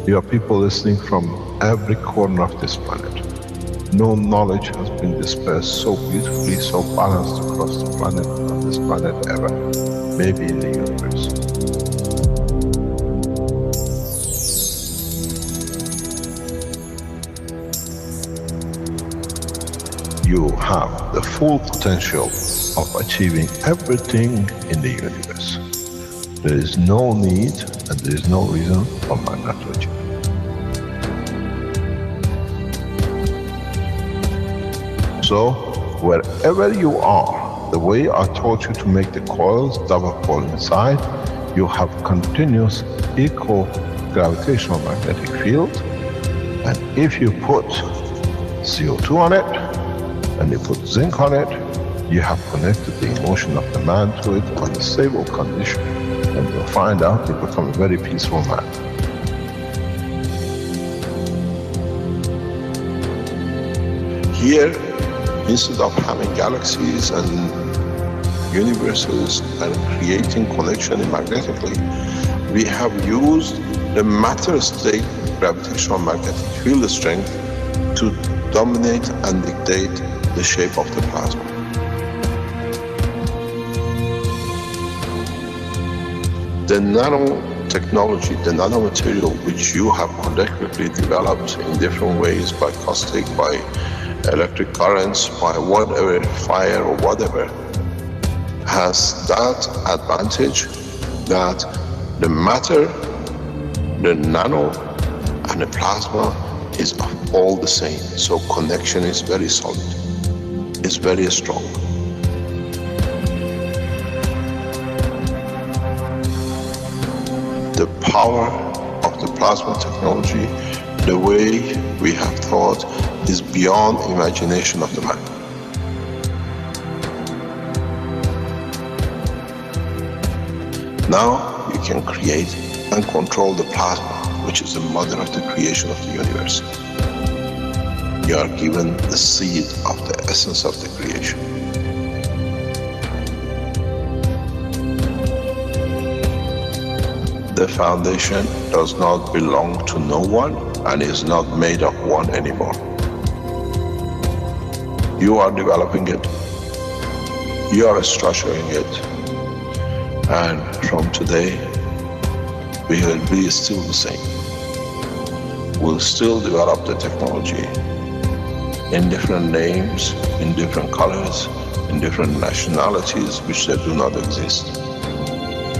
You have people listening from every corner of this planet. No knowledge has been dispersed so beautifully, so balanced across the planet, on this planet ever. Maybe in the universe. You have the full potential of achieving everything in the universe. There is no need and there is no reason for man not to achieve. So, wherever you are, the way I taught you to make the coils, double coil inside, you have continuous equal gravitational magnetic field, and if you put CO2 on it, and you put zinc on it, you have connected the emotion of the man to it on a stable condition, and you'll find out you become a very peaceful man. Here, instead of having galaxies and universes and creating connection magnetically, we have used the matter state gravitational magnetic field strength to dominate and dictate the shape of the plasma. The nanotechnology, the nanomaterial which you have collectively developed in different ways, by caustic, by electric currents, by whatever, fire or whatever, has that advantage that the matter, the nano and the plasma is all the same. So connection is very solid. It's very strong. The power of the plasma technology, the way we have thought, is beyond imagination of the man. Now you can create and control the plasma, which is the mother of the creation of the universe. You are given the seed of the essence of the creation. The foundation does not belong to no one and is not made of one anymore. You are developing it, you are structuring it, and from today we will be still the same. We'll still develop the technology in different names, in different colors, in different nationalities which they do not exist.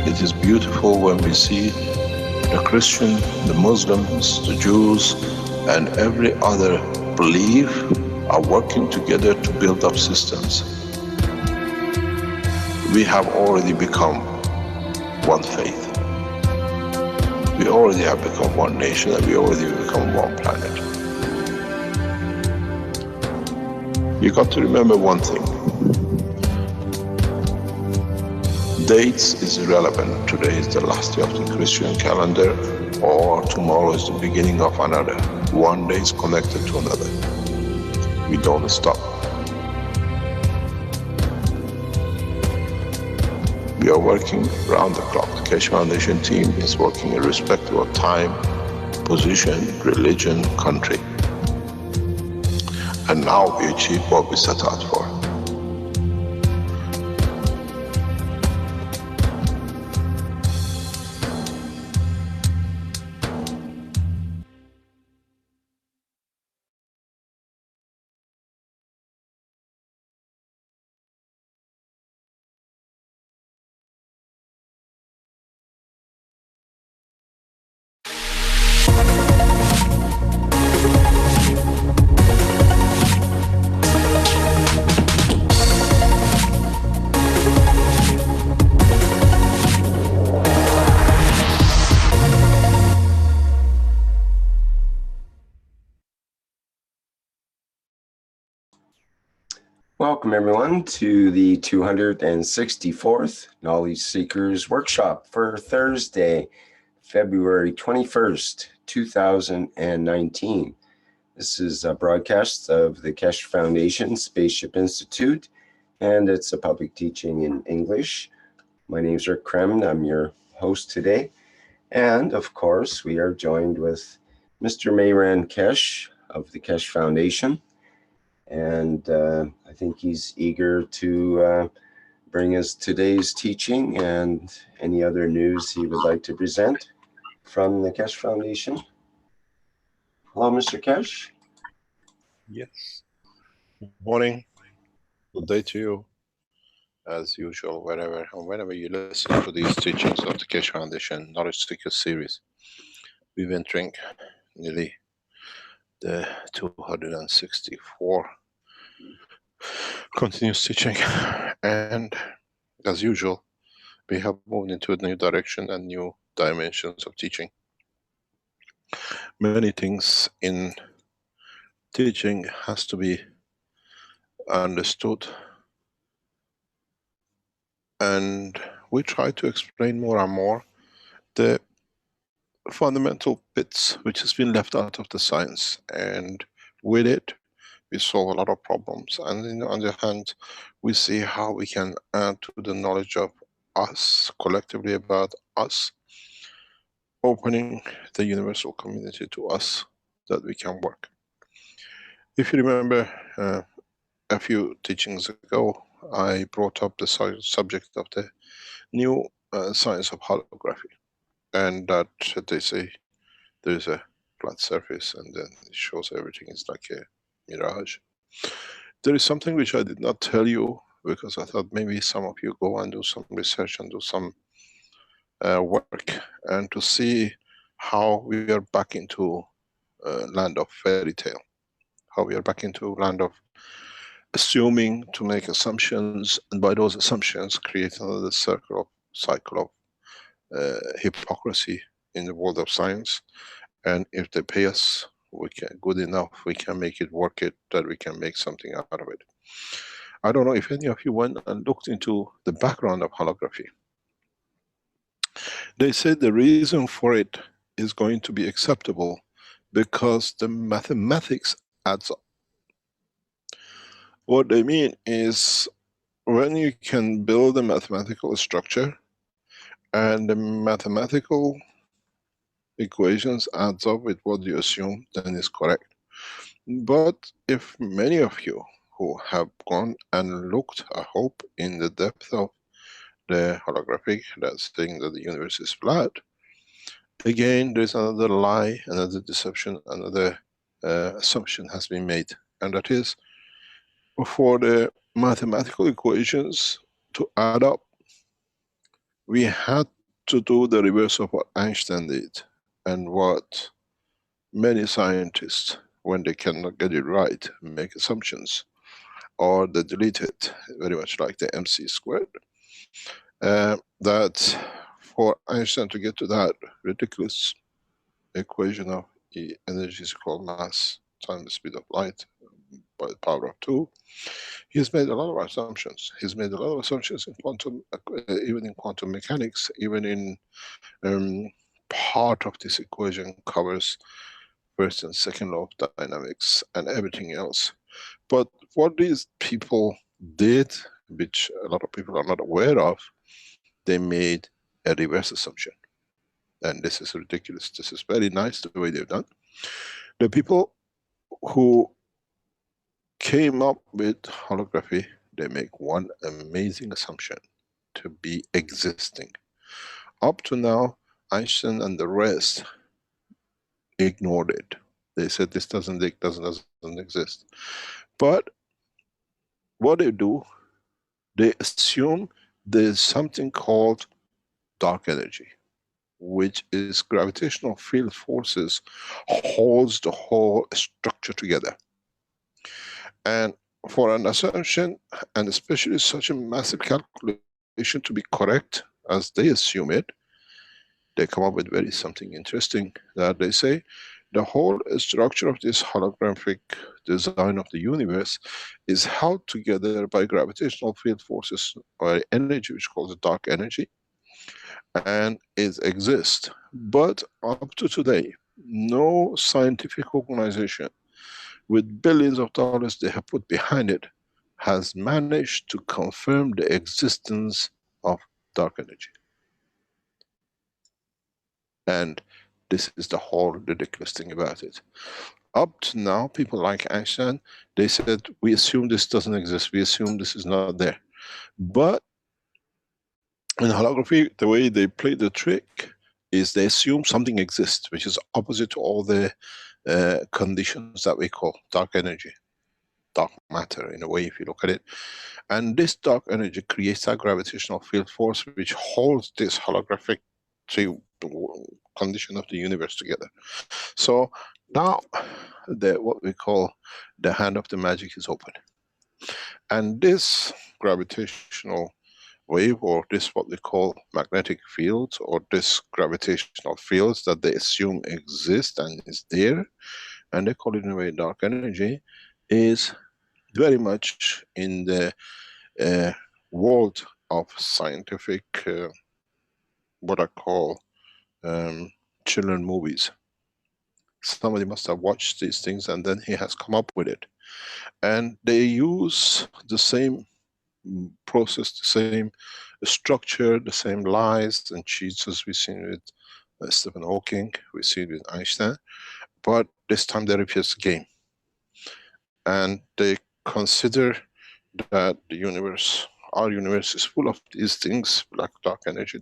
It is beautiful when we see the Christian, the Muslims, the Jews, and every other belief are working together to build up systems. We have already become one faith. We already have become one nation, and we already become one planet. You got to remember one thing. Dates is irrelevant. Today is the last day of the Christian calendar, or tomorrow is the beginning of another. One day is connected to another. We don't stop. We are working around the clock. The Keshe Foundation team is working irrespective of time, position, religion, country. And now we achieve what we set out for. Welcome everyone to the 264th Knowledge Seekers Workshop for Thursday, February 21st, 2019. This is a broadcast of the Keshe Foundation Spaceship Institute, and it's a public teaching in English. My name is Rick Kremn. I'm your host today, And of course, we are joined with Mr. Mayran Keshe of the Keshe Foundation. And I think he's eager to bring us today's teaching and any other news he would like to present from the Keshe Foundation. Hello, Mr. Keshe. Yes. Good morning. Good day to you. As usual, wherever and whenever you listen to these teachings of the Keshe Foundation Knowledge Seeker series, we've been entering nearly the 264 continuous teaching, and as usual, we have moved into a new direction and new dimensions of teaching. Many things in teaching has to be understood, and we try to explain more and more the fundamental bits which has been left out of the science, and with it we solve a lot of problems, and on the other hand we see how we can add to the knowledge of us collectively about us, opening the universal community to us that we can work. If you remember a few teachings ago, I brought up the subject of the new science of holography, and that they say there is a flat surface and then it shows everything is like a mirage. There is something which I did not tell you because I thought maybe some of you go and do some research and do some work, and to see how we are back into land of fairy tale, how we are back into land of assuming to make assumptions, and by those assumptions create another cycle of hypocrisy in the world of science. And if they pay us, we can, good enough, we can make it work it, that we can make something out of it. I don't know if any of you went and looked into the background of holography. They said the reason for it is going to be acceptable because the mathematics adds up. What they mean is, when you can build a mathematical structure and the mathematical equations adds up with what you assume, then it's correct. But if many of you who have gone and looked, I hope, in the depth of the holographic, that's saying that the universe is flat, again there's another lie, another deception, another assumption has been made, and that is, for the mathematical equations to add up, we had to do the reverse of what Einstein did, and what many scientists, when they cannot get it right, make assumptions, or they delete it, very much like the MC squared. That for Einstein to get to that ridiculous equation of E energy is equal mass times the speed of light by the power of 2, he's made a lot of assumptions. He's made a lot of assumptions in quantum, even in quantum mechanics, even in part of this equation covers first and second law of dynamics and everything else. But what these people did, which a lot of people are not aware of, they made a reverse assumption. And this is ridiculous. This is very nice the way they've done. The people who came up with holography, they make one amazing assumption: to be existing. Up to now, Einstein and the rest ignored it. They said this doesn't exist. But what they do, they assume there's something called dark energy, which is gravitational field forces holds the whole structure together. And for an assumption, and especially such a massive calculation to be correct as they assume it, they come up with very something interesting, that they say the whole structure of this holographic design of the universe is held together by gravitational field forces or energy, which calls it dark energy, and it exists. But up to today, no scientific organization with billions of dollars they have put behind it has managed to confirm the existence of dark energy. And this is the whole ridiculous thing about it. Up to now, people like Einstein, they said, we assume this doesn't exist, we assume this is not there. But in holography, the way they play the trick is they assume something exists, which is opposite to all the conditions that we call dark energy, dark matter, in a way, if you look at it. And this dark energy creates a gravitational field force which holds this holographic condition of the universe together. So now what we call the hand of the magic is open. And this gravitational wave, or this what we call magnetic fields, or this gravitational fields that they assume exist and is there, and they call it in a way dark energy, is very much in the uh, world of scientific, what I call children movies. Somebody must have watched these things and then he has come up with it. And they use the same process, the same structure, the same lies and cheats as we've seen with Stephen Hawking, we see it with Einstein, but this time they repeat the game. And they consider that the universe, our universe, is full of these things, like dark energy,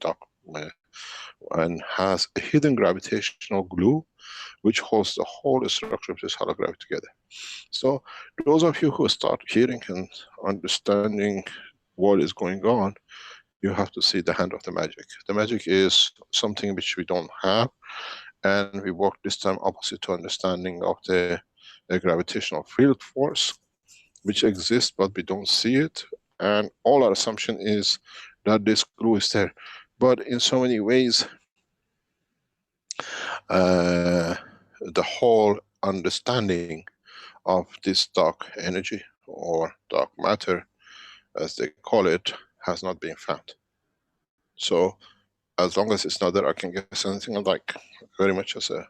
and has a hidden gravitational glue which holds the whole structure of this hologram together. So those of you who start hearing and understanding what is going on, you have to see the hand of the magic. The magic is something which we don't have, and we work this time opposite to understanding of the gravitational field force, which exists but we don't see it. And all our assumption is that this glue is there. But in so many ways, the whole understanding of this dark energy, or dark matter as they call it, has not been found. So as long as it's not there, I can guess anything I like, very much as a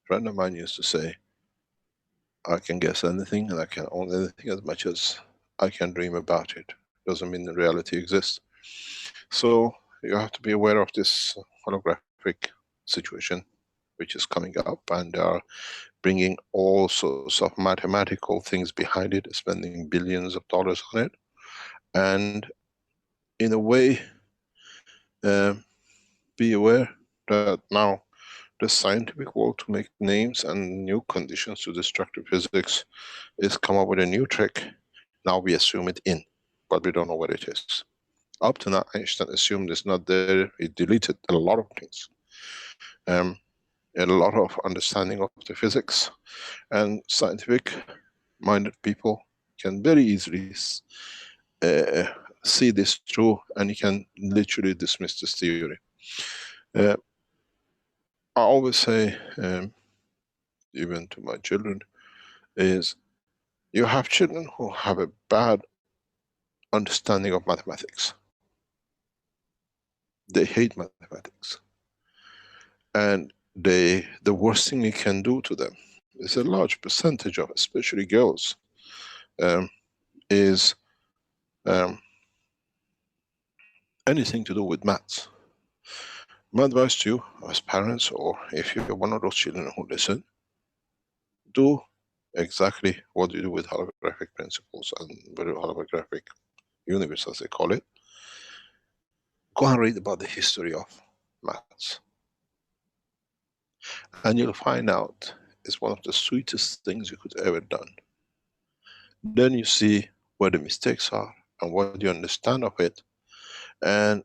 friend of mine used to say, I can guess anything and I can own anything as much as I can dream about it. Doesn't mean the reality exists. So you have to be aware of this holographic situation which is coming up, and they are bringing all sorts of mathematical things behind it, spending billions of dollars on it. And in a way, be aware that now the scientific world, to make names and new conditions to destructive physics, is come up with a new trick. Now we assume it in, but we don't know what it is. Up to now, Einstein assumed it's not there. He deleted a lot of things, a lot of understanding of the physics, and scientific-minded people can very easily uh, see this through, and you can literally dismiss this theory. I always say, even to my children, is you have children who have a bad understanding of mathematics. They hate mathematics. And the worst thing you can do to them is a large percentage of, especially girls, is anything to do with maths. My advice to you as parents, or if you're one of those children who listen, do exactly what you do with holographic principles and with holographic universe, as they call it. Go and read about the history of maths. And you'll find out it's one of the sweetest things you could ever done. Then you see where the mistakes are and what you understand of it, and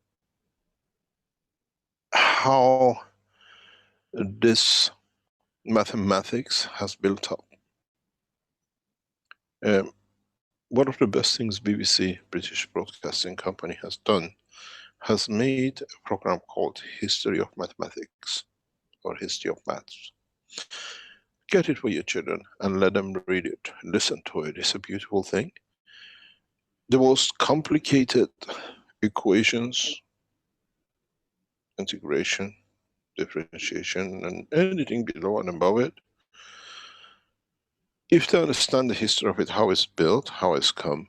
how this mathematics has built up. One of the best things BBC, British Broadcasting Company, has done, has made a program called History of Mathematics, or History of Maths. Get it for your children and let them read it, listen to it. It's a beautiful thing. The most complicated equations, integration, differentiation, and anything below and above it, if they understand the history of it, how it's built, how it's come,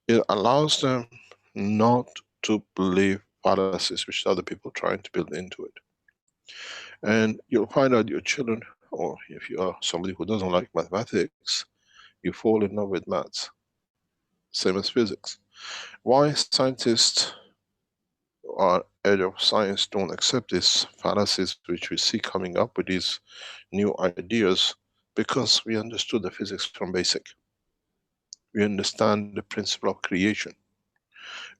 it allows them not to believe fallacies which other people are trying to build into it. And you'll find out your children, or if you are somebody who doesn't like mathematics, you fall in love with maths, same as physics. Why scientists or edge of science don't accept these fallacies which we see coming up with these new ideas? Because we understood the physics from basic. We understand the principle of creation.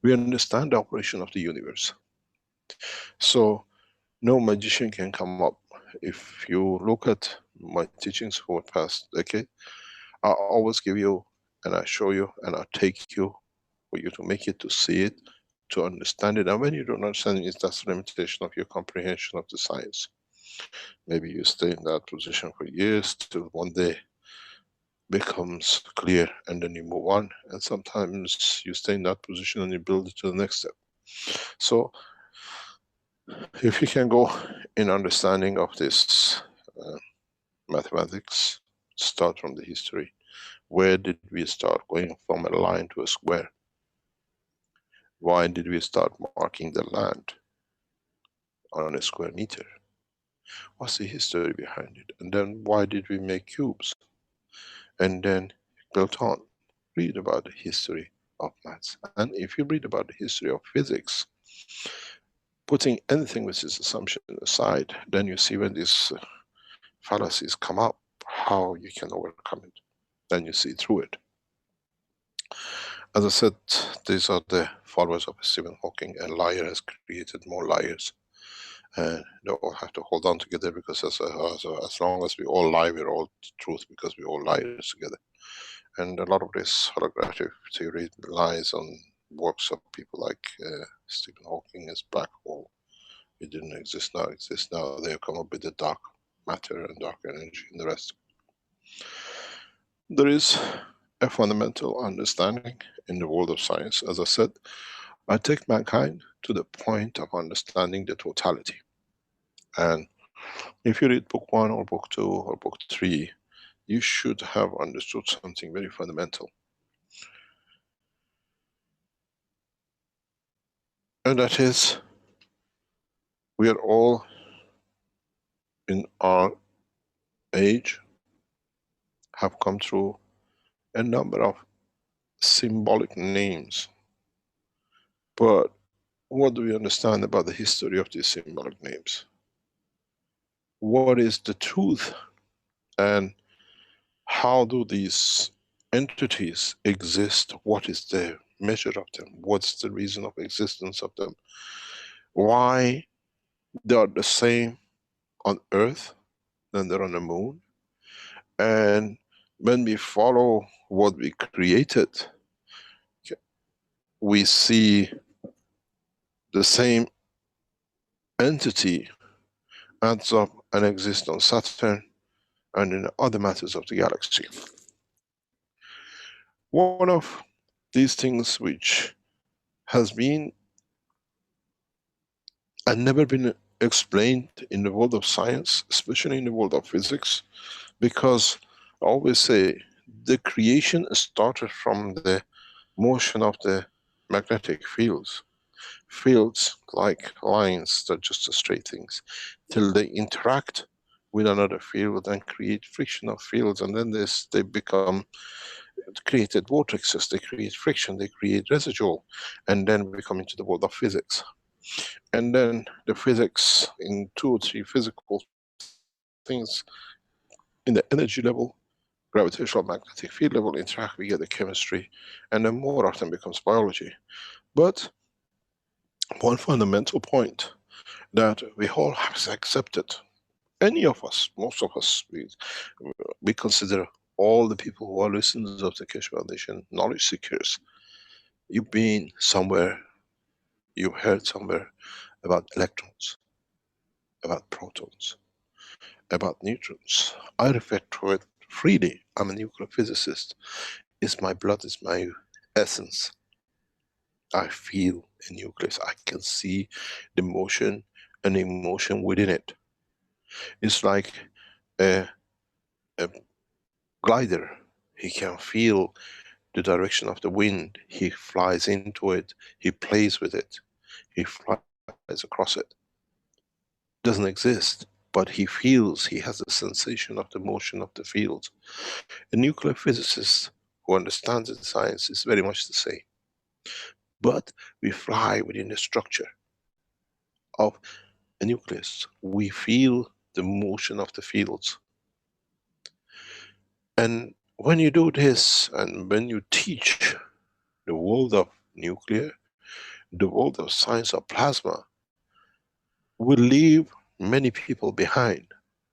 We understand the operation of the universe. So no magician can come up. If you look at my teachings for the past decade, I always give you and I show you and I take you for you to make it, to see it, to understand it. And when you don't understand it, that's the limitation of your comprehension of the science. Maybe you stay in that position for years till one day becomes clear and then you move on. And sometimes you stay in that position and you build it to the next step. So if you can go in understanding of this mathematics, start from the history. Where did we start going from a line to a square? Why did we start marking the land on a square meter? What's the history behind it? And then why did we make cubes? And then built on. Read about the history of maths. And if you read about the history of physics, putting anything with this assumption aside, then you see when these fallacies come up, how you can overcome it. Then you see through it. As I said, these are the followers of Stephen Hawking. A liar has created more liars. And they all have to hold on together, because as long as we all lie, we're all truth, because we all liars together. And a lot of this holographic theory lies on works of people like Stephen Hawking as black hole. It didn't exist, now exists. Now they've come up with the dark matter and dark energy and the rest. There is a fundamental understanding in the world of science. As I said, I take mankind to the point of understanding the totality. And if you read book 1 or book 2 or book 3, you should have understood something very fundamental. And that is, we are all in our age have come through a number of symbolic names. But what do we understand about the history of these symbolic names? What is the truth? And how do these entities exist? What is the measure of them? What's the reason of existence of them? Why they are the same on Earth than they're on the Moon? And when we follow what we created, we see the same entity ends up and exists on Saturn and in other matters of the galaxy. One of these things which has been and never been explained in the world of science, especially in the world of physics, because I always say the creation started from the motion of the magnetic fields. Fields like lines, they're just straight things, till they interact with another field and create frictional fields, and then they become created vortexes, they create friction, they create residual, and then we come into the world of physics. And then the physics in 2 or 3 physical things in the energy level, gravitational magnetic field level interact, we get the chemistry, and then more often becomes biology. But one fundamental point that we all have accepted, any of us, most of us, we consider all the people who are listeners of the Keshe Foundation knowledge seekers. You've been somewhere, you've heard somewhere about electrons, about protons, about neutrons. I refer to it freely. I'm a nuclear physicist. It's my blood, it's my essence. I feel a nucleus. I can see the motion and emotion within it. It's like a glider. He can feel the direction of the wind, he flies into it, he plays with it, he flies across it. Doesn't exist, but he feels, he has a sensation of the motion of the field. A nuclear physicist who understands the science is very much the same. But we fly within the structure of a nucleus. We feel the motion of the fields. And when you do this, and when you teach the world of nuclear, the world of science of plasma, will leave many people behind,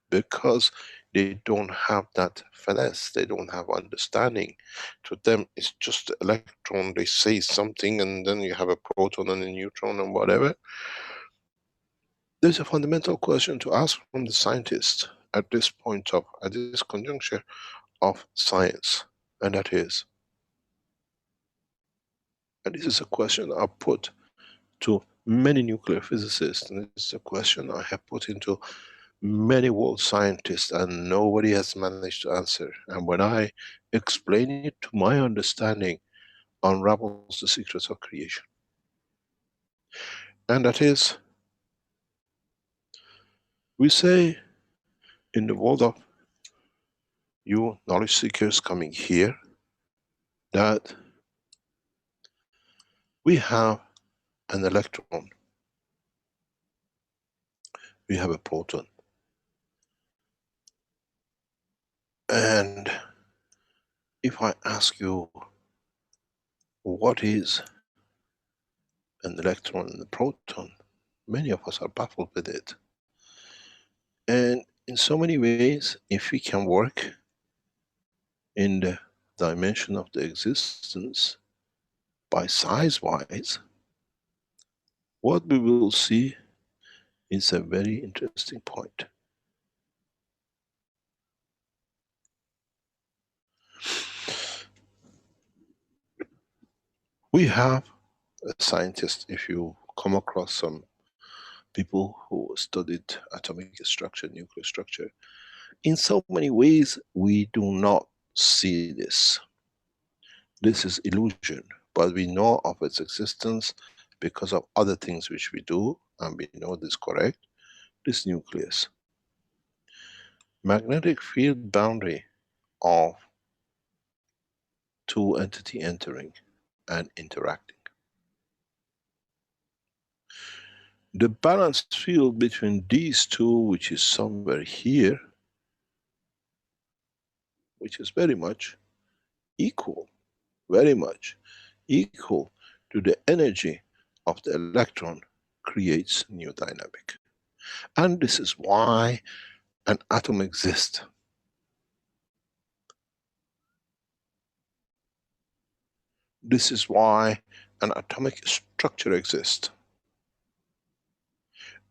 because they don't have that finesse, they don't have understanding. To them, it's just the electron, they say something, and then you have a proton and a neutron and whatever. There's a fundamental question to ask from the scientist at this point of, at this conjuncture of science, and that is, and this is a question I put to many nuclear physicists, and it's a question I have put into many world scientists, and nobody has managed to answer. And when I explain it to my understanding, unravels the secrets of creation. And that is, we say in the world of you knowledge seekers coming here, that we have an electron, we have a proton, and if I ask you what is an electron and a proton, many of us are baffled with it. And in so many ways, if we can work in the dimension of the existence by size-wise, what we will see is a very interesting point. We have a scientist, if you come across some people who studied atomic structure, nuclear structure, in so many ways we do not see this. This is illusion, but we know of its existence because of other things which we do, and we know this correct. This nucleus, magnetic field boundary of two entity entering and interacting. The balanced field between these two, which is somewhere here, which is very much equal, very much equal to the energy of the electron, creates new dynamic. And this is why an atom exists. This is why an atomic structure exists.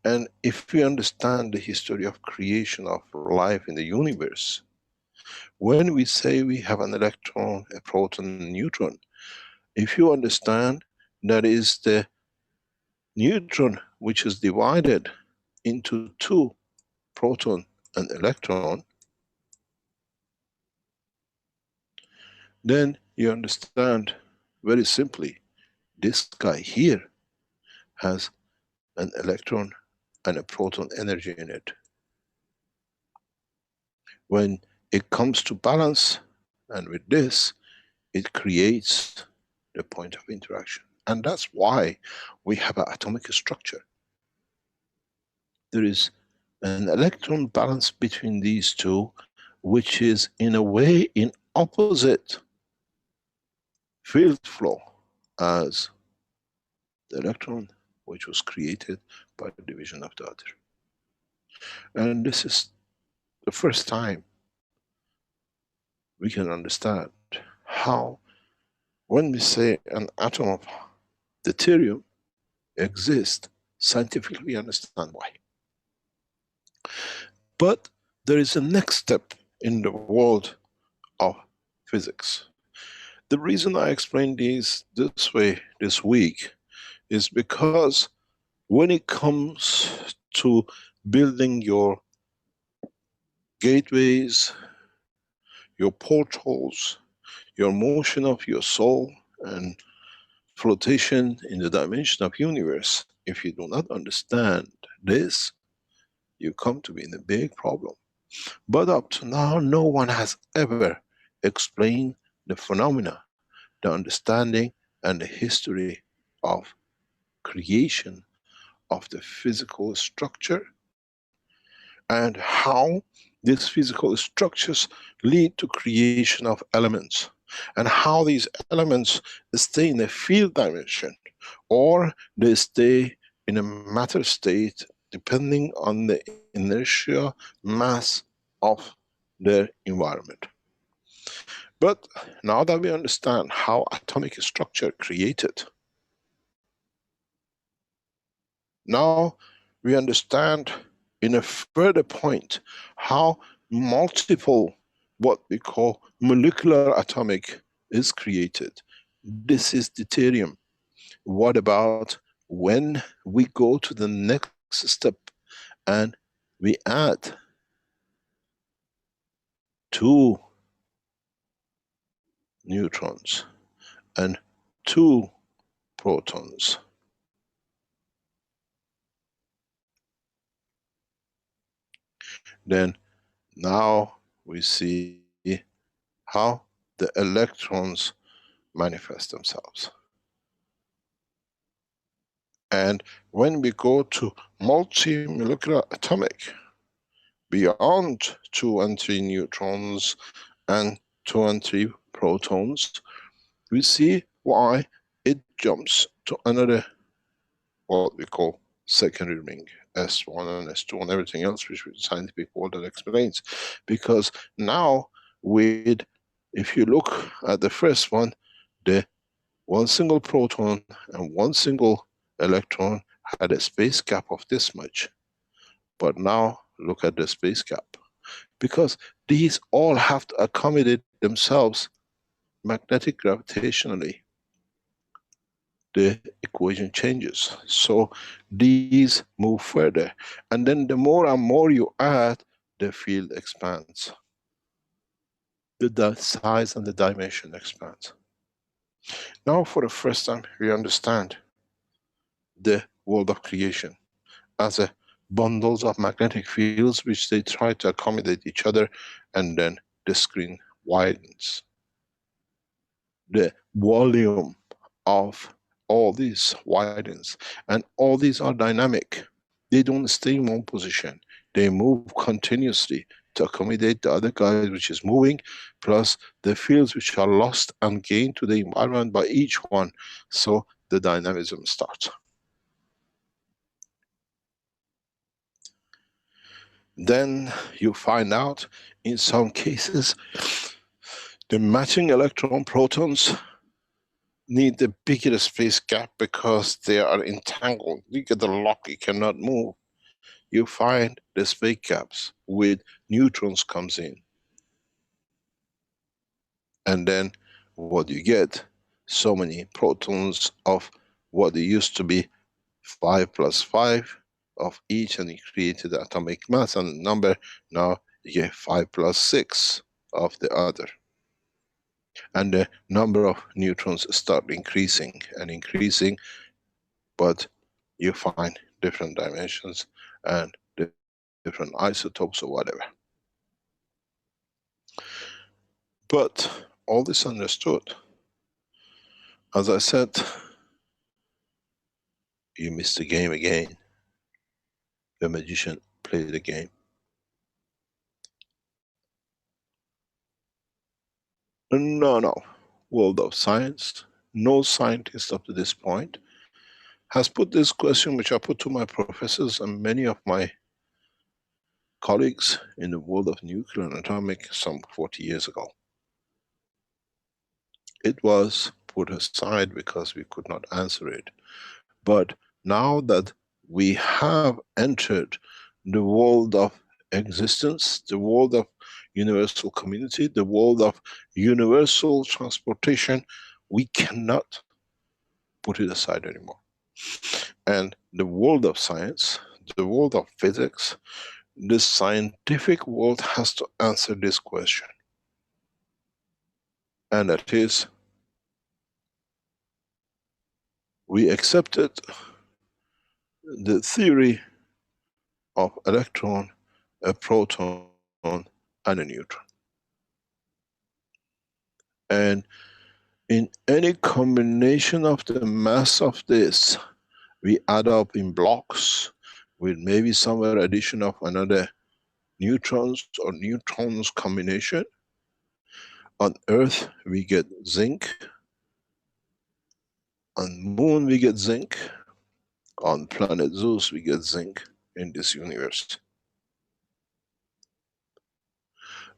And if we understand the history of creation of life in the universe, when we say we have an electron, a proton, and a neutron, if you understand that is the neutron which is divided into two, proton and electron, then you understand very simply, this guy here has an electron and a proton energy in it. When it comes to balance, and with this, it creates the point of interaction. And that's why we have an atomic structure. There is an electron balance between these two, which is in a way in opposite field flow as the electron, which was created by the division of the other. And this is the first time we can understand how, when we say an atom of deuterium exists, scientifically we understand why. But there is a next step in the world of physics. The reason I explain these this way this week is because when it comes to building your gateways, your portals, your motion of your soul and flotation in the dimension of universe, if you do not understand this, you come to be in a big problem. But up to now, no one has ever explained the phenomena, the understanding, and the history of creation of the physical structure, and how these physical structures lead to creation of elements, and how these elements stay in a field dimension or they stay in a matter state depending on the inertia mass of their environment. But now that we understand how atomic structure created, now we understand in a further point how multiple, what we call molecular atomic, is created. This is deuterium. What about when we go to the next step and we add two neutrons and two protons? Then now we see how the electrons manifest themselves. And when we go to multi-molecular atomic, beyond 2 and 3 neutrons and 2 and 3 protons, we see why it jumps to another, what we call secondary ring, S1 and S2 and everything else which the scientific world that explains. Because now with, if you look at the first one, the one single proton and one single electron had a space gap of this much. But now look at the space gap. Because these all have to accommodate themselves magnetic gravitationally. The equation changes. So these move further. And then the more and more you add, the field expands. The size and the dimension expands. Now for the first time we understand the world of creation as a bundles of magnetic fields which they try to accommodate each other, and then the screen widens. The volume of all these widens, and all these are dynamic. They don't stay in one position. They move continuously to accommodate the other guys which is moving, plus the fields which are lost and gained to the environment by each one. So the dynamism starts. Then you find out in some cases the matching electron protons need the bigger space gap because they are entangled. You get the lock, you cannot move. You find the space gaps with neutrons comes in. And then what you get, so many protons of what they used to be 5 plus 5 of each, and you created the atomic mass and the number. Now you get 5 plus 6 of the other. And the number of neutrons start increasing and increasing, but you find different dimensions and different isotopes or whatever. But all this understood, as I said, you missed the game again. The magician played the game. No. World of science, no scientist up to this point has put this question, which I put to my professors and many of my colleagues in the world of nuclear and atomic some 40 years ago. It was put aside because we could not answer it. But now that we have entered the world of existence, the world of universal community, the world of universal transportation, we cannot put it aside anymore. And the world of science, the world of physics, the scientific world has to answer this question. and that is, we accepted the theory of electron, a proton, and a neutron. And in any combination of the mass of this, we add up in blocks with maybe somewhere addition of another neutrons or neutrons combination. On Earth, we get zinc. On Moon, we get zinc. On planet Zeus, we get zinc in this universe.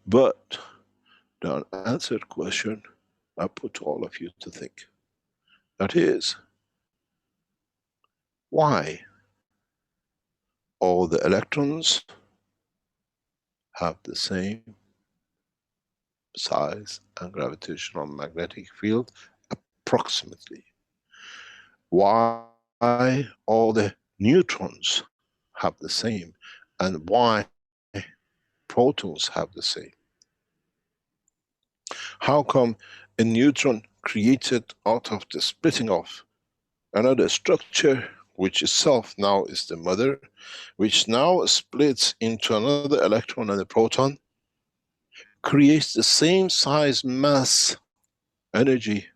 But the unanswered question I put to all of you to think. That is, why all the electrons have the same size and gravitational magnetic field approximately? Why all the neutrons have the same, and why protons have the same? How come a neutron created out of the splitting of another structure, which itself now is the mother, which now splits into another electron and a proton, creates the same size, mass, energy,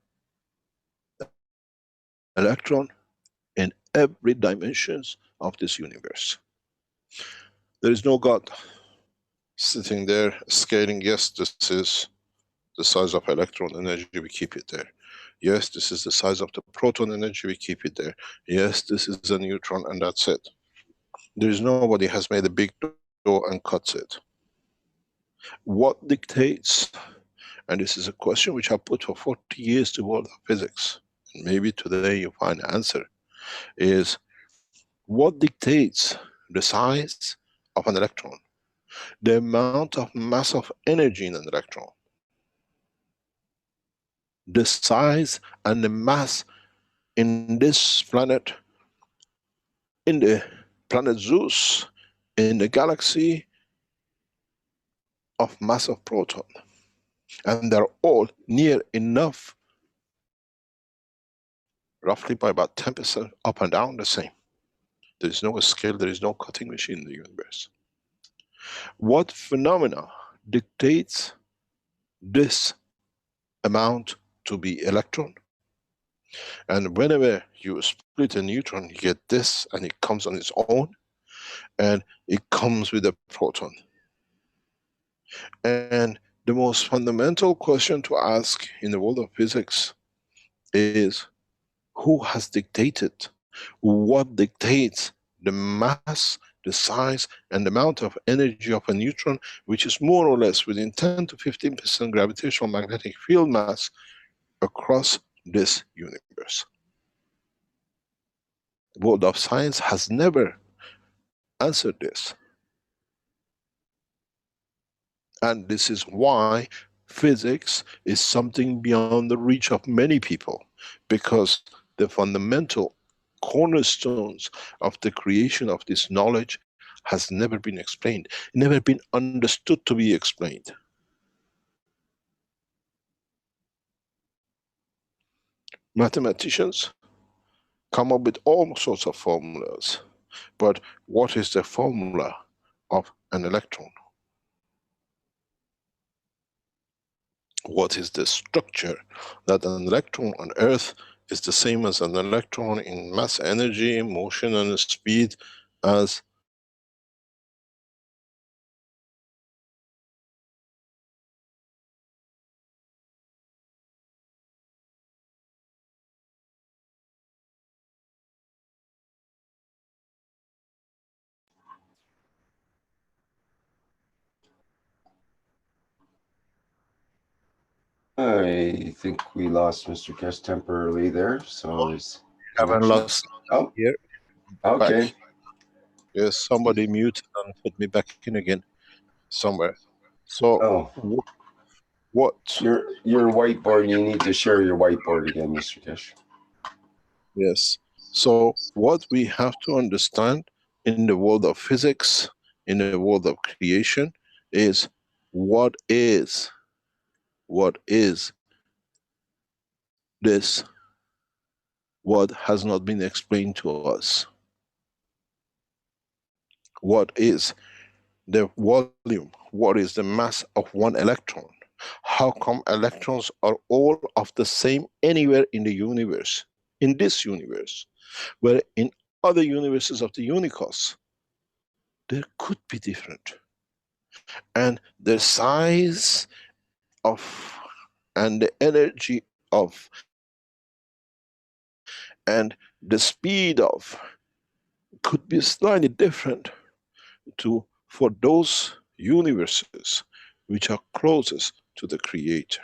electron in every dimensions of this universe? There is no God sitting there scaling, yes, this is the size of electron energy, we keep it there. Yes, this is the size of the proton energy, we keep it there. Yes, this is a neutron, and that's it. There is nobody has made a big door and cuts it. What dictates, and this is a question which I put for 40 years to world of physics, and maybe today you find the answer, is what dictates the size of an electron, the amount of mass of energy in an electron, the size and the mass in this planet, in the planet Zeus, in the galaxy of mass of proton. And they're all near enough, roughly by about 10% up and down the same. There is no scale, there is no cutting machine in the universe. What phenomena dictates this amount to be electron? And whenever you split a neutron, you get this, and it comes on its own, and it comes with a proton. And the most fundamental question to ask in the world of physics is, who has dictated, what dictates the mass, the size, and the amount of energy of a neutron, which is more or less within 10 to 15% gravitational magnetic field mass across this universe? The world of science has never answered this. And this is why physics is something beyond the reach of many people, because the fundamental cornerstones of the creation of this knowledge has never been explained, never been understood to be explained. Mathematicians come up with all sorts of formulas, but what is the formula of an electron? What is the structure that an electron on Earth is the same as an electron in mass, energy, motion, and speed as I think we lost Mr. Keshe temporarily there, so his haven't connection. lost Oh, here. okay. Back. Yes, somebody muted and put me back in again somewhere. So Oh, what? your whiteboard. You need to share your whiteboard again, Mr. Keshe. Yes. So what we have to understand in the world of physics, in the world of creation, is what is this what has not been explained to us. What is the volume? What is the mass of one electron? How come electrons are all of the same anywhere in the universe? In this universe, where in other universes of the unicos, there could be different. And the size of and the energy of and the speed of could be slightly different to for those universes which are closest to the creator.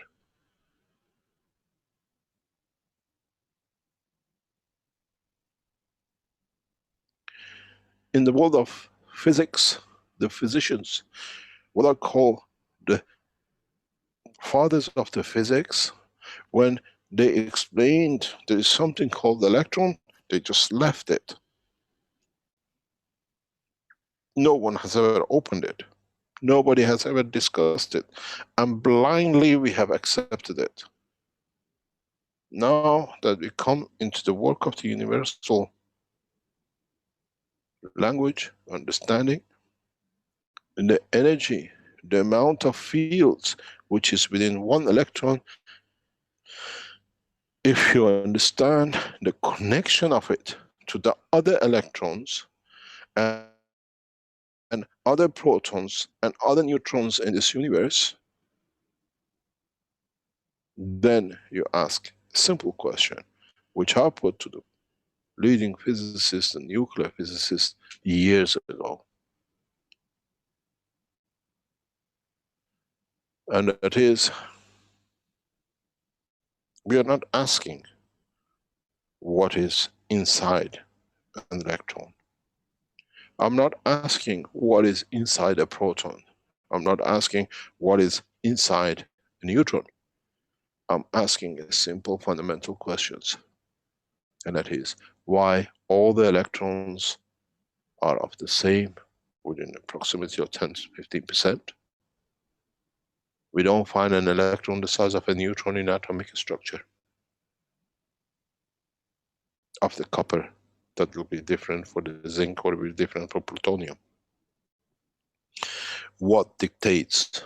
In the world of physics, the physicians, what I call the fathers of the physics, when they explained there is something called the electron, they just left it. No one has ever opened it. Nobody has ever discussed it. And blindly we have accepted it. Now that we come into the work of the universal language, understanding, and the energy, the amount of fields which is within one electron, if you understand the connection of it to the other electrons and other protons and other neutrons in this universe, then you ask a simple question, which I put to the leading physicists and nuclear physicists years ago. And that is, we are not asking what is inside an electron. I'm not asking what is inside a proton. I'm not asking what is inside a neutron. I'm asking a simple fundamental questions. And that is, why all the electrons are of the same within a proximity of 10 to 15%. We don't find an electron the size of a neutron in atomic structure. Of the copper, that will be different for the zinc or will be different for plutonium. What dictates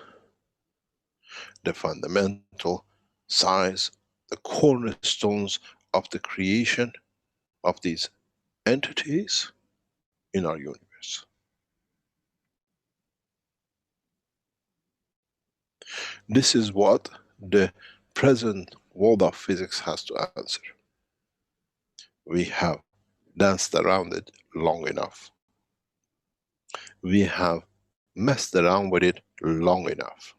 the fundamental size, the cornerstones of the creation of these entities in our universe? This is what the present world of physics has to answer. We have danced around it long enough. We have messed around with it long enough.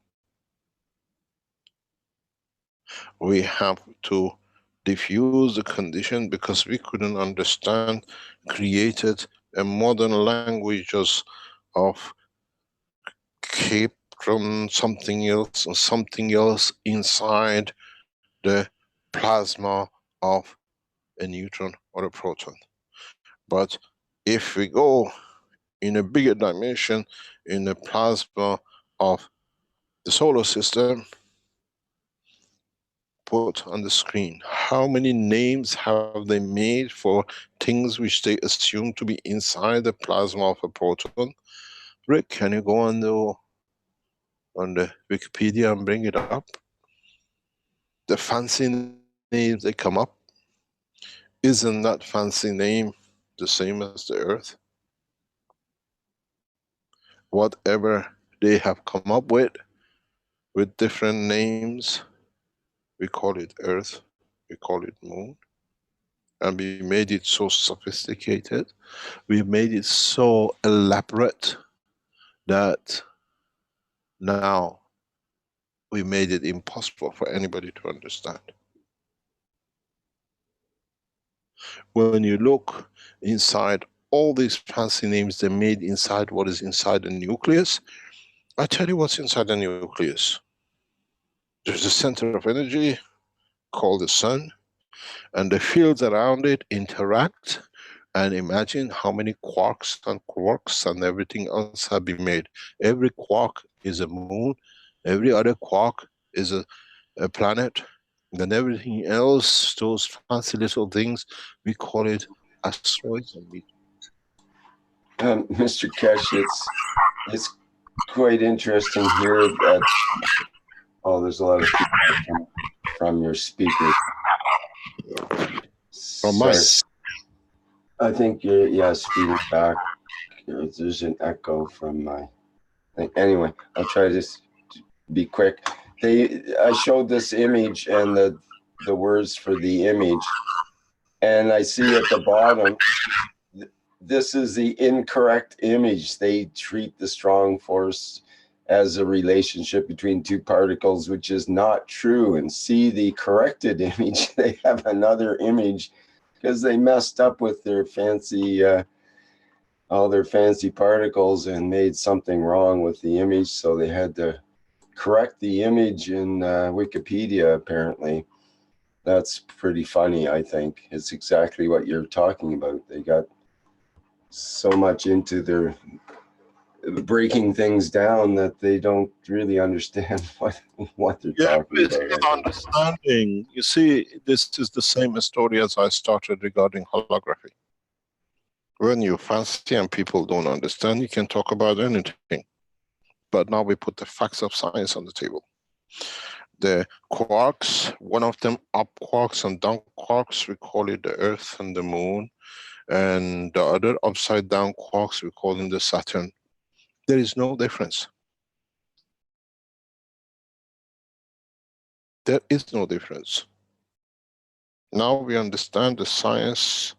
We have to diffuse the condition because we couldn't understand, created a modern languages of keep from something else and something else inside the plasma of a neutron or a proton. But if we go in a bigger dimension, in the plasma of the solar system, put on the screen, how many names have they made for things which they assume to be inside the plasma of a proton? Rick, can you go on the Wikipedia and bring it up? The fancy names they come up, isn't that fancy name the same as the Earth? Whatever they have come up with different names, we call it Earth, we call it Moon, and we made it so sophisticated, we made it so elaborate that now we made it impossible for anybody to understand. When you look inside all these fancy names they made inside what is inside the nucleus, I tell you what's inside the nucleus. There's a center of energy called the sun, and the fields around it interact, and imagine how many quarks and everything else have been made. Every quark is a moon, every other quark is a planet, Then everything else, those fancy little things, we call it asteroids and meteors. Mr. Keshe, it's quite interesting here that there's a lot of feedback from your speaker. From my Sorry, I think you're feeding back. There's an echo from my thing. Anyway, I'll try to be quick. I showed this image and the words for the image, and I see at the bottom, this is the incorrect image. They treat the strong force as a relationship between two particles, which is not true. And see the corrected image, they have another image because they messed up with their fancy, all their fancy particles and made something wrong with the image. So they had to correct the image in Wikipedia, apparently. That's pretty funny, I think. It's exactly what you're talking about. They got so much into their breaking things down that they don't really understand what they're talking about. It's not understanding. You see, this is the same story as I started regarding holography. When you're fancy and people don't understand, you can talk about anything. But now we put the facts of science on the table. The quarks, one of them up quarks and down quarks, we call it the Earth and the Moon. And the other upside down quarks, we call them the Saturn. There is no difference. There is no difference. Now we understand the science,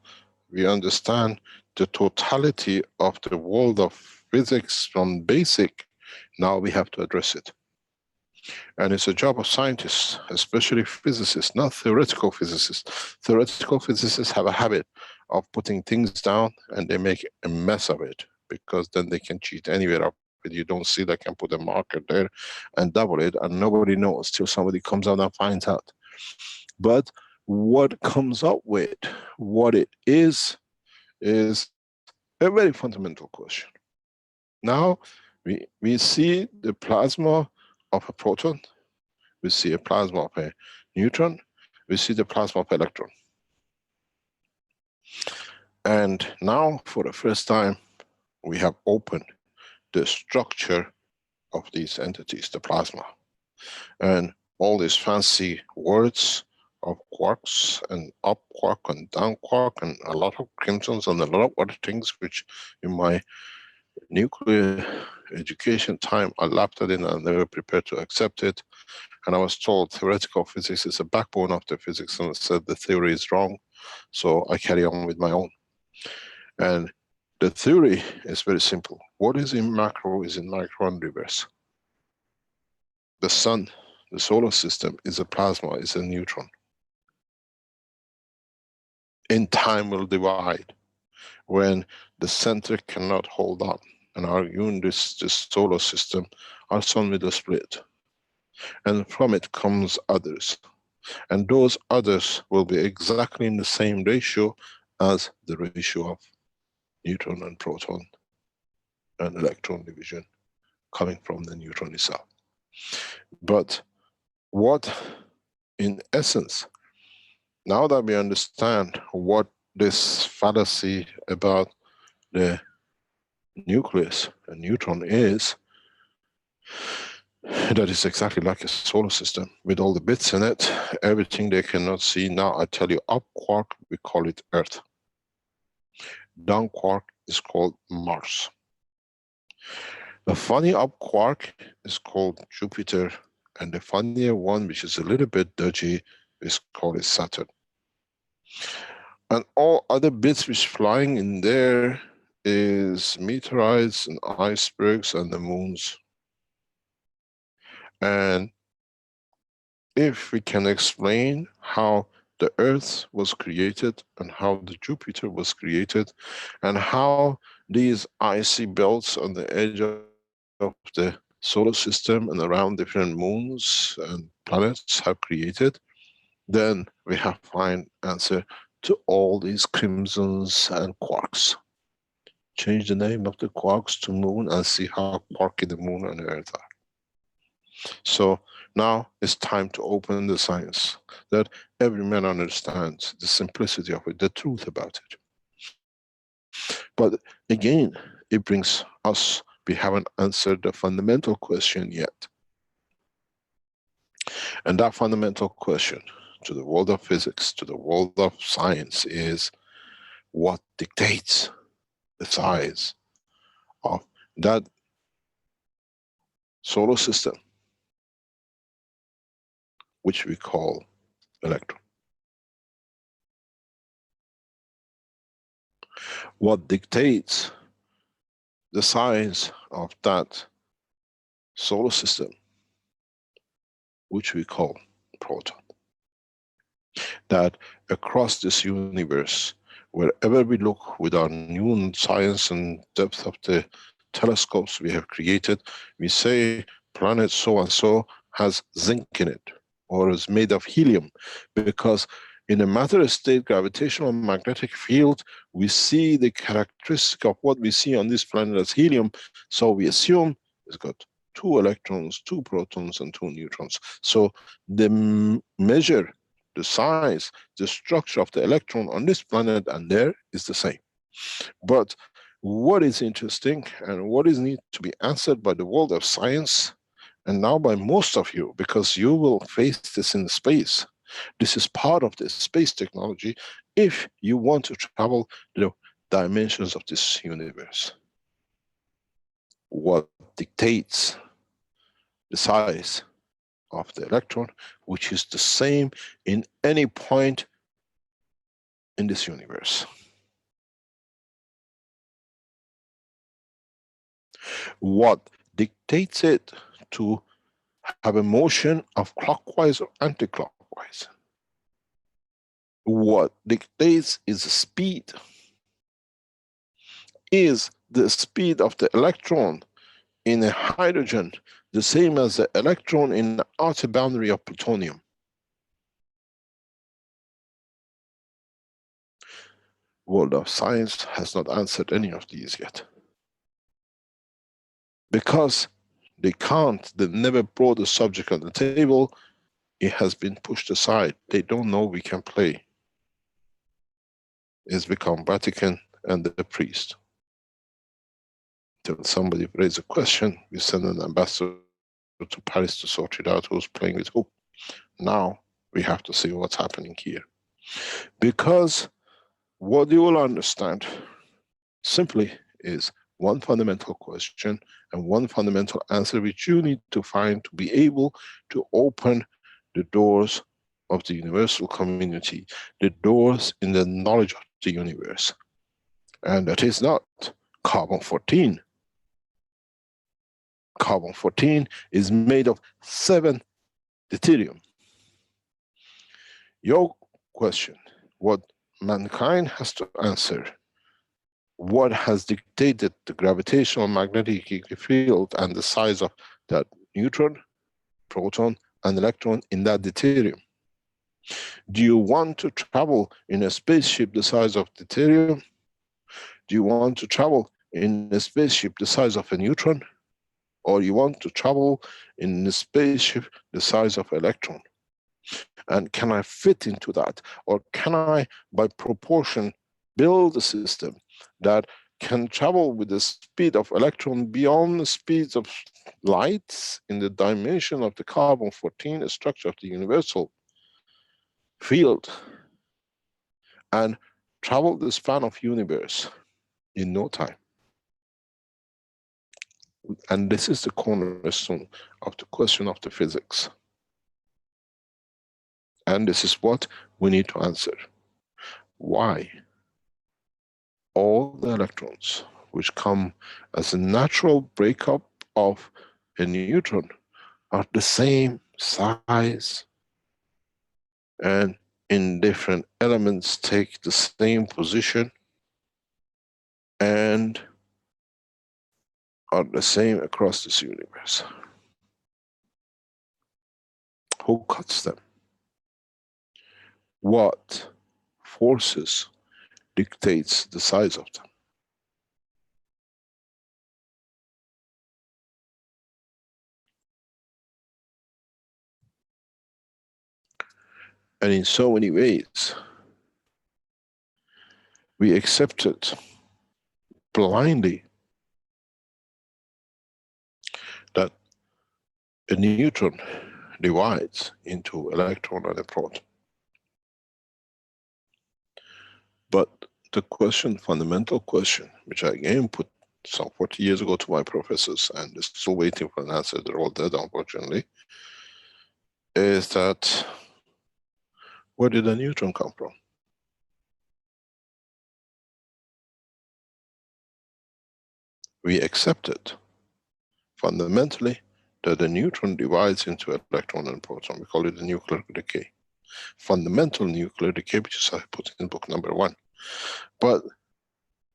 we understand the totality of the world of physics from basic. Now we have to address it. And it's a job of scientists, especially physicists, not theoretical physicists. Theoretical physicists have a habit of putting things down and they make a mess of it, because then they can cheat anywhere up. But you don't see they can put a marker there and double it, and nobody knows till somebody comes out and finds out. But what comes up with what it is a very fundamental question. Now we see the plasma of a proton, we see a plasma of a neutron, we see the plasma of electron. And now for the first time we have opened the structure of these entities, the plasma. And all these fancy words of quarks and up quark and down quark and a lot of crimsons and a lot of other things which in my nuclear education time I laughed at it and I never prepared to accept it. And I was told theoretical physics is a backbone of the physics, and I said the theory is wrong. So I carry on with my own. And the theory is very simple. What is in macro is in micro and reverse. The sun, the solar system is a plasma, is a neutron. In time will divide when the center cannot hold on. And arguing this solar system, our sun will split. And from it comes others. And those others will be exactly in the same ratio as the ratio of neutron and proton and electron division coming from the neutron itself. But what, in essence, now that we understand what this fallacy about the nucleus, a neutron is, that is exactly like a solar system with all the bits in it, everything they cannot see. Now I tell you, up quark, we call it Earth. Down quark is called Mars. The funny up quark is called Jupiter, and the funnier one, which is a little bit dodgy, is called Saturn. And all other bits which flying in there is meteorites and icebergs and the moons. And if we can explain how the Earth was created and how the Jupiter was created and how these icy belts on the edge of the solar system and around different moons and planets have created, then we have find answer to all these crimsons and quarks. Change the name of the quarks to moon and see how quirky the moon and the Earth are. So Now it's time to open the science, that every man understands the simplicity of it, the truth about it. But again, it brings us, we haven't answered the fundamental question yet. And that fundamental question to the world of physics, to the world of science is, what dictates the size of that solar system, which we call electron? What dictates the size of that solar system, which we call proton? That across this universe, wherever we look with our new science and depth of the telescopes we have created, we say planet so and so has zinc in it, or is made of helium, because in a matter state gravitational magnetic field, we see the characteristic of what we see on this planet as helium, so we assume it's got 2 electrons, 2 protons, and 2 neutrons. So the measure, the size, the structure of the electron on this planet and there is the same. But what is interesting and what is need to be answered by the world of science, and now by most of you, because you will face this in space. This is part of the space technology if you want to travel the dimensions of this universe. What dictates the size of the electron, which is the same in any point in this universe? What dictates it to have a motion of clockwise or anti-clockwise? What dictates is the speed. Is the speed of the electron in a hydrogen the same as the electron in the outer boundary of plutonium? World of science has not answered any of these yet. Because they can't, they never brought the subject on the table, it has been pushed aside. They don't know we can play. It's become Vatican and the priest. Till somebody raises a question, we send an ambassador to Paris to sort it out, who's playing with who. Now we have to see what's happening here. Because what you will understand simply is one fundamental question and one fundamental answer which you need to find to be able to open the doors of the universal community, the doors in the knowledge of the universe. And that is not carbon-14. Carbon-14 is made of 7 deuterium. Your question, what mankind has to answer, what has dictated the gravitational magnetic field and the size of that neutron, proton, and electron in that deuterium? Do you want to travel in a spaceship the size of deuterium? Do you want to travel in a spaceship the size of a neutron? Or you want to travel in a spaceship the size of an electron? And can I fit into that? Or can I, by proportion, build a system that can travel with the speed of electron beyond the speeds of light in the dimension of the carbon-14 structure of the universal field, and travel the span of universe in no time? And this is the cornerstone of the question of the physics. And this is what we need to answer. Why all the electrons which come as a natural breakup of a neutron are the same size and in different elements take the same position and are the same across this universe? Who cuts them? What forces dictates the size of them? And in so many ways, we accepted blindly that a neutron divides into electron and a proton. But the question, fundamental question, which I again put some 40 years ago to my professors and is still waiting for an answer, they're all dead unfortunately, is that where did the neutron come from? We accepted fundamentally that the neutron divides into electron and proton. We call it the nuclear decay. Fundamental nuclear decay, which is I put in book number 1. But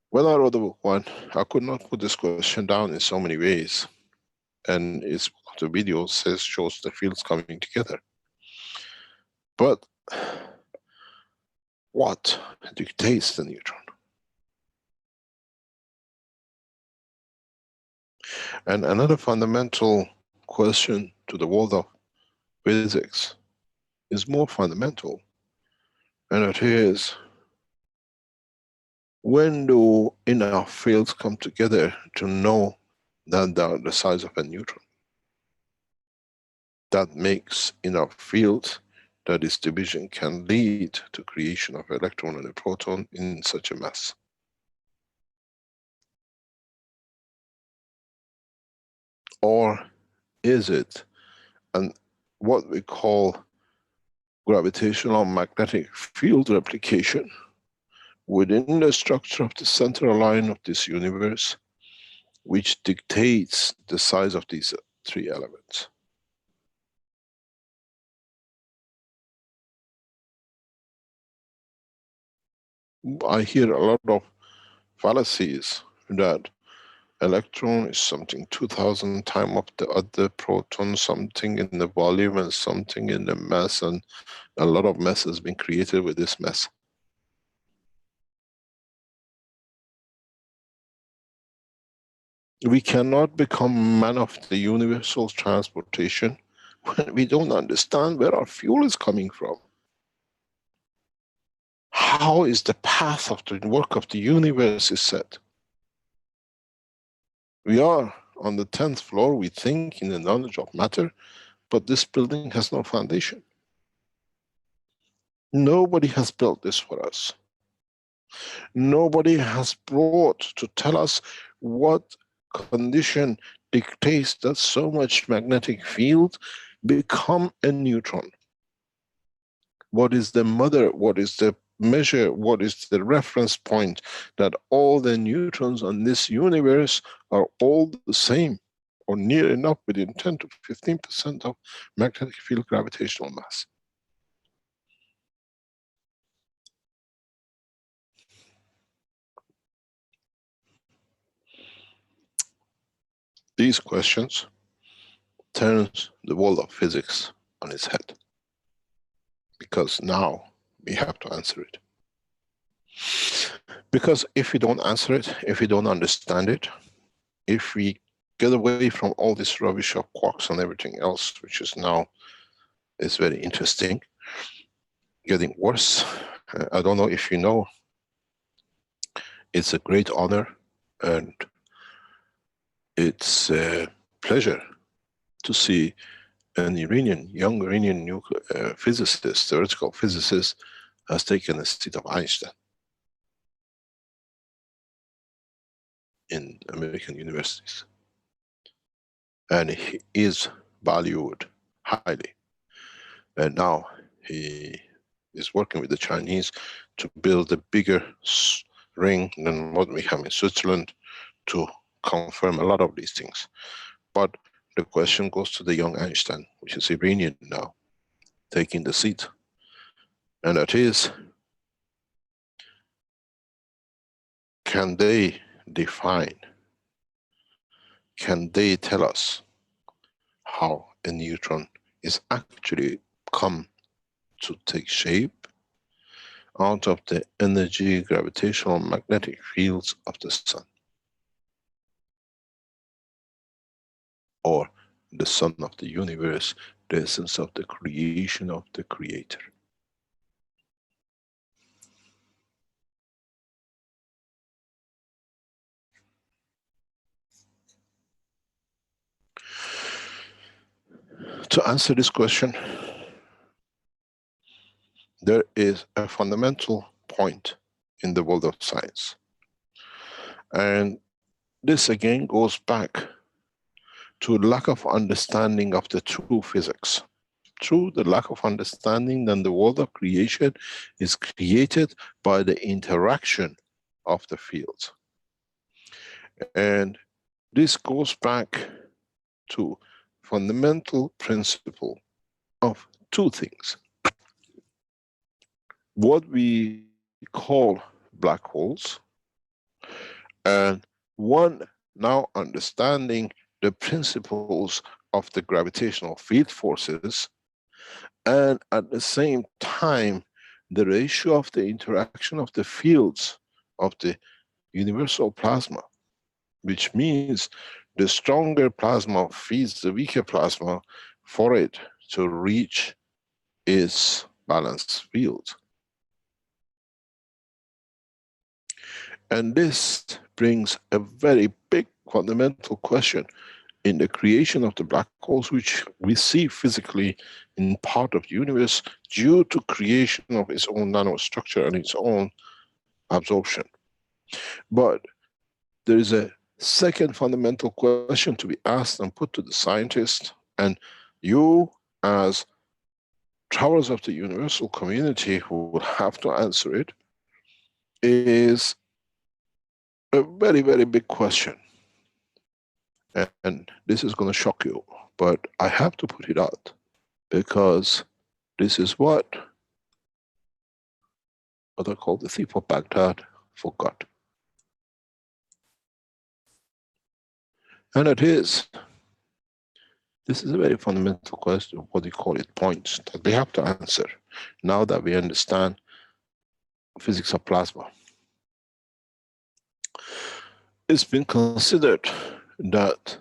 when I wrote the book 1, I could not put this question down in so many ways. And it's the video shows the fields coming together. But what dictates the neutron? And another fundamental question to the world of physics is more fundamental, and it is, when do enough fields come together to know that they are the size of a neutron? That makes enough fields that this division can lead to creation of an electron and a proton in such a mass. Or is it what we call gravitational magnetic field replication within the structure of the central line of this universe, which dictates the size of these 3 elements? I hear a lot of fallacies that electron is something 2000 times of the other proton, something in the volume and something in the mass, and a lot of mess has been created with this mess. We cannot become man of the universal transportation when we don't understand where our fuel is coming from. How is the path of the work of the universe is set? We are on the 10th floor, we think in the knowledge of matter, but this building has no foundation. Nobody has built this for us. Nobody has brought to tell us what condition dictates that so much magnetic field become a neutron. What is the mother, what is the measure, what is the reference point that all the neutrons on this universe are all the same or near enough, within 10 to 15% of magnetic field gravitational mass? These questions turns the world of physics on its head, because now we have to answer it. Because if we don't answer it, if we don't understand it, if we get away from all this rubbish of quarks and everything else, which is now is very interesting, getting worse. I don't know if you know, it's a great honor and it's a pleasure to see an Iranian, young Iranian nuclear physicist, theoretical physicist, has taken a seat of Einstein in American universities. And he is valued highly. And now he is working with the Chinese to build a bigger ring than what we have in Switzerland to confirm a lot of these things. But the question goes to the young Einstein, which is Iranian now, taking the seat. And that is, can they define, can they tell us how a neutron is actually come to take shape out of the energy gravitational magnetic fields of the sun, or the sun of the universe, the essence of the creation of the creator? To answer this question, there is a fundamental point in the world of science. And this again goes back to lack of understanding of the true physics. Through the lack of understanding, then the world of creation is created by the interaction of the fields. And this goes back to fundamental principle of two things. What we call black holes, and one, now understanding the principles of the gravitational field forces, and at the same time the ratio of the interaction of the fields of the universal plasma, which means the stronger plasma feeds the weaker plasma for it to reach its balanced field. And this brings a very big fundamental question in the creation of the black holes, which we see physically in part of the universe due to creation of its own nanostructure and its own absorption. But there is a second fundamental question to be asked and put to the scientists, and you as travelers of the universal community who will have to answer it, is a very, very big question. And this is going to shock you, but I have to put it out, because this is what I call the thief of Baghdad forgot. And it is, this is a very fundamental question, what do you call it, points that they have to answer now that we understand physics of plasma. It's been considered that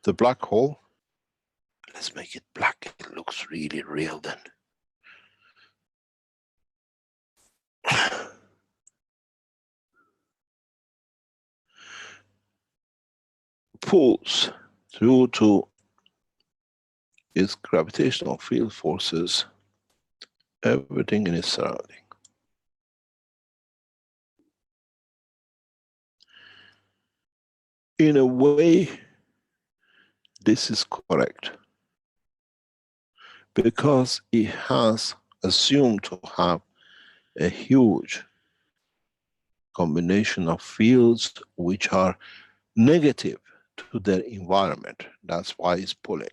the black hole, let's make it black, it looks really real then. Pulls due to its gravitational field forces everything in its surrounding. In a way, this is correct, because it has assumed to have a huge combination of fields which are negative to their environment. That's why it's pulling.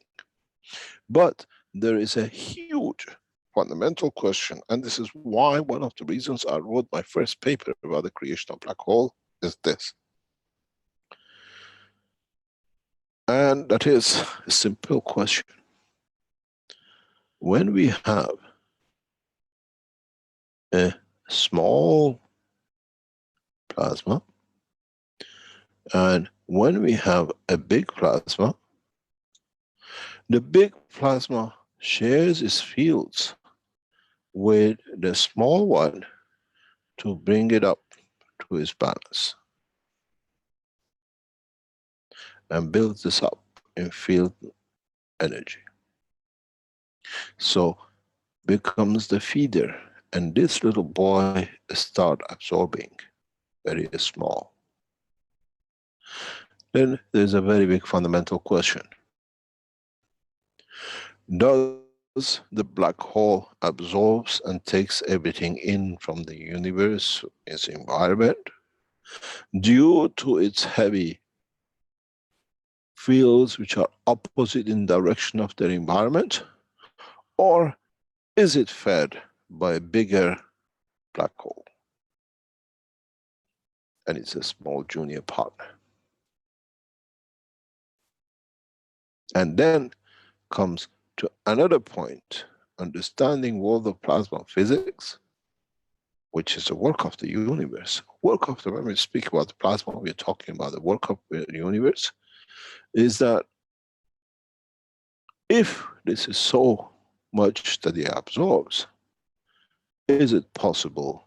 But there is a huge fundamental question, and this is why one of the reasons I wrote my first paper about the creation of black hole is this. And that is a simple question. When we have a small plasma, and when we have a big plasma, the big plasma shares its fields with the small one to bring it up to its balance, and builds this up in field energy. So becomes the feeder, and this little boy start absorbing very small. Then there's a very big fundamental question. Does the black hole absorbs and takes everything in from the universe, its environment, due to its heavy fields which are opposite in direction of their environment? Or is it fed by a bigger black hole, and it's a small junior partner? And then comes to another point, understanding world of plasma physics, which is the work of the universe. Work of the, when we speak about the plasma, we're talking about the work of the universe, is that if this is so much that it absorbs, is it possible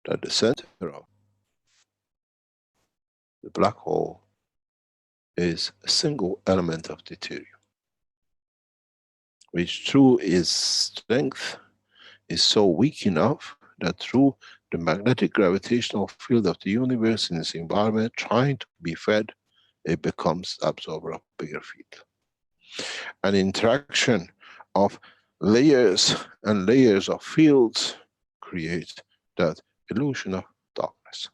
that the center of the black hole is a single element of deuterium? which through its strength is so weak enough that through the magnetic gravitational field of the universe in its environment trying to be fed, it becomes absorber of bigger field. An interaction of layers and layers of fields create that illusion of darkness.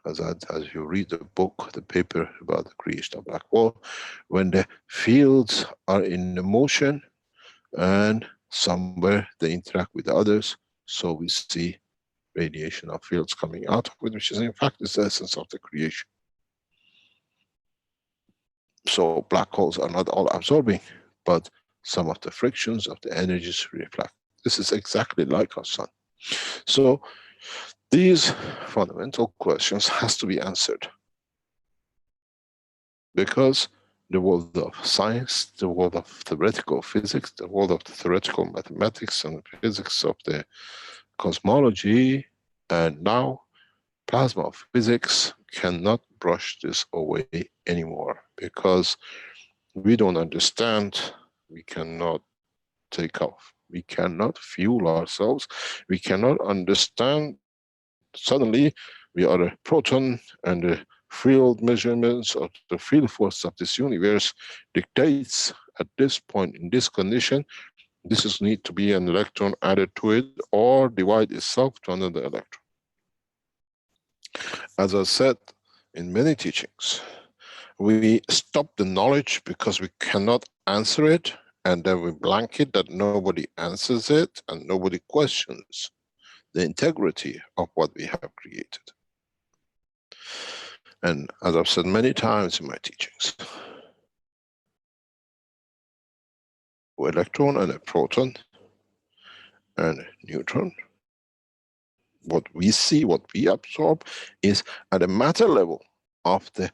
As you read the book, the paper about the creation of black hole, when the fields are in motion and somewhere they interact with others, so we see radiation of fields coming out of it, which is in fact is the essence of the creation. So black holes are not all absorbing, but some of the frictions of the energies reflect. This is exactly like our sun. So these fundamental questions has to be answered, because the world of science, the world of theoretical physics, the world of the theoretical mathematics and physics of the cosmology, and now plasma physics cannot brush this away anymore, because we don't understand, we cannot take off, we cannot fuel ourselves, we cannot understand. Suddenly we are a proton, and the field measurements of the field force of this universe dictates at this point, in this condition, this is need to be an electron added to it or divide itself to another electron. As I said in many teachings, we stop the knowledge because we cannot answer it, and then we blank it that nobody answers it and nobody questions the integrity of what we have created. And as I've said many times in my teachings, an electron and a proton and a neutron, what we see, what we absorb, is at a matter level of the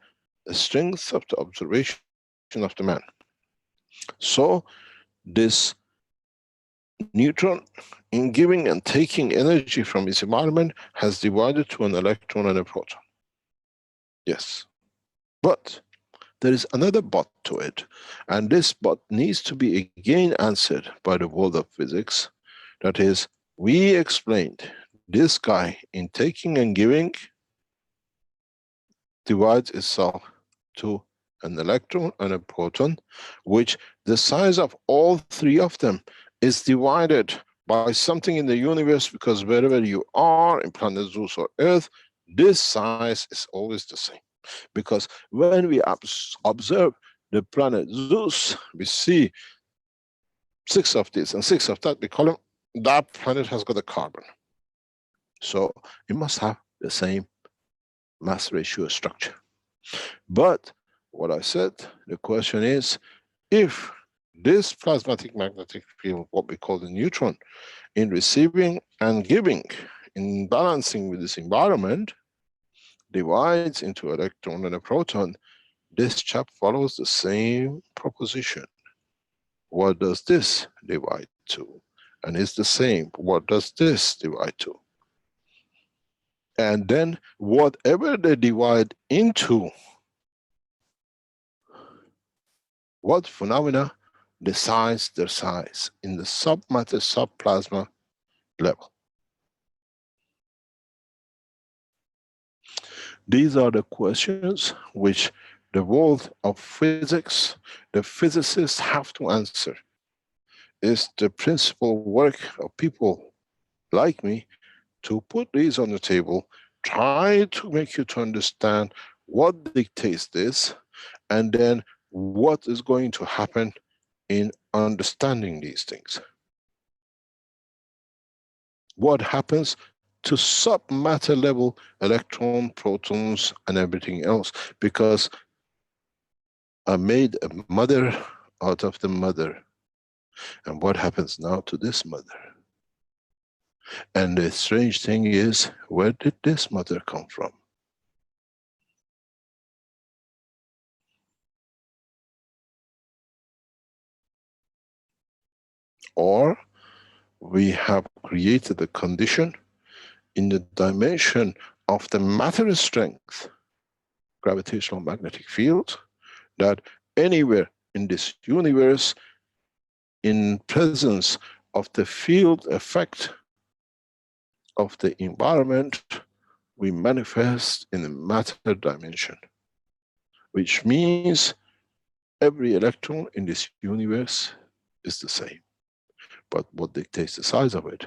strength of the observation of the man. So this neutron, in giving and taking energy from its environment, has divided to an electron and a proton. Yes. But there is another but to it, and this but needs to be again answered by the world of physics. That is, we explained this guy in taking and giving divides itself to an electron and a proton, which the size of all three of them is divided by something in the universe, because wherever you are in planet Zeus or Earth, this size is always the same. Because when we observe the planet Zeus, we see 6 of this and 6 of that, we call them, that planet has got a carbon. So it must have the same mass ratio structure. But what I said, the question is, if this plasmatic magnetic field, what we call the neutron, in receiving and giving, in balancing with this environment, divides into an electron and a proton, this chap follows the same proposition. What does this divide to? And it's the same. What does this divide to? And then whatever they divide into, what phenomena decides their size in the submatter, subplasma level. These are the questions which the world of physics, the physicists have to answer. It's the principal work of people like me to put these on the table, try to make you to understand what dictates this, and then what is going to happen in understanding these things. What happens to submatter level electron, protons, and everything else, because I made a mother out of the mother. And what happens now to this mother? And the strange thing is, where did this mother come from? Or we have created a condition in the dimension of the matter strength, gravitational magnetic field, that anywhere in this universe, in presence of the field effect of the environment, we manifest in the matter dimension, which means every electron in this universe is the same. But what dictates the size of it?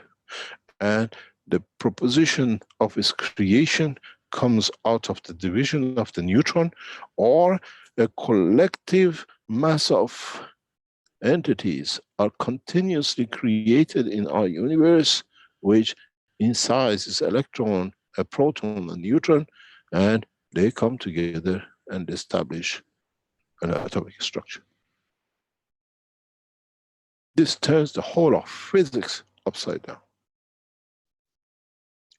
And the proposition of its creation comes out of the division of the neutron, or a collective mass of entities are continuously created in our universe, which in size is electron, a proton, a neutron, and they come together and establish an atomic structure. This turns the whole of physics upside down.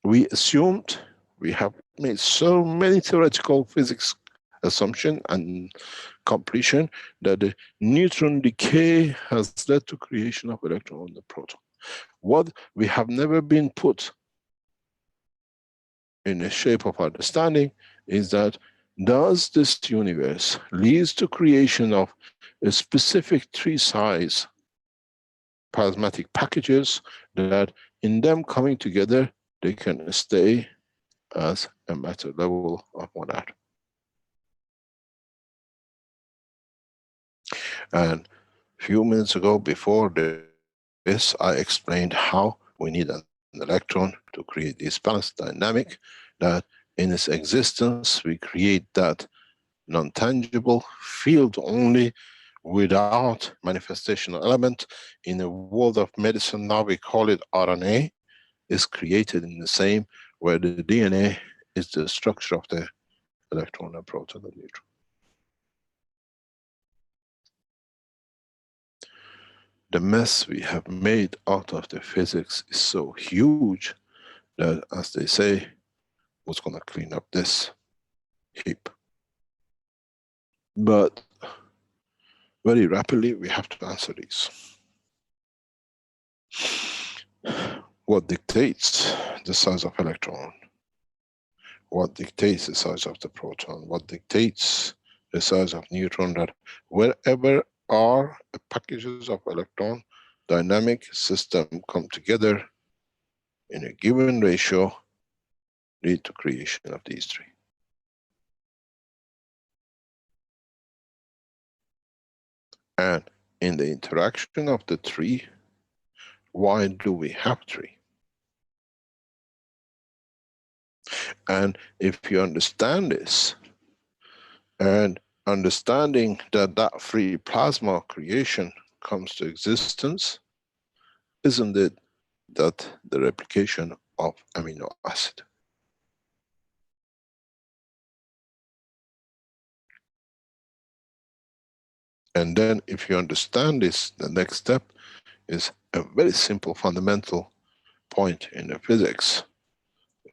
We assumed, we have made so many theoretical physics assumption and completion that the neutron decay has led to creation of electron and the proton. What we have never been put in the shape of understanding is that, does this universe leads to creation of a specific three size plasmatic packages that in them coming together they can stay as a matter level of one atom. And a few minutes ago, before this, I explained how we need an electron to create this balanced dynamic, that in its existence we create that non-tangible field only without manifestational element. In the world of medicine now we call it RNA, is created in the same, where the DNA is the structure of the electron and proton and neutron. The mess we have made out of the physics is so huge that, as they say, who's going to clean up this heap? But very rapidly we have to answer these. What dictates the size of electron? What dictates the size of the proton? What dictates the size of neutron? That wherever are packages of electron, dynamic system come together in a given ratio, lead to creation of these three. And in the interaction of the three, why do we have three? And if you understand this, and understanding that that free plasma creation comes to existence, isn't it that the replication of amino acid? And then if you understand this, the next step is a very simple fundamental point in the physics,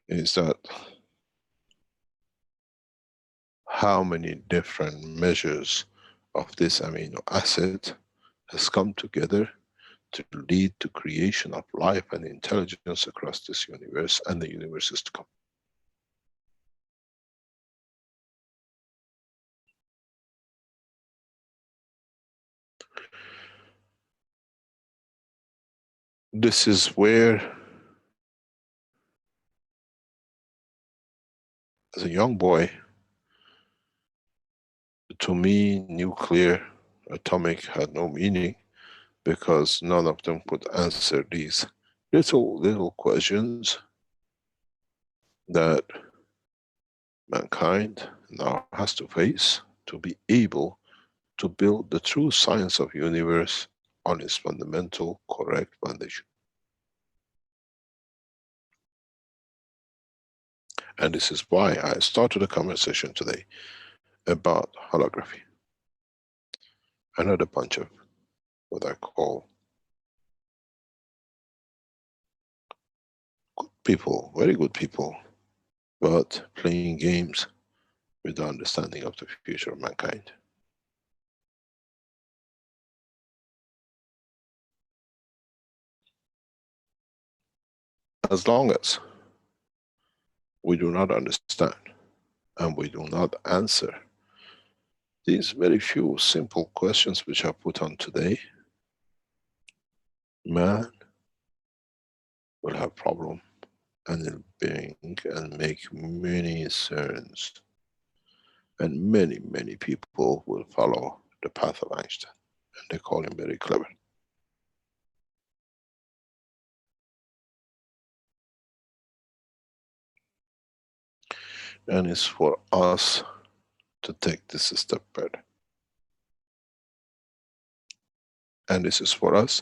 is that how many different measures of this amino acid has come together to lead to creation of life and intelligence across this universe and the universes to come. This is where, as a young boy, to me, nuclear, atomic had no meaning, because none of them could answer these little questions that mankind now has to face to be able to build the true science of universe on its fundamental, correct foundation. And this is why I started a conversation today about holography. Another bunch of what I call good people, very good people, but playing games with the understanding of the future of mankind. As long as we do not understand and we do not answer these very few simple questions which are put on today, man will have problem, and it'll bring and make many CERNs, and many people will follow the path of Einstein, and they call him very clever. And it's for us to take this a step further. And this is for us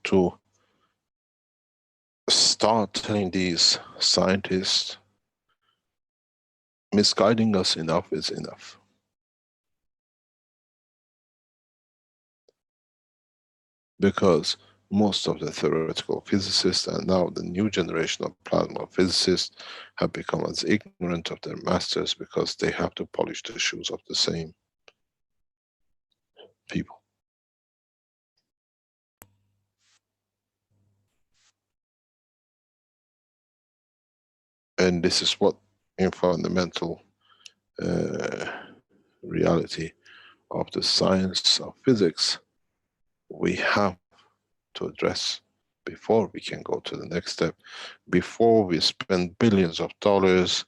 to start telling these scientists, misguiding us enough is enough. Because most of the theoretical physicists and now the new generation of plasma physicists have become as ignorant of their masters because they have to polish the shoes of the same people. And this is what in fundamental reality of the science of physics we have to address before we can go to the next step, before we spend billions of dollars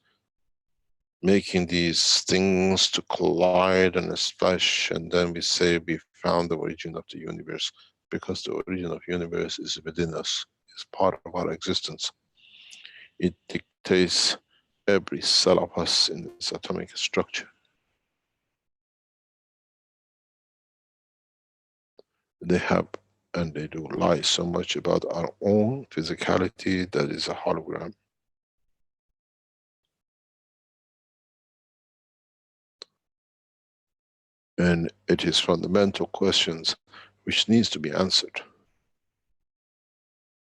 making these things to collide and splash, and then we say we found the origin of the universe, because the origin of the universe is within us, is part of our existence. It dictates every cell of us in its atomic structure. They have, and they do lie so much about our own physicality that is a hologram. And it is fundamental questions which needs to be answered.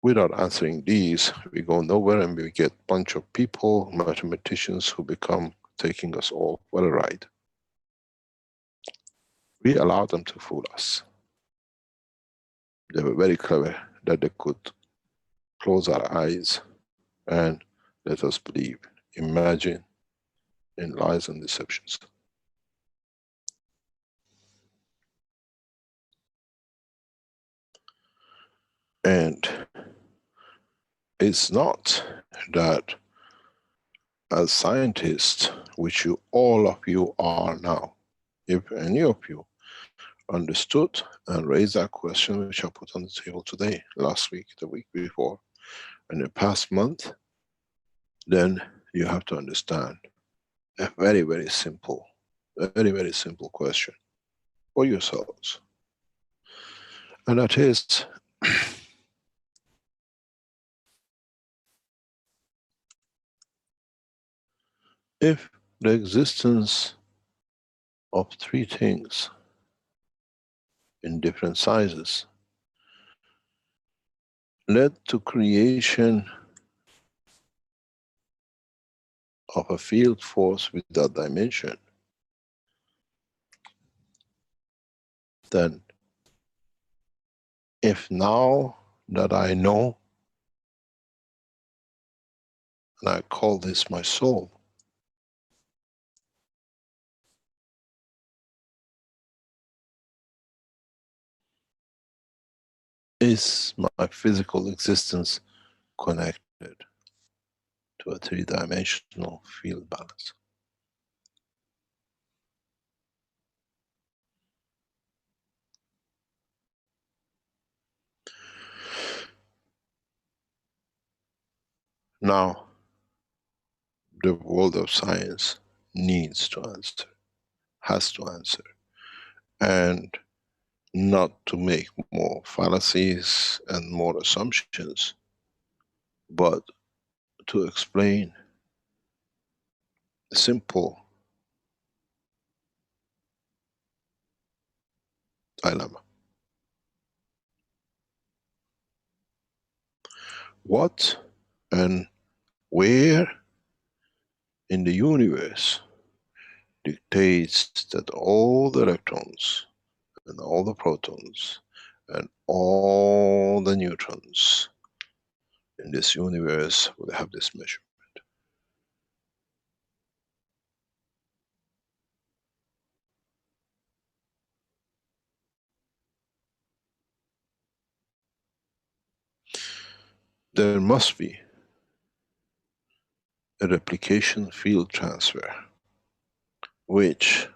Without answering these, we go nowhere, and we get bunch of people, mathematicians, who become taking us all for a ride. We allow them to fool us. They were very clever that they could close our eyes and let us believe, imagine in lies and deceptions. And it's not that as scientists, which you, all of you are now, if any of you understood and raised that question which I put on the table today, last week, the week before, and the past month, then you have to understand a very simple question for yourselves. And that is, if the existence of three things in different sizes led to creation of a field force with that dimension, then if now that I know, and I call this my soul, is my physical existence connected to a three-dimensional field balance? Now, the world of science needs to answer, has to answer, and not to make more fallacies and more assumptions, but to explain a simple dilemma. What and where in the universe dictates that all the electrons and all the protons and all the neutrons in this universe will have this measurement? there must be a replication field transfer which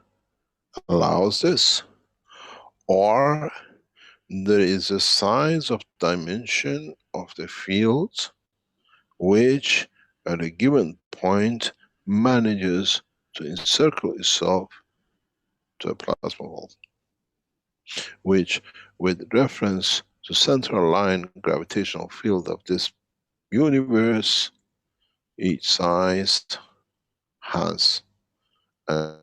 allows this, or there is a size of dimension of the fields which at a given point manages to encircle itself to a plasma ball, which with reference to central line gravitational field of this universe, each size has an,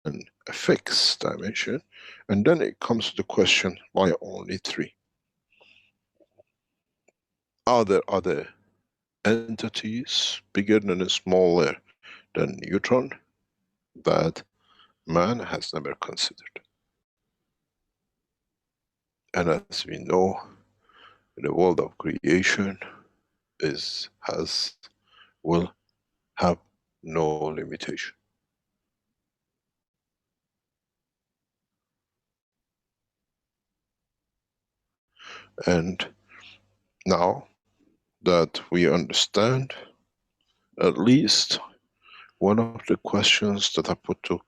a fixed dimension. And then it comes to the question, why only 3? Are there other entities bigger than smaller than neutron that man has never considered? And as we know, the world of creation will have no limitation. And now that we understand at least one of the questions that I put to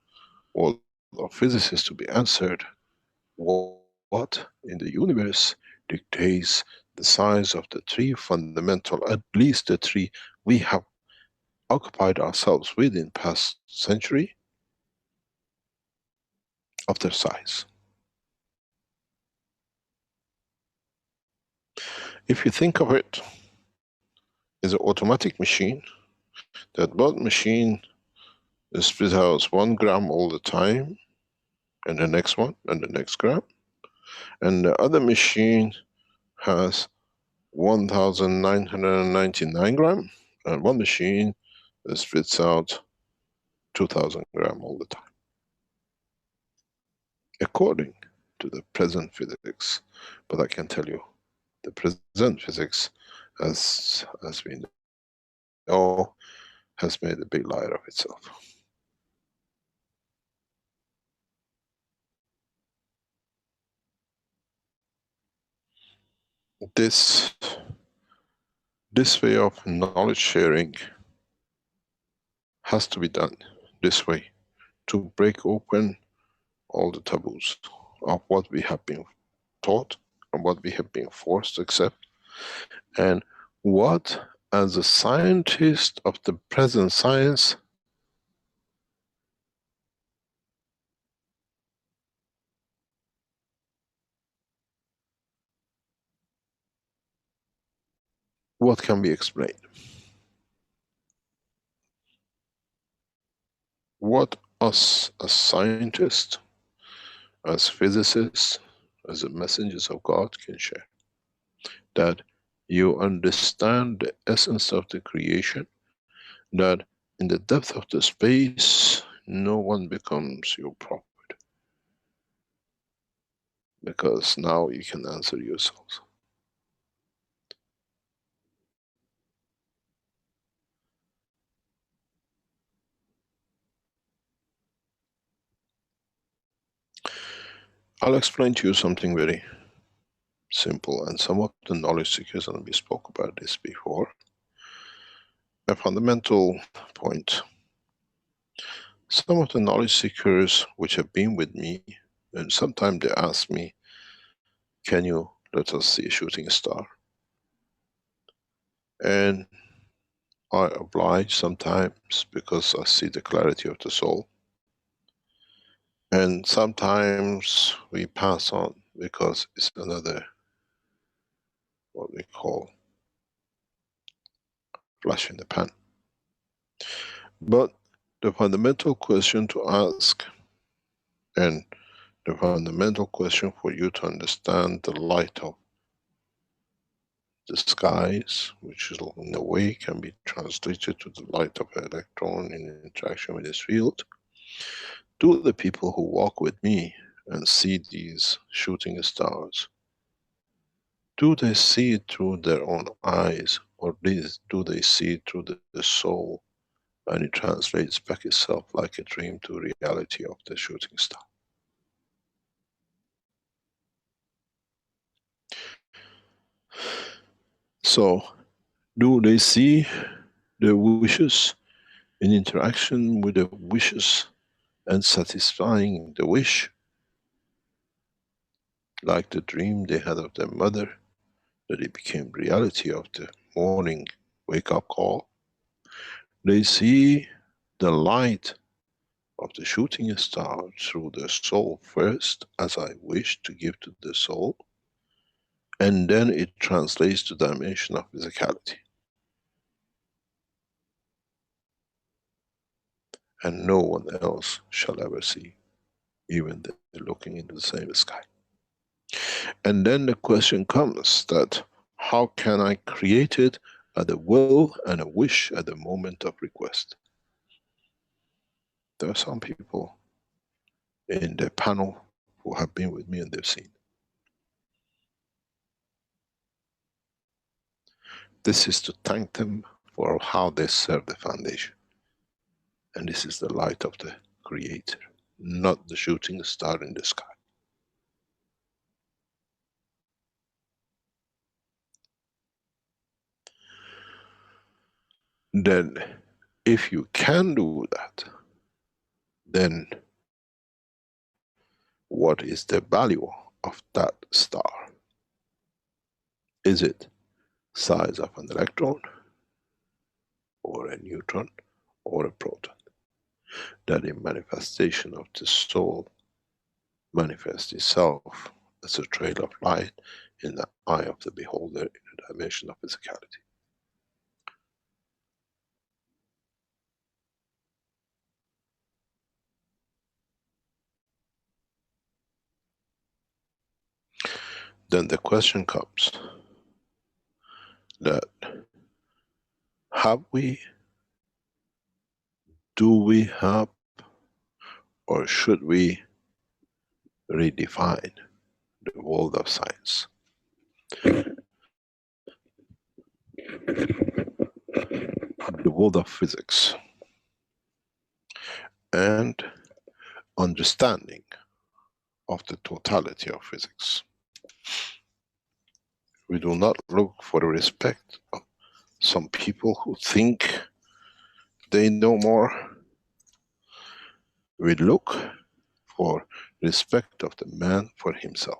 all of physicists to be answered, what in the universe dictates the size of the 3 fundamental, at least the 3 we have occupied ourselves with in past century, of their size? If you think of it as an automatic machine, that one machine spits out 1 gram all the time, and the next one, and the next gram, and the other machine has 1999 gram, and one machine spits out 2000 gram all the time, according to the present physics. But I can tell you, the present physics, as we know, has made a big liar of itself. This way of knowledge sharing has to be done this way to break open all the taboos of what we have been taught and what we have been forced to accept, and what, as a scientist of the present science, what can be explained? What us as scientists, as physicists, as the messengers of God can share? That you understand the essence of the creation, that in the depth of the space, no one becomes your prophet. Because now you can answer yourselves. I'll explain to you something very simple, and some of the knowledge seekers, and we spoke about this before. A fundamental point. Some of the knowledge seekers which have been with me, and sometimes they ask me, can you let us see a shooting star? And I oblige sometimes because I see the clarity of the soul. And sometimes we pass on because it's another, what we call, flash in the pan. But the fundamental question to ask, and the fundamental question for you to understand the light of the skies, which is in a way can be translated to the light of an electron in interaction with this field. Do the people who walk with me and see these shooting stars, do they see it through their own eyes, or do they see it through the soul, and it translates back itself like a dream to reality of the shooting star? So Do they see the wishes in interaction with the wishes and satisfying the wish, like the dream they had of their mother, that it became reality of the morning wake-up call? They see the light of the shooting star through the soul first, as I wish to give to the soul, and then it translates to dimension of physicality. And no one else shall ever see, even they're looking into the same sky. And then the question comes that, how can I create it at a will and a wish at the moment of request? There are some people in the panel who have been with me and they've seen. This is to thank them for how they serve the foundation. And this is the light of the Creator, not the shooting star in the sky. Then, if you can do that, then what is the value of that star? Is it size of an electron, or a neutron, or a proton? That in manifestation of the soul manifests itself as a trail of light in the eye of the beholder in the dimension of physicality. Then the question comes that, have we, do we have, or should we redefine the world of science? The world of physics and understanding of the totality of physics. We do not look for the respect of some people who think they know more. We look for respect of the man for himself,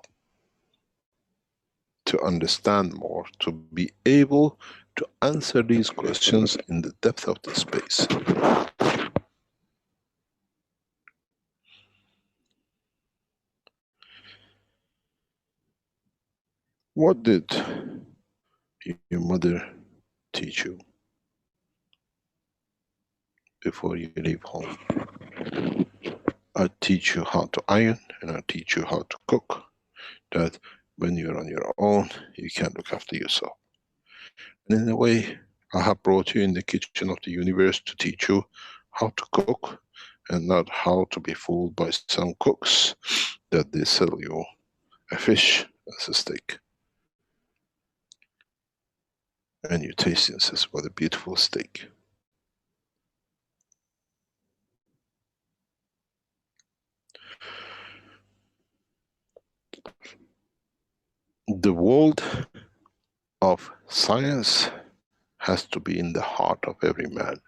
to understand more, to be able to answer these questions in the depth of the space. What did your mother teach you before you leave home? I teach you how to iron, and I teach you how to cook, that when you're on your own, you can look after yourself. And in a way, I have brought you in the kitchen of the universe to teach you how to cook, and not how to be fooled by some cooks that they sell you a fish as a steak. And you taste it and says, what a beautiful steak. The world of science has to be in the heart of every man,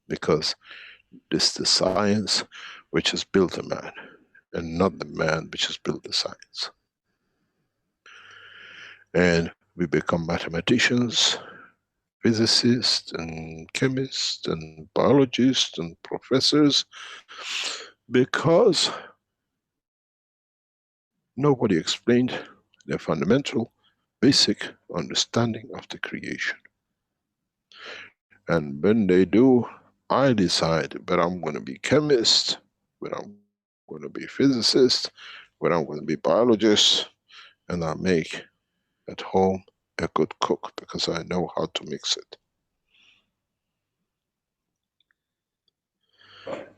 because this is the science which has built a man, and not the man which has built the science. And we become mathematicians, physicists, and chemists, and biologists, and professors, because nobody explained the fundamental, basic understanding of the creation. And when they do, I decide whether I'm going to be chemist, whether I'm going to be physicist, whether I'm going to be biologist, and I make at home a good cook because I know how to mix it.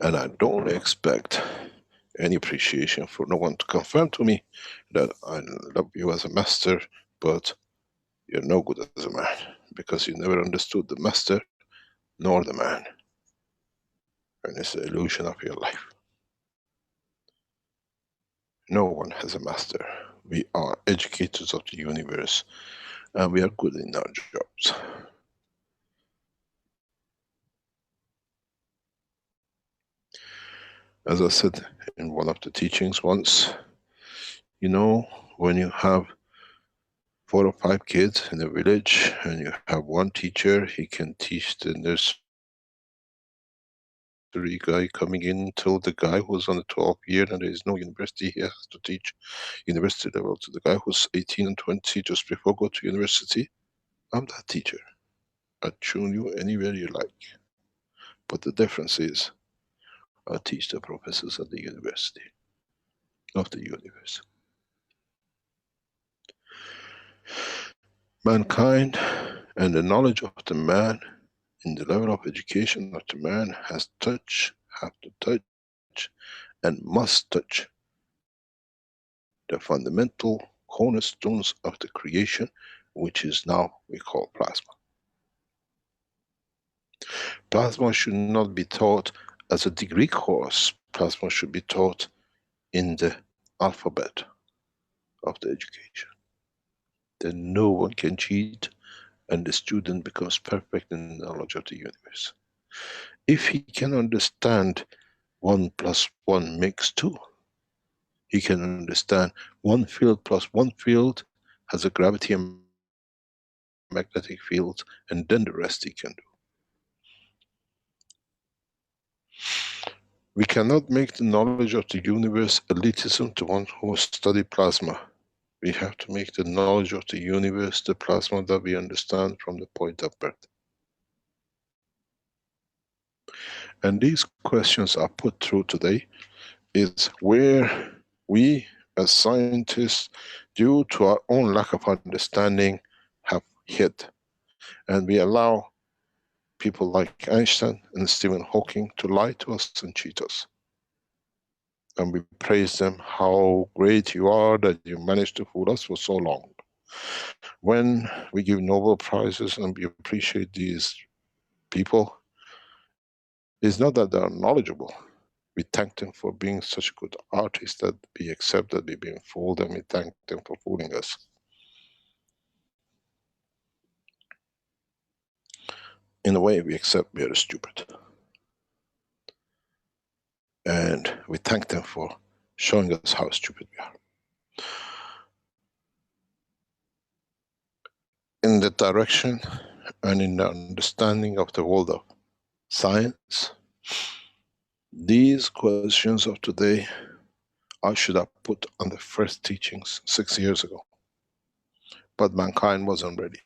And I don't expect any appreciation for no one to confirm to me that I love you as a master, but you're no good as a man, because you never understood the master nor the man. And it's the illusion of your life. No one has a master. We are educators of the universe, and we are good in our jobs. As I said in one of the teachings once, you know, when you have 4 or 5 kids in a village and you have one teacher, he can teach the nursery guy coming in till the guy who's on the 12th year, and there is no university, he has to teach university level to the guy who's 18 and 20 just before go to university. I'm that teacher. I'd tune you anywhere you like. But the difference is I teach the professors at the university of the universe. Mankind and the knowledge of the man in the level of education of the man has touch, have to touch, and must touch the fundamental cornerstones of the creation, which is now we call plasma. Plasma should not be taught as a degree course. Plasma should be taught in the alphabet of the education. Then no one can cheat and the student becomes perfect in the knowledge of the universe. If he can understand 1 + 1 = 2, he can understand one field plus one field has a gravity and magnetic field, and then the rest he can do. We cannot make the knowledge of the universe elitism to one who study plasma. We have to make the knowledge of the universe the plasma that we understand from the point of birth. And these questions are put through today is where we as scientists, due to our own lack of understanding, have hit. And we allow people like Einstein and Stephen Hawking to lie to us and cheat us. And we praise them, how great you are that you managed to fool us for so long. When we give Nobel Prizes and we appreciate these people, it's not that they're knowledgeable. We thank them for being such good artists that we accept that we've been fooled, and we thank them for fooling us. In a way, we accept we are stupid. And we thank them for showing us how stupid we are. In the direction and in the understanding of the world of science, these questions of today I should have put on the first teachings 6 years ago. But mankind wasn't ready.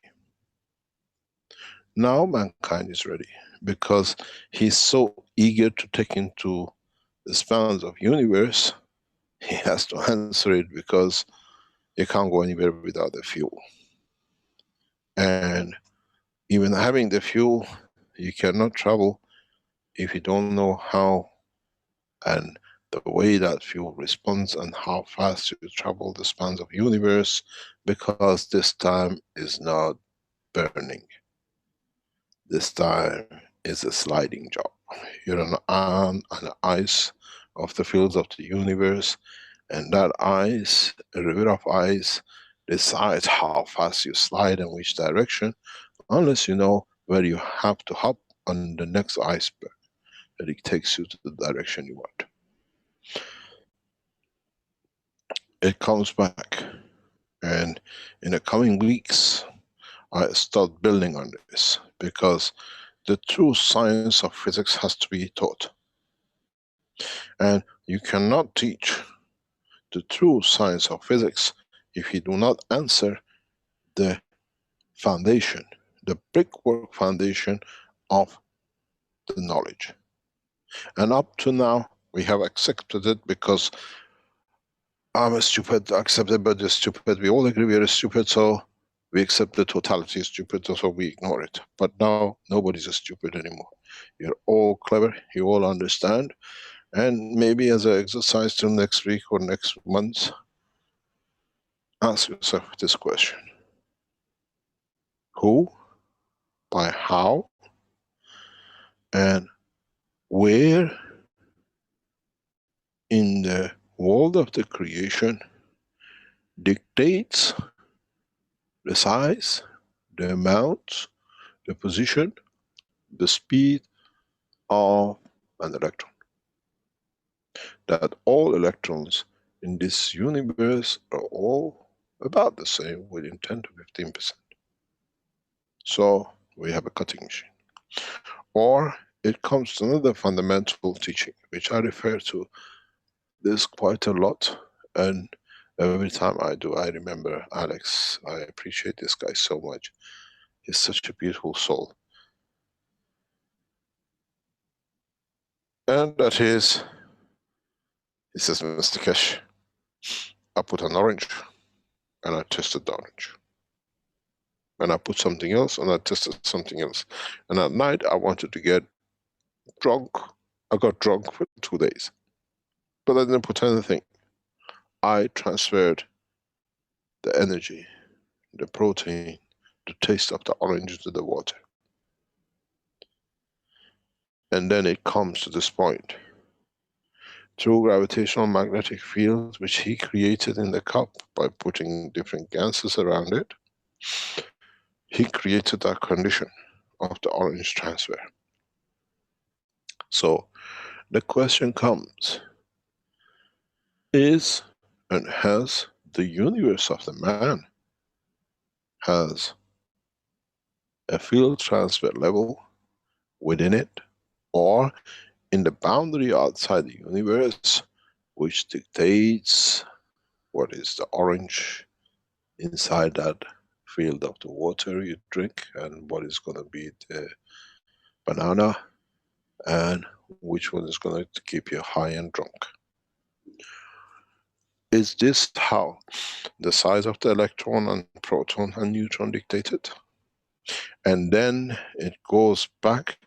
Now mankind is ready because he's so eager to take into the spans of universe, he has to answer it because you can't go anywhere without the fuel. And even having the fuel, you cannot travel if you don't know how and the way that fuel responds and how fast you travel the spans of universe, because this time is not burning. This time is a sliding job. You're on the ice of the fields of the universe, and that ice, a river of ice, decides how fast you slide and which direction, unless you know where you have to hop on the next iceberg, that it takes you to the direction you want. It comes back, and in the coming weeks, I start building on this, because the true science of physics has to be taught. And you cannot teach the true science of physics if you do not answer the foundation, the brickwork foundation of the knowledge. And up to now, we have accepted it because I'm a stupid, accepted by the stupid. We all agree we are stupid, so we accept the totality is stupid, so we ignore it. But now, nobody's a stupid anymore. You're all clever, you all understand. And maybe as an exercise till next week or next month, ask yourself this question. Who, by how, and where in the world of the creation dictates the size, the amount, the position, the speed of an electron? that all electrons in this universe are all about the same, within 10 to 15%. So we have a cutting machine. Or it comes to another fundamental teaching, which I refer to this quite a lot, and every time I do, I remember Alex. I appreciate this guy so much. He's such a beautiful soul. And that is, he says, Mr. Keshe, I put an orange and I tested the orange. And I put something else and I tested something else. And at night I wanted to get drunk. I got drunk for 2 days. But I didn't put anything. I transferred the energy, the protein, the taste of the orange into the water. And then it comes to this point. Through gravitational magnetic fields, which he created in the cup by putting different gases around it, he created that condition of the orange transfer. So the question comes, is and has the universe of the man has a field transfer level within it, or in the boundary outside the universe, which dictates what is the orange inside that field of the water you drink, and what is going to be the banana, and which one is going to keep you high and drunk. Is this how the size of the electron and proton and neutron dictated? And then it goes back,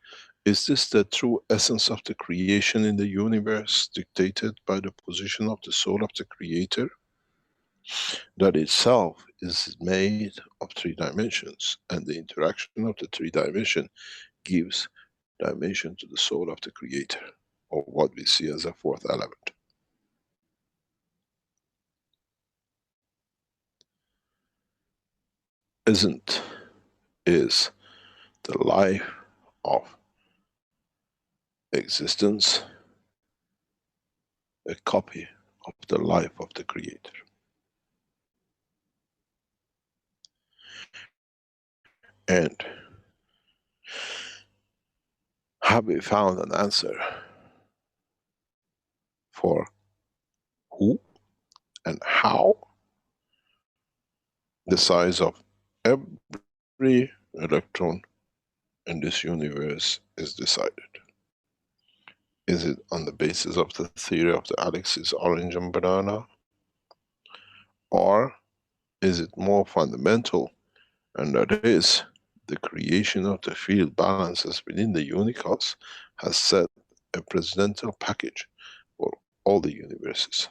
is this the true essence of the creation in the universe, dictated by the position of the soul of the creator? That itself is made of 3 dimensions, and the interaction of the 3 dimensions gives dimension to the soul of the creator, or what we see as a 4th element. Is the life of existence a copy of the life of the creator? And have we found an answer for who and how the size of every electron in this universe is decided? Is it on the basis of the theory of the Alex's orange and banana? Or is it more fundamental, and that is the creation of the field balances within the unicos has set a presidential package for all the universes?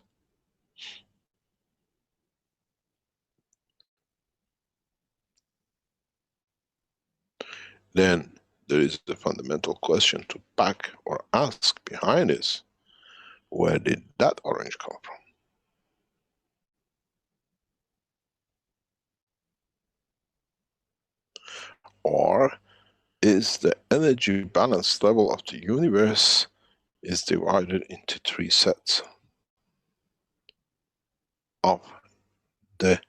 Then there is the fundamental question to back or ask behind this: where did that orange come from? Or is the energy balance level of the universe is divided into 3 sets of the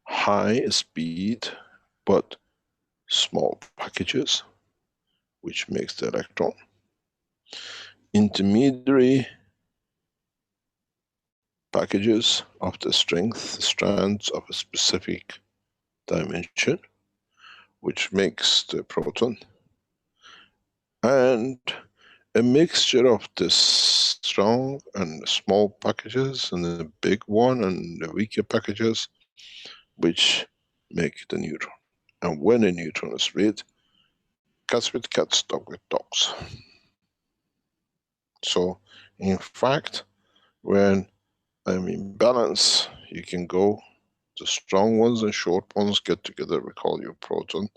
high speed but small packages, which makes the electron, intermediary packages of the strength strands of a specific dimension, which makes the proton, and a mixture of the strong and small packages and the big one and the weaker packages, which make the neutron. And when a neutron is split, cats with cats, dog with dogs. So in fact, when I'm in balance, you can go, the strong ones and short ones get together, we call you proton,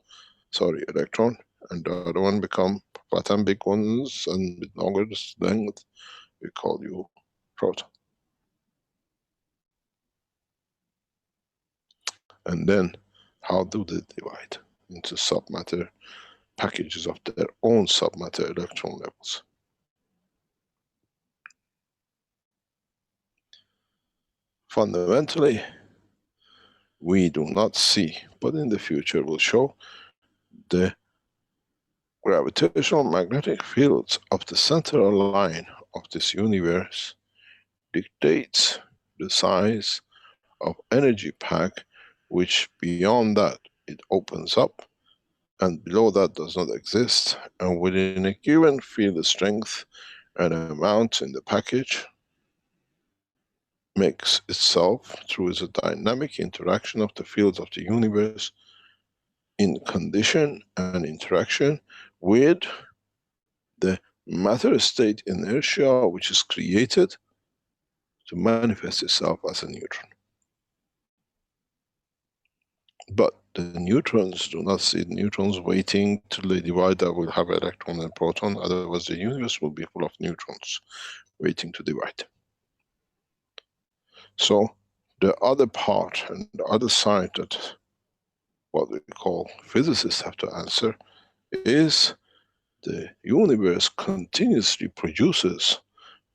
sorry, electron, and the other one become flat and big ones and with longer length, we call you proton. And then how do they divide? Into submatter packages of their own submatter electron levels. fundamentally, we do not see, but in the future will show the gravitational magnetic fields of the central line of this universe dictates the size of energy pack, which beyond that it opens up, and below that does not exist, and within a given field strength and amount in the package makes itself through the dynamic interaction of the fields of the universe in condition and interaction with the matter state inertia which is created to manifest itself as a neutron. But the neutrons do not see the neutrons waiting till they divide, that will have electron and proton, otherwise the universe will be full of neutrons waiting to divide. So the other part and the other side that what we call physicists have to answer is the universe continuously produces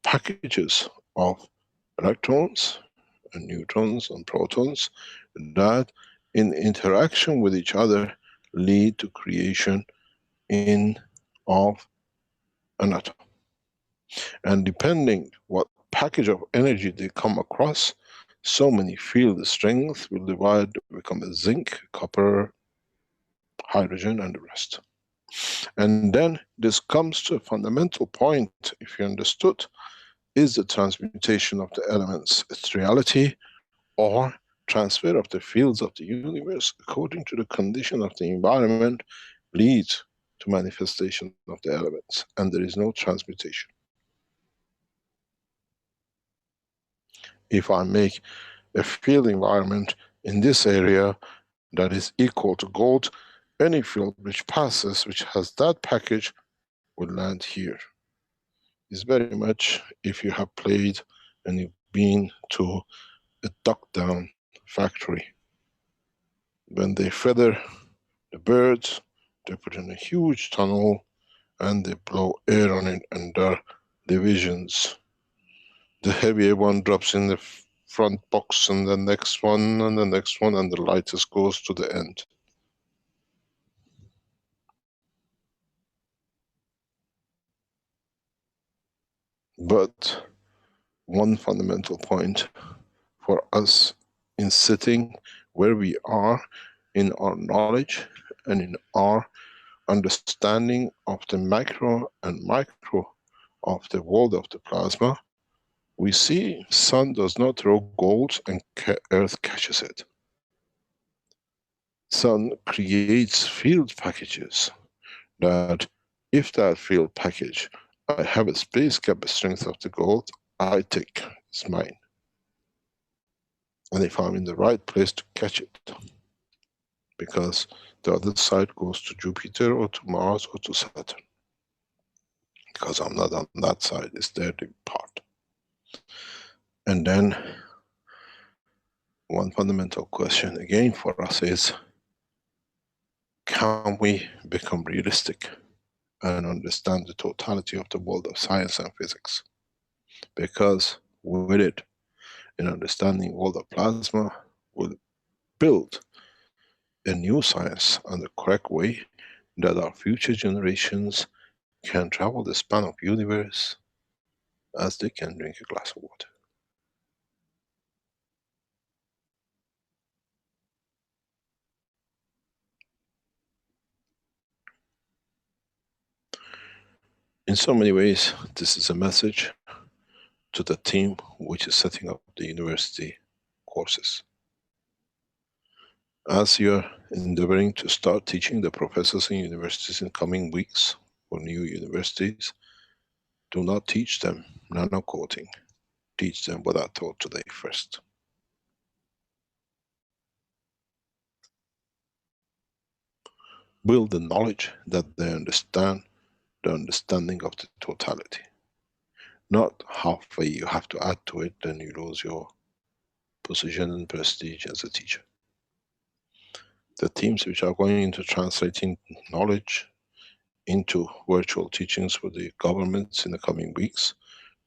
packages of electrons and neutrons and protons that in interaction with each other lead to creation of an atom. And depending what package of energy they come across, so many field strengths will divide, become a zinc, copper, hydrogen, and the rest. And then this comes to a fundamental point, if you understood, is the transmutation of the elements its reality, or transfer of the fields of the universe according to the condition of the environment leads to manifestation of the elements, and there is no transmutation. If I make a field environment in this area that is equal to gold, any field which passes, which has that package, will land here. It's very much if you have played and you've been to a duck down factory. When they feather the birds, they put in a huge tunnel and they blow air on it, and there are divisions. The heavier one drops in the front box, and the next one, and the next one, and the lightest goes to the end. But one fundamental point for us in sitting where we are in our knowledge and in our understanding of the macro and micro of the world of the plasma, we see sun does not throw gold and earth catches it. Sun creates field packages that if that field package, I have a space gap strength of the gold, I take, it's mine. And if I'm in the right place to catch it, because the other side goes to Jupiter or to Mars or to Saturn. Because I'm not on that side, it's their part. And then one fundamental question again for us is, can we become realistic and understand the totality of the world of science and physics? Because with it, in understanding world of plasma, we'll build a new science on the correct way that our future generations can travel the span of universe as they can drink a glass of water. In so many ways, this is a message to the team which is setting up the university courses. As you are endeavoring to start teaching the professors in universities in coming weeks for new universities, do not teach them nano-coating. Teach them what I taught today first. Build the knowledge that they understand the understanding of the totality. Not halfway you have to add to it, then you lose your position and prestige as a teacher. The teams which are going into translating knowledge into virtual teachings for the governments in the coming weeks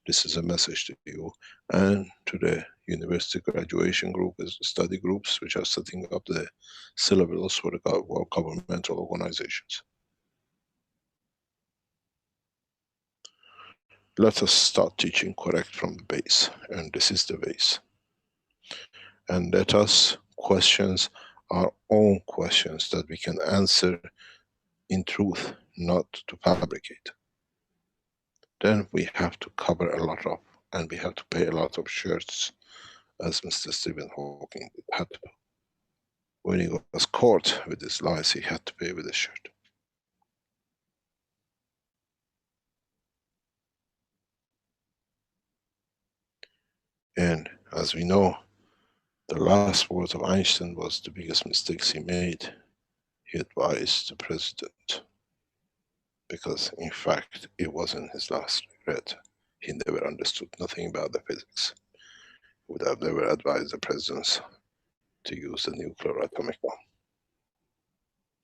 This is a message to you and to the university graduation group, study groups, which are setting up the syllables for the governmental organizations. Let us start teaching correct from the base, and this is the base. And let us questions our own questions that we can answer in truth, not to fabricate. Then we have to cover a lot of, and we have to pay a lot of shirts, as Mr. Stephen Hawking had to. When he was caught with his lies, he had to pay with a shirt. And as we know, the last words of Einstein was the biggest mistakes he made. He advised the president, because in fact it wasn't his last regret. He never understood nothing about the physics. He would have never advised the presidents to use the nuclear atomic bomb.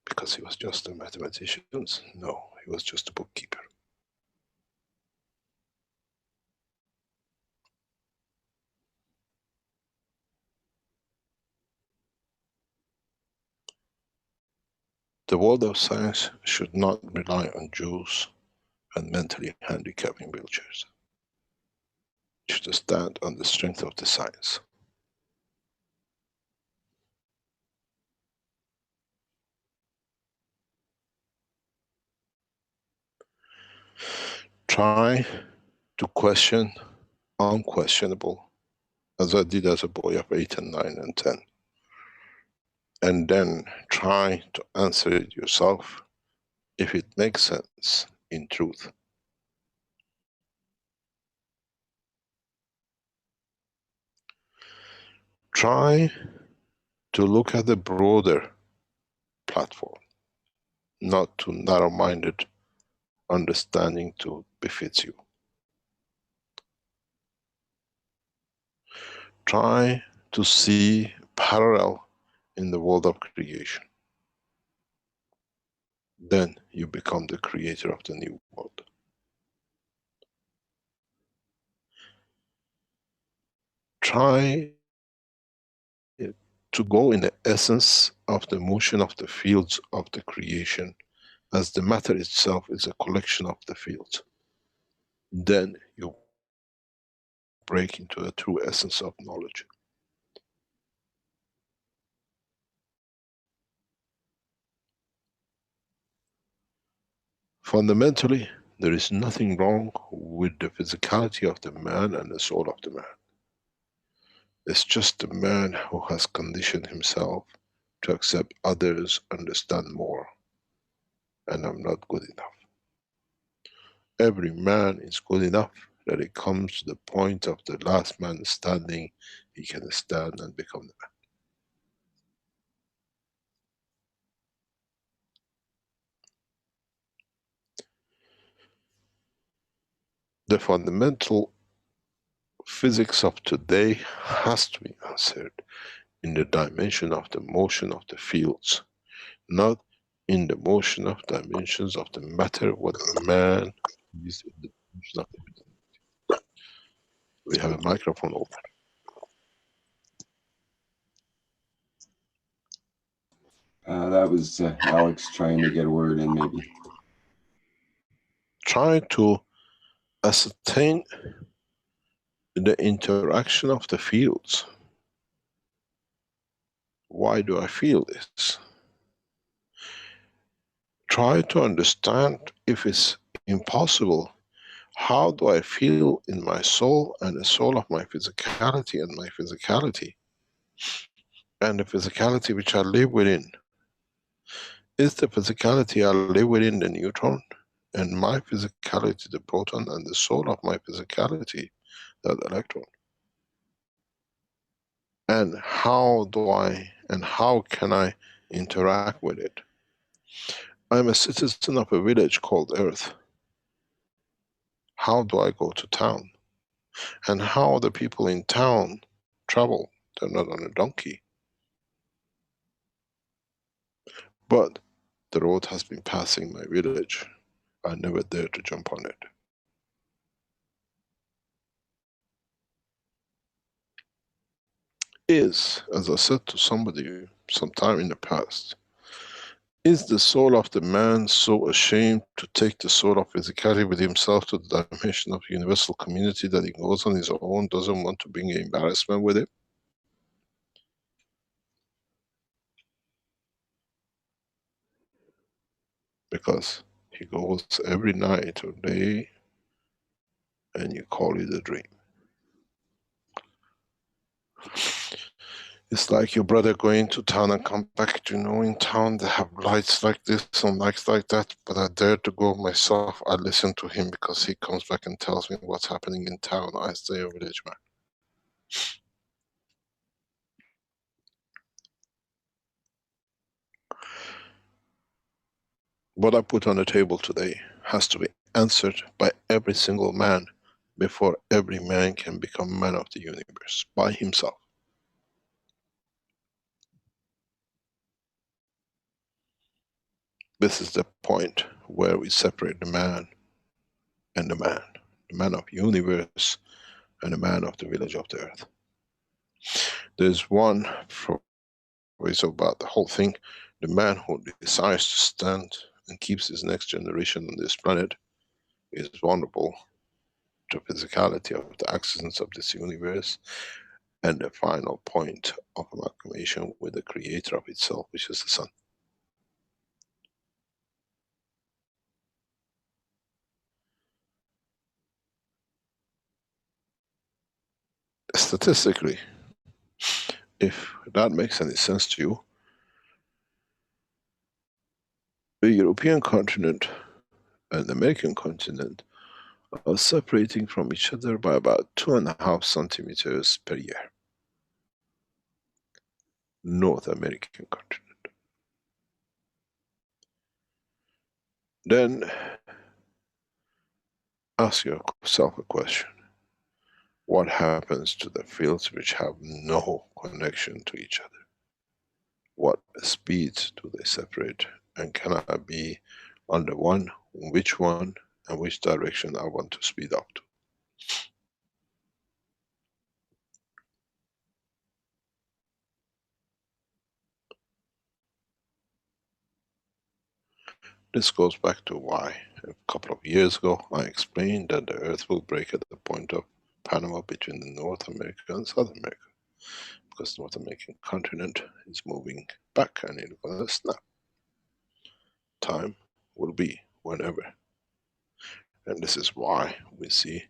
Because he was just a mathematician? No, he was just a bookkeeper. The world of science should not rely on Jews and mentally handicapped in wheelchairs. It should stand on the strength of the science. Try to question unquestionable, as I did as a boy of 8 and 9 and 10. And then try to answer it yourself if it makes sense in truth. Try to look at the broader platform, not too narrow-minded understanding to befits you. Try to see parallel in the world of creation. Then you become the creator of the new world. Try to go in the essence of the motion of the fields of the creation, as the matter itself is a collection of the fields. Then you break into the true essence of knowledge. Fundamentally, there is nothing wrong with the physicality of the man and the soul of the man. It's just the man who has conditioned himself to accept others, understand more, and I'm not good enough. Every man is good enough that it comes to the point of the last man standing, he can stand and become the man. The fundamental physics of today has to be answered in the dimension of the motion of the fields, not in the motion of dimensions of the matter, what man is in the dimension of the. We have a microphone open. That was Alex trying to get a word in, maybe. Try to ascertain the interaction of the fields. Why do I feel this? Try to understand, if it's impossible, how do I feel in my soul and the soul of my physicality and my physicality and the physicality which I live within? Is the physicality I live within the neutron, and my physicality the proton, and the soul of my physicality that electron? And how do I and how can I interact with it? I'm a citizen of a village called Earth. How do I go to town? And how the people in town travel? They're not on a donkey. But the road has been passing my village. I never dare to jump on it. is, as I said to somebody sometime in the past, is the soul of the man so ashamed to take the soul of physicality with himself to the dimension of universal community that he goes on his own, doesn't want to bring embarrassment with it? Because he goes every night or day and you call it a dream. It's like your brother going to town and come back. To in town they have lights like this and lights like that, but I dare to go myself. I listen to him because he comes back and tells me what's happening in town. I stay a village man. What I put on the table today has to be answered by every single man before every man can become man of the universe by himself. This is the point where we separate the man and the man of universe and the man of the village of the earth. There's one phrase about the whole thing: the man who decides to stand and keeps his next generation on this planet is vulnerable to physicality of the existence of this universe and the final point of amalgamation with the creator of itself, which is the sun. Statistically, if that makes any sense to you, the European continent and the American continent are separating from each other by about 2.5 centimeters per year. North American continent. Then ask yourself a question: what happens to the fields which have no connection to each other? What speeds do they separate? And can I be on the one, which one, and which direction I want to speed up to? This goes back to why a couple of years ago I explained that the Earth will break at the point of Panama between the North America and South America, because North American continent is moving back and it's gonna snap. Time will be whenever. And this is why we see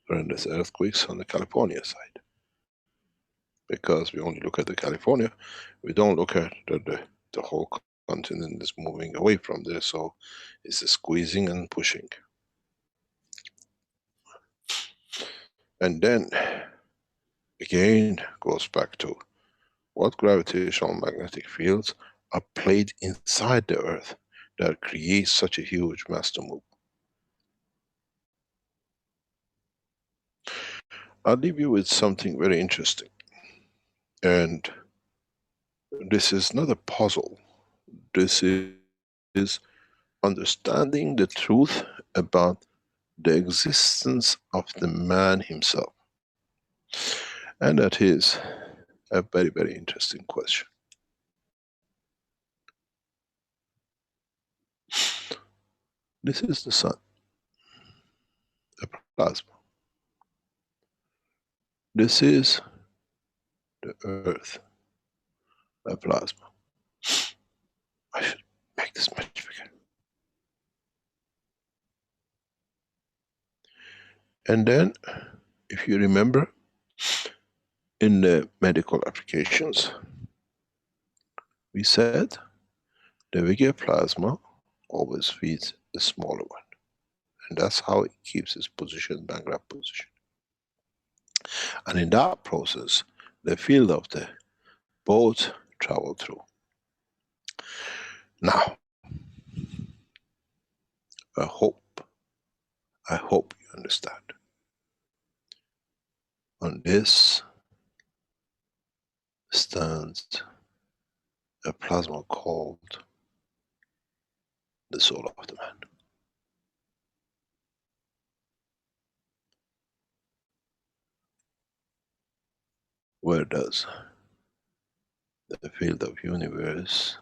horrendous earthquakes on the California side. Because we only look at the California, we don't look at the whole continent is moving away from there, so it's squeezing and pushing. And then again goes back to what gravitational magnetic fields are played inside the Earth that creates such a huge mass to move. I'll leave you with something very interesting. And this is not a puzzle. This is understanding the truth about the existence of the man himself. And that is a very, very interesting question. This is the sun, a plasma. This is the earth, a plasma. I should make this much bigger. And then, if you remember, in the medical applications, we said the bigger plasma always feeds the smaller one. And that's how it keeps its position, Bangraph position. And in that process, the field of the both travel through. Now, I hope you understand. On this stands a plasma called the soul of the man. where does the field of universe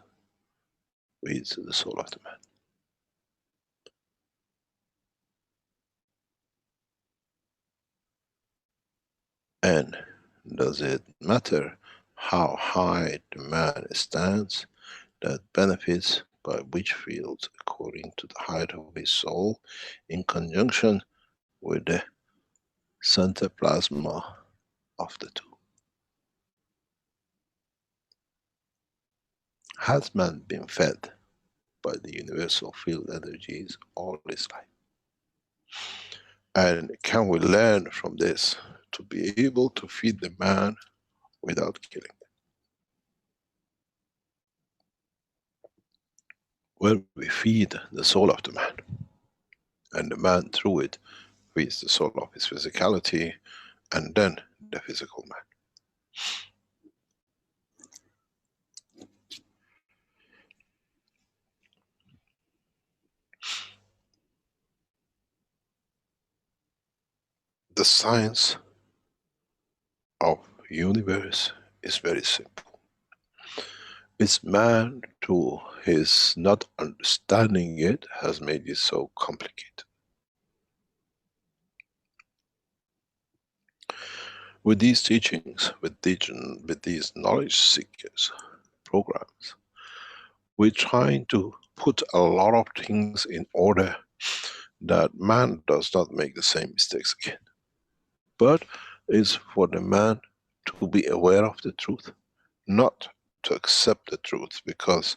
reach the soul of the man? And does it matter how high the man stands, that benefits by which fields according to the height of his soul, in conjunction with the center plasma of the two? Has man been fed by the universal field energies all his life? And can we learn from this to be able to feed the man without killing? Where we feed the soul of the man, and the man through it feeds the soul of his physicality, and then the physical man. The science of universe is very simple. It's man to his not understanding it has made it so complicated. With these teachings, with these knowledge seekers programs, we're trying to put a lot of things in order that man does not make the same mistakes again. But it's for the man to be aware of the truth, not to accept the truth, because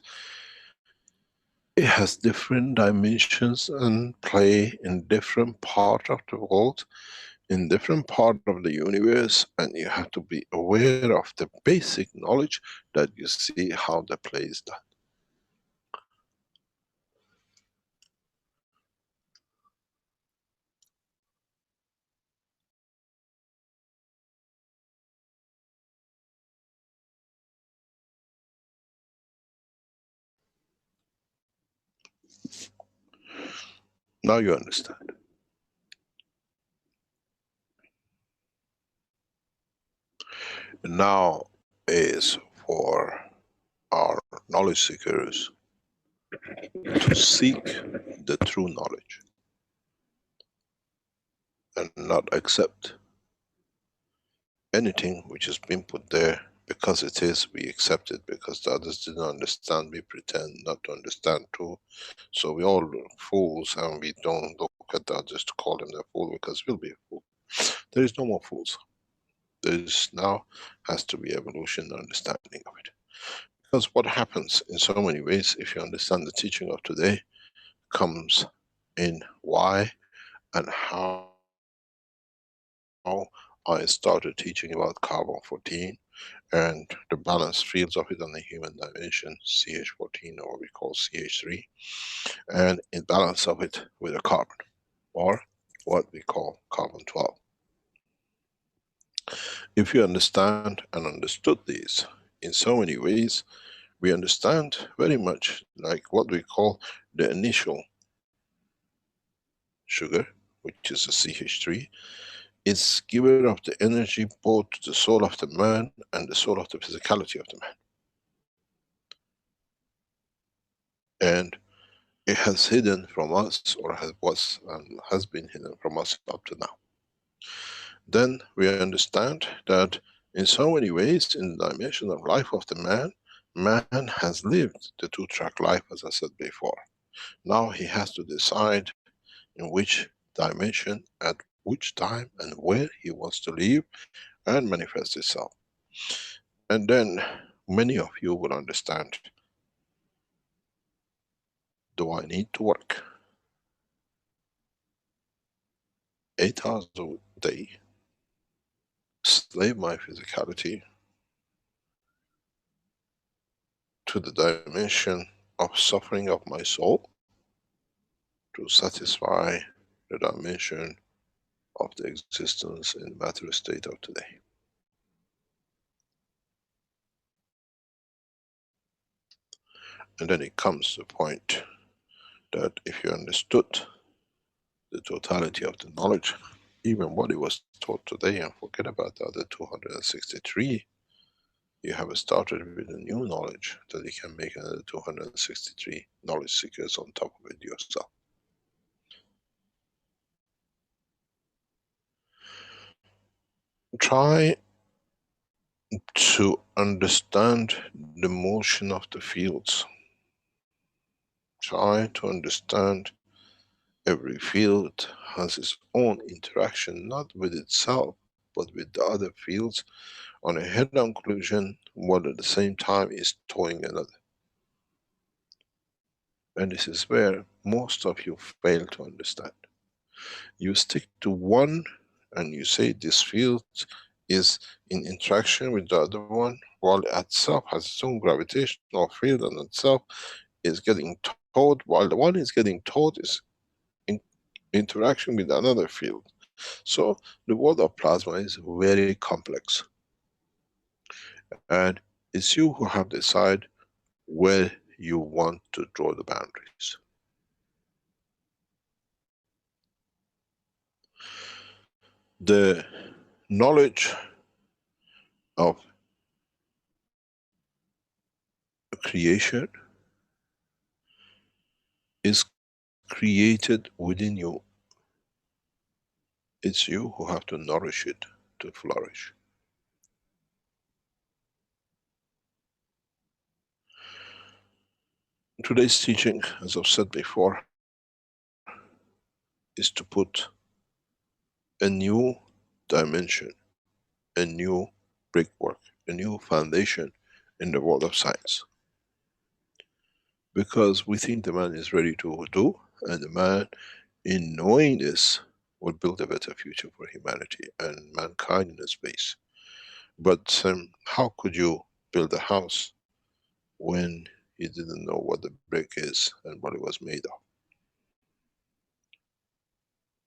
it has different dimensions and play in different part of the world, in different part of the universe, and you have to be aware of the basic knowledge that you see how the play is done. Now you understand. Now is for our knowledge seekers to seek the true knowledge and not accept anything which has been put there because it is, we accept it. Because the others didn't understand, we pretend not to understand too. So we all fools, and we don't look at the others to call them a fool, because we'll be a fool. There is no more fools. There is now has to be evolution and understanding of it. Because what happens in so many ways, if you understand the teaching of today, comes in why and how I started teaching about carbon-14 and the balanced fields of it on the human dimension, CH14, or we call CH3, and in balance of it with a carbon, or what we call carbon-12. If you understand and understood these in so many ways, we understand very much like what we call the initial sugar, which is a CH3, is giver of the energy both to the soul of the man and the soul of the physicality of the man. And it has hidden from us, or has been hidden from us up to now. Then we understand that in so many ways, in the dimension of life of the man has lived the two-track life, as I said before. Now he has to decide in which dimension, at which time, and where he wants to live and manifest itself. And then many of you will understand, do I need to work 8 hours a day, slave my physicality to the dimension of suffering of my soul to satisfy the dimension of the existence in matter state of today? And then it comes to the point that if you understood the totality of the knowledge, even what it was taught today, and forget about the other 263. You have started with a new knowledge that you can make another 263 knowledge seekers on top of it yourself. Try to understand the motion of the fields. Try to understand every field has its own interaction, not with itself, but with the other fields on a head-on collision, while at the same time is towing another. And this is where most of you fail to understand. You stick to one and you say this field is in interaction with the other one, while it itself has its own gravitational field and itself is getting towed, while the one is getting towed is in interaction with another field. So the world of plasma is very complex, and it's you who have to decide where you want to draw the boundaries. The knowledge of creation is created within you. It's you who have to nourish it to flourish. Today's teaching, as I've said before, is to put a new dimension, a new brickwork, a new foundation in the world of science. Because we think the man is ready to do, and the man, in knowing this, will build a better future for humanity and mankind in space. But how could you build a house when you didn't know what the brick is and what it was made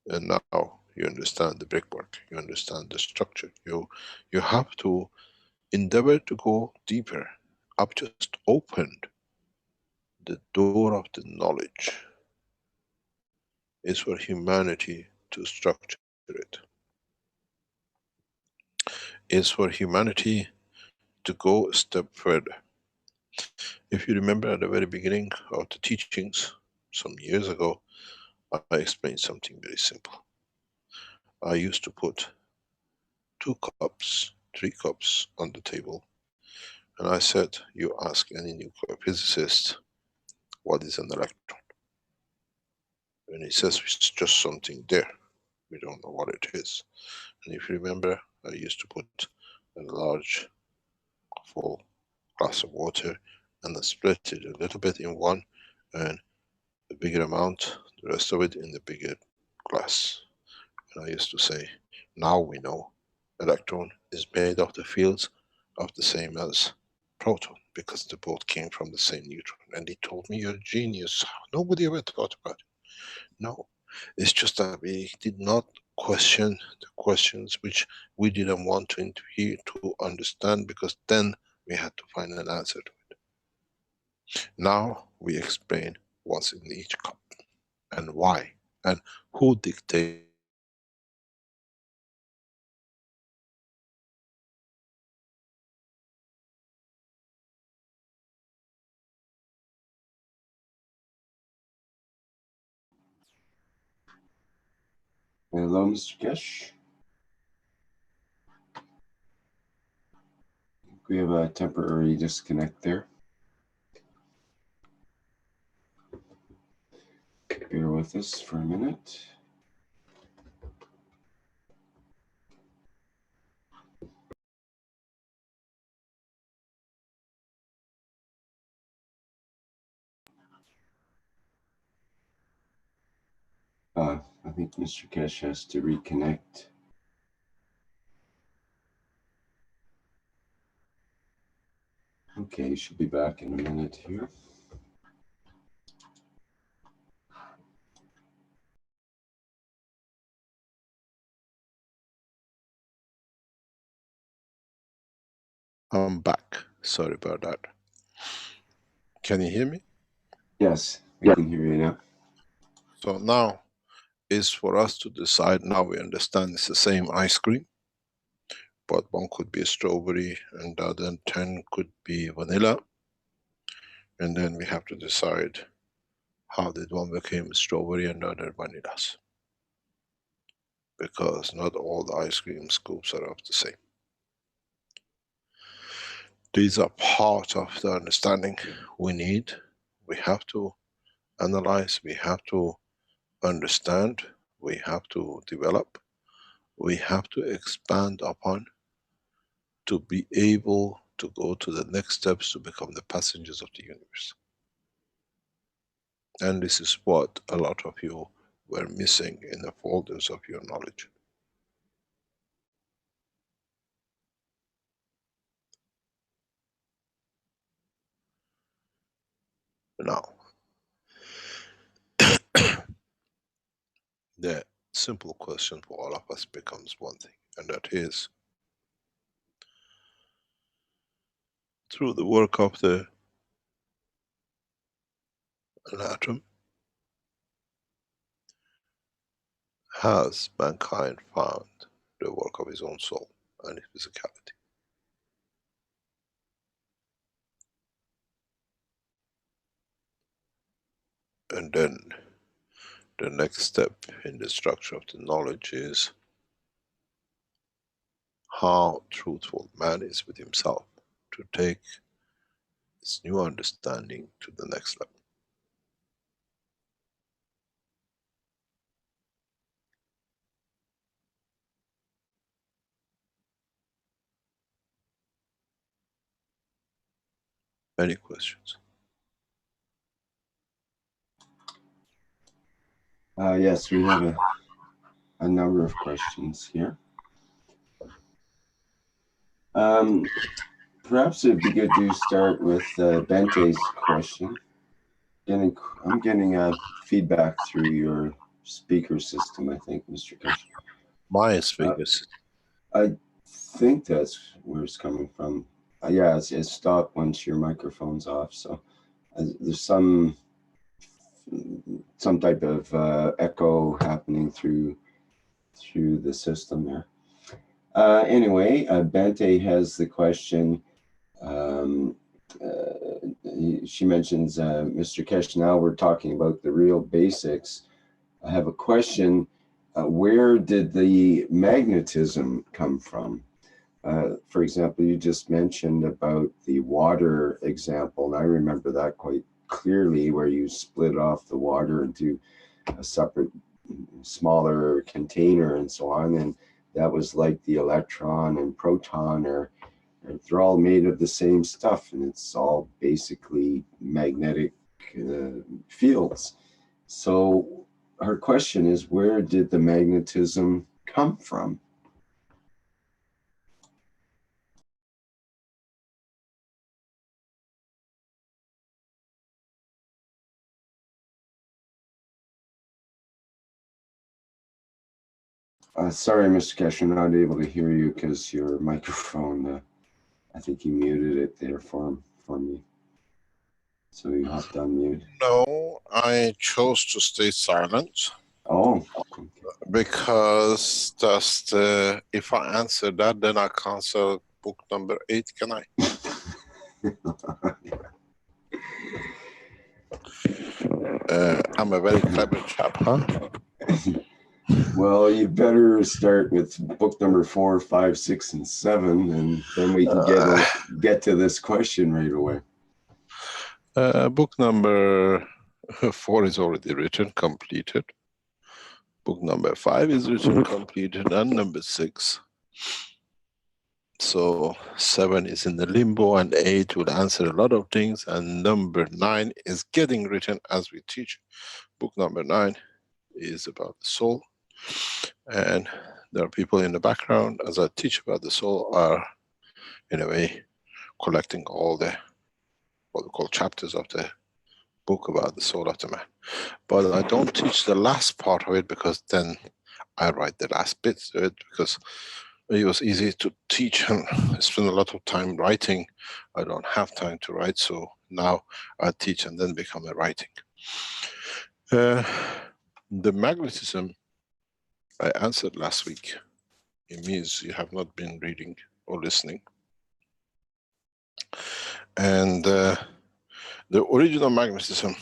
of? And now you understand the brickwork, you understand the structure. You have to endeavor to go deeper. I've just opened the door of the knowledge. Is for humanity to structure it. Is for humanity to go a step further. If you remember at the very beginning of the teachings, some years ago, I explained something very simple. I used to put 2 cups, 3 cups on the table, and I said, you ask any nuclear physicist, what is an electron? And he says, it's just something there. We don't know what it is. And if you remember, I used to put a large, full glass of water and I split it a little bit in one, and the bigger amount, the rest of it in the bigger glass. And I used to say, now we know electron is made of the fields of the same as proton, because they both came from the same neutron. And he told me, you're a genius. Nobody ever thought about it. No, it's just that we did not question the questions which we didn't want to interfere to understand, because then we had to find an answer to it. Now we explain what's in each cup and why and who dictates. Hello, Mr. Keshe. We have a temporary disconnect there. Bear with us for a minute. I think Mr. Keshe has to reconnect. Okay, should be back in a minute here. I'm back. Sorry about that. Can you hear me? Yes, we can hear you now. So now is for us to decide. Now we understand it's the same ice cream, but one could be strawberry and the other 10 could be vanilla. And then we have to decide how did one become strawberry and the other vanillas. Because not all the ice cream scoops are of the same. These are part of the understanding we need. We have to analyze, we have to understand, we have to develop, we have to expand upon to be able to go to the next steps to become the passengers of the universe. And this is what a lot of you were missing in the folders of your knowledge. Now, the simple question for all of us becomes one thing, and that is, through the work of an atom, has mankind found the work of his own soul and his physicality? And then the next step in the structure of the knowledge is how truthful man is with himself to take this new understanding to the next level. Any questions? Yes, we have a number of questions here. Perhaps it'd be good to start with Bente's question. I'm getting feedback through your speaker system, I think, Mr. Keshe. My speakers. I think that's where it's coming from. Yeah, it stopped once your microphone's off. So there's some type of echo happening through the system there. Anyway, Bente has the question. She mentions, Mr. Keshe, now we're talking about the real basics. I have a question. Where did the magnetism come from? For example, you just mentioned about the water example, and I remember that quite clearly, where you split off the water into a separate, smaller container and so on, and that was like the electron and proton, they're all made of the same stuff, and it's all basically magnetic fields. So her question is, where did the magnetism come from? Sorry, Mr. Keshe, I'm not able to hear you because your microphone, I think you muted it there for me. So you hopped on mute. No, I chose to stay silent. Oh. Okay. Because just if I answer that, then I can't sell book number 8, can I? I'm a very clever chap, huh? Well, you better start with book number 4, 5, 6, and 7, and then we can get to this question right away. Book number 4 is already written, completed. Book number 5 is written, completed, and number 6. So 7 is in the limbo, and 8 will answer a lot of things, and number 9 is getting written as we teach. Book number 9 is about the soul, and there are people in the background as I teach about the soul are in a way collecting all the what we call chapters of the book about the soul of the man. But I don't teach the last part of it, because then I write the last bits of it, because it was easy to teach and spend a lot of time writing. I don't have time to write, so now I teach and then become a writing. The magnetism I answered last week. It means you have not been reading or listening. And the original magnetism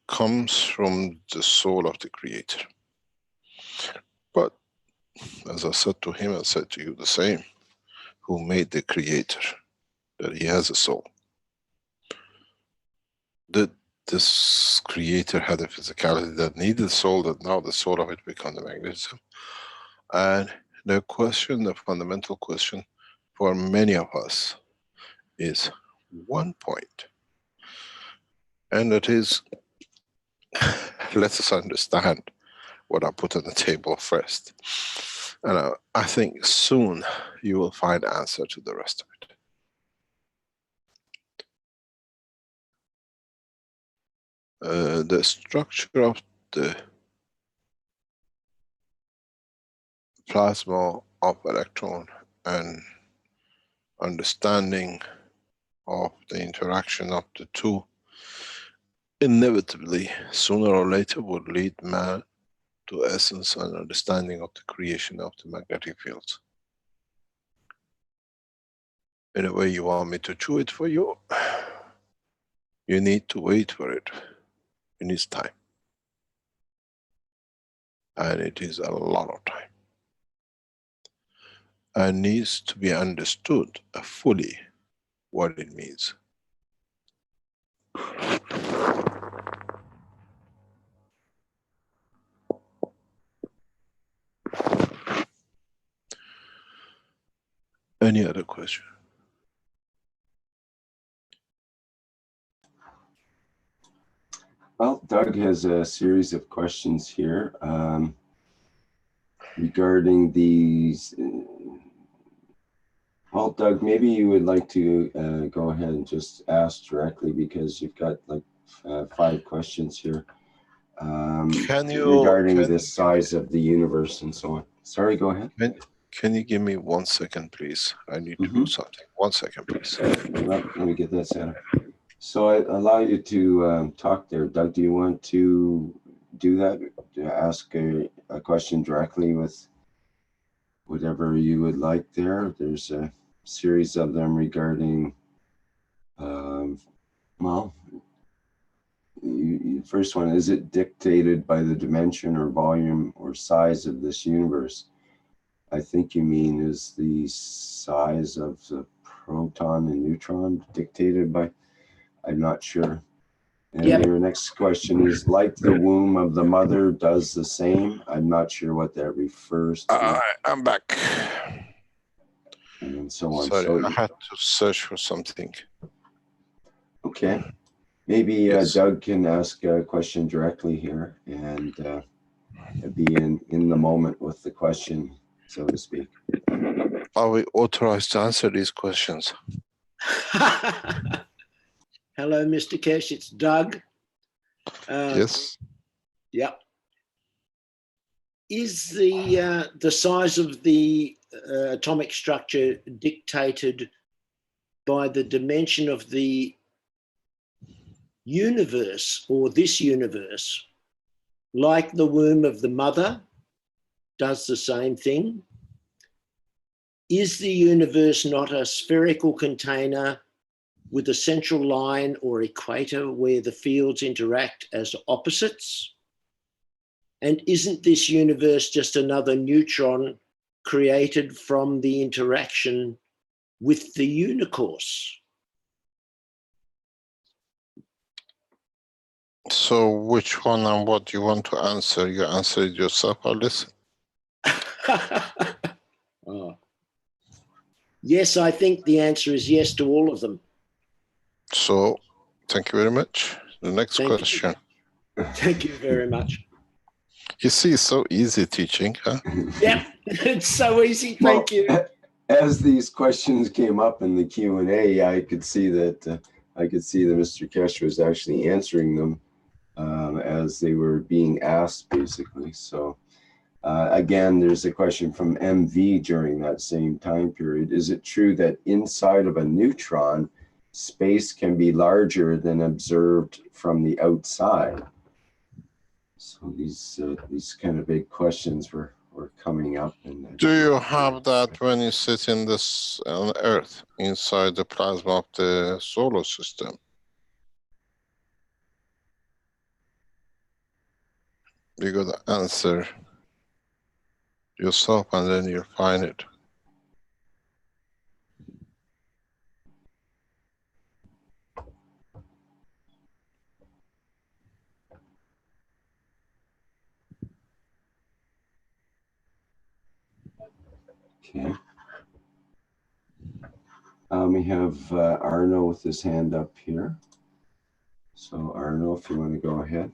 comes from the soul of the Creator. But as I said to him, I said to you the same. Who made the Creator? That he has a soul. That this Creator had a physicality that needed a soul, that now the soul of it became the magnetism. And the question, the fundamental question for many of us is one point. And that is, let us understand what I put on the table first. And I think soon you will find the answer to the rest of it. The structure of the plasma of electron and understanding of the interaction of the two inevitably, sooner or later, would lead man to essence and understanding of the creation of the magnetic fields. In a way, you want me to chew it for you? You need to wait for it. It needs time. And it is a lot of time. And needs to be understood fully what it means. Any other question? Well, Doug has a series of questions here regarding these. Well, Doug, maybe you would like to go ahead and just ask directly, because you've got like 5 questions here regarding the size of the universe and so on. Sorry, go ahead. Can you give me 1 second, please? I need to do something. 1 second, please. Let me get that set up. So I allow you to talk there. Doug, do you want to do that? To ask a question directly with whatever you would like there? There's a series of them regarding, well, first one, is it dictated by the dimension or volume or size of this universe? I think you mean, is the size of the proton and neutron dictated by? I'm not sure. And your next question is, like the womb of the mother does the same? I'm not sure what that refers to. I'm back. And so on. Sorry, So, I had to search for something. Okay. Maybe Doug can ask a question directly here and be in the moment with the question, so to speak. Are we authorized to answer these questions? Hello, Mr. Keshe, it's Doug. Yes. Yeah. Is the size of the atomic structure dictated by the dimension of the universe, or this universe, like the womb of the mother does the same thing? Is the universe not a spherical container with a central line or equator where the fields interact as opposites? And isn't this universe just another neutron created from the interaction with the universe? So which one and what do you want to answer? You answer it yourself, or listen? Oh. Yes, I think the answer is yes to all of them. So, thank you very much. The next question. Thank you very much. You see, it's so easy teaching, huh? Yeah, it's so easy. Thank you. As these questions came up in the Q&A, I could see that Mr. Keshe was actually answering them as they were being asked, basically. So, again, there's a question from MV during that same time period. Is it true that inside of a neutron, space can be larger than observed from the outside? So these kind of big questions were or coming up. And Do you have that when you sit in this on Earth, inside the plasma of the solar system? You got to answer yourself and then you find it. Okay. We have Arno with his hand up here. So Arno, if you want to go ahead.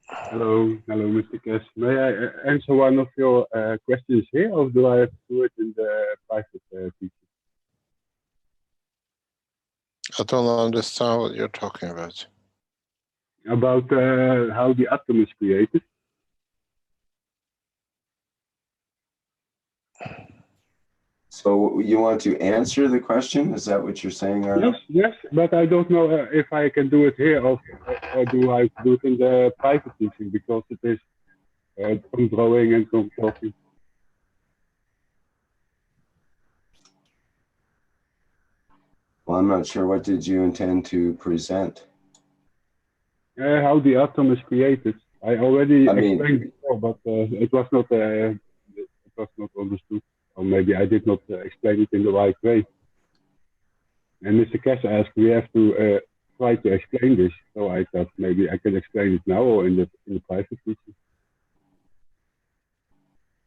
Hello, Mr. Keshe. May I answer one of your questions here, or do I have to do it in the private teaching? I don't understand what you're talking about. About how the atom is created. So you want to answer the question? Is that what you're saying, Arno? Yes, but I don't know if I can do it here, or do I have to do it in the private teaching, because it is from drawing and from talking. Well, I'm not sure. What did you intend to present? How the atom is created. I already explained before, but it was not understood, or maybe I did not explain it in the right way. And Mr. Keshe asked, we have to try to explain this. So I thought maybe I can explain it now or in the private teaching.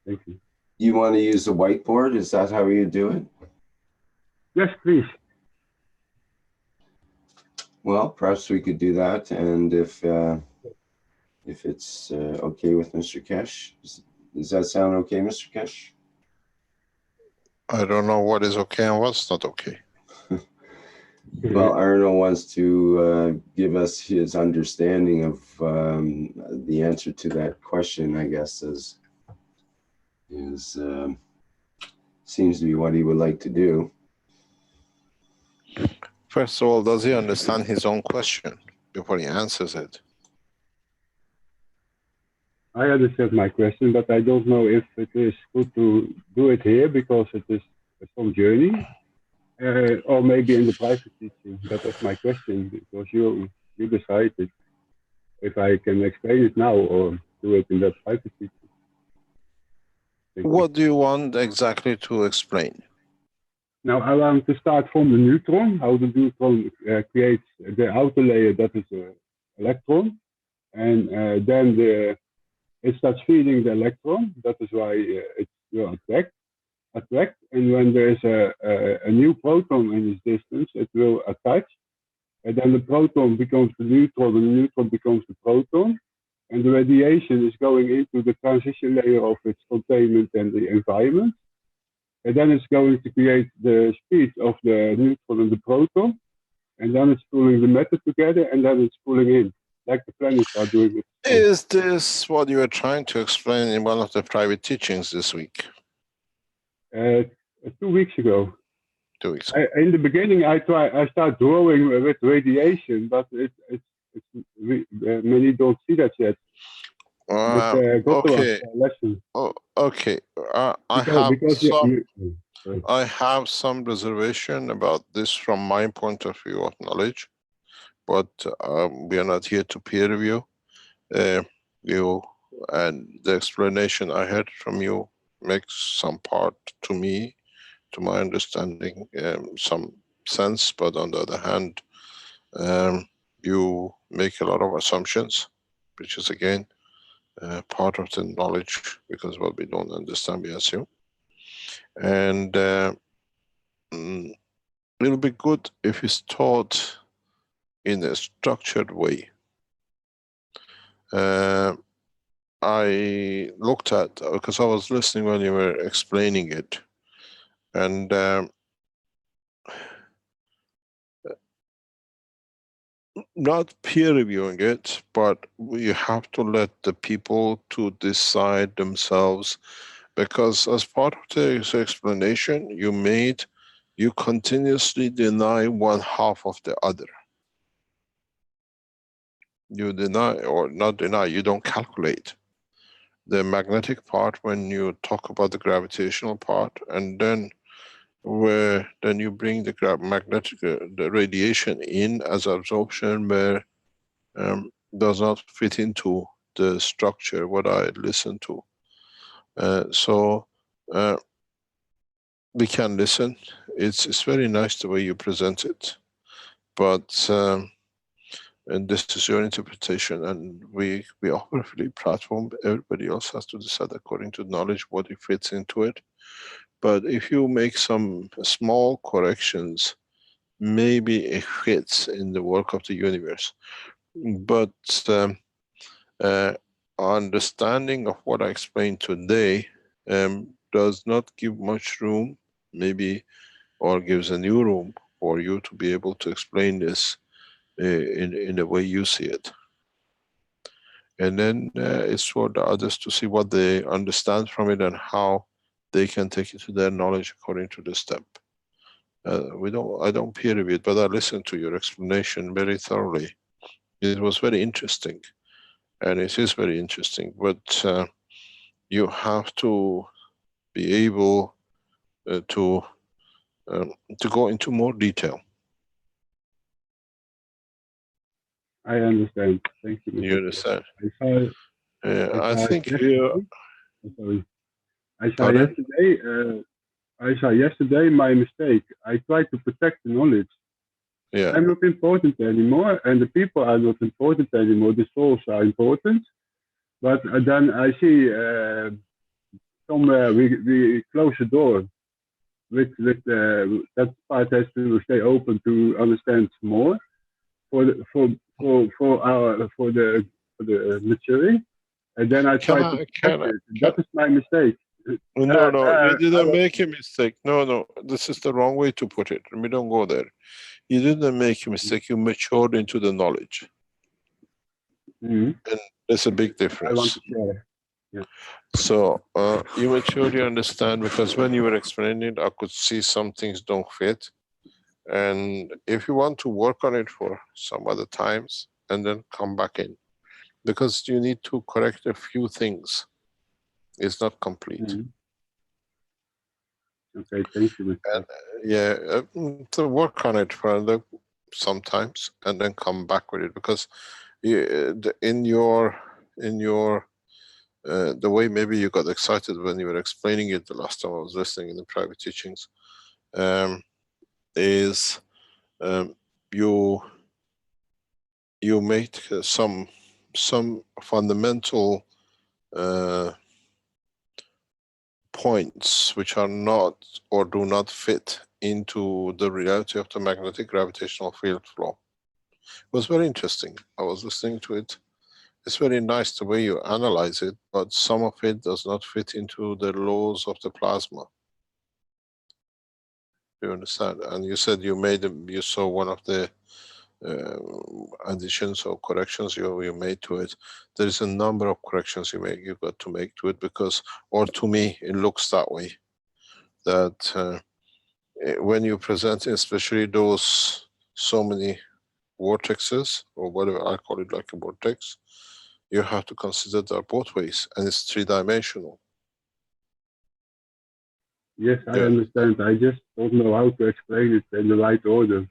Thank you. You want to use a whiteboard? Is that how you do it? Yes, please. Well, perhaps we could do that. And if it's okay with Mr. Keshe, does that sound okay, Mr. Keshe? I don't know what is okay and what's not okay. Well, Arno wants to give us his understanding of the answer to that question, I guess, seems to be what he would like to do. First of all, does he understand his own question before he answers it? I understand my question, but I don't know if it is good to do it here because it is some journey, or maybe in the private teaching. That is my question, because you decided if I can explain it now or do it in that private teaching. What do you want exactly to explain? Now I want to start from the neutron, how the neutron creates the outer layer, that is an electron, and then it starts feeding the electron. That is why it will attract. And when there is a new proton in its distance, it will attach. And then the proton becomes the neutron, and the neutron becomes the proton. And the radiation is going into the transition layer of its containment and the environment. And then it's going to create the speed of the neutron and the proton. And then it's pulling the matter together, and then it's pulling in, like the planets are doing it. Is this what you were trying to explain in one of the private teachings this week? 2 weeks ago. 2 weeks ago. In the beginning, I start drawing with radiation, but many don't see that yet. Okay. Lesson. Oh, okay. I have some reservation about this from my point of view of knowledge, but we are not here to peer review you, and the explanation I heard from you makes some part to me, to my understanding, some sense, but on the other hand, you make a lot of assumptions, which is again part of the knowledge, because what we don't understand we assume. And it'll be good if it's taught in a structured way. I looked at, because I was listening when you were explaining it, and not peer reviewing it, but you have to let the people to decide themselves, because as part of the explanation you made, you continuously deny one half of the other. You deny, or not deny, you don't calculate. the magnetic part when you talk about the gravitational part, and then then you bring the magnetic the radiation in as absorption, where does not fit into the structure what I listen to. So we can listen. It's very nice the way you present it, but and this is your interpretation, and we offer a free platform. Everybody else has to decide according to knowledge what it fits into it. But if you make some small corrections, maybe it fits in the work of the universe. But understanding of what I explained today does not give much room, maybe, or gives a new room for you to be able to explain this in the way you see it. And then it's for the others to see what they understand from it and how they can take it to their knowledge according to the step. I don't peer review it, but I listened to your explanation very thoroughly. It was very interesting, and it is very interesting, but you have to be able to go into more detail. I understand. Thank you. You understand? I think I saw yesterday my mistake. I tried to protect the knowledge. Yeah. I'm not important anymore, and the people are not important anymore. The souls are important. But then I see somewhere we close the door. That part has to stay open to understand more for the maturity. And then I try to protect it. That is my mistake. No, you didn't make a mistake. No, this is the wrong way to put it. We don't go there. You didn't make a mistake. You matured into the knowledge. And there's a big difference. I want to share. Yeah. So you matured, you understand, because when you were explaining it, I could see some things don't fit. And if you want to work on it for some other times and then come back in, because you need to correct a few things. It's not complete. Okay, thank you. And, to work on it further sometimes and then come back with it, because in your the way maybe you got excited when you were explaining it the last time I was listening in the private teachings, is you make some fundamental points which are not or do not fit into the reality of the magnetic gravitational field flow. It was very interesting. I was listening to it. It's very nice the way you analyze it, but some of it does not fit into the laws of the plasma. You understand? And you said you saw one of the additions or corrections you made to it. There is a number of corrections you got to make to it, because, or to me, it looks that way. That when you present, especially those so many vortexes, or whatever I call it, like a vortex, you have to consider that both ways, and it's three-dimensional. Yes, I understand. I just don't know how to explain it in the right order.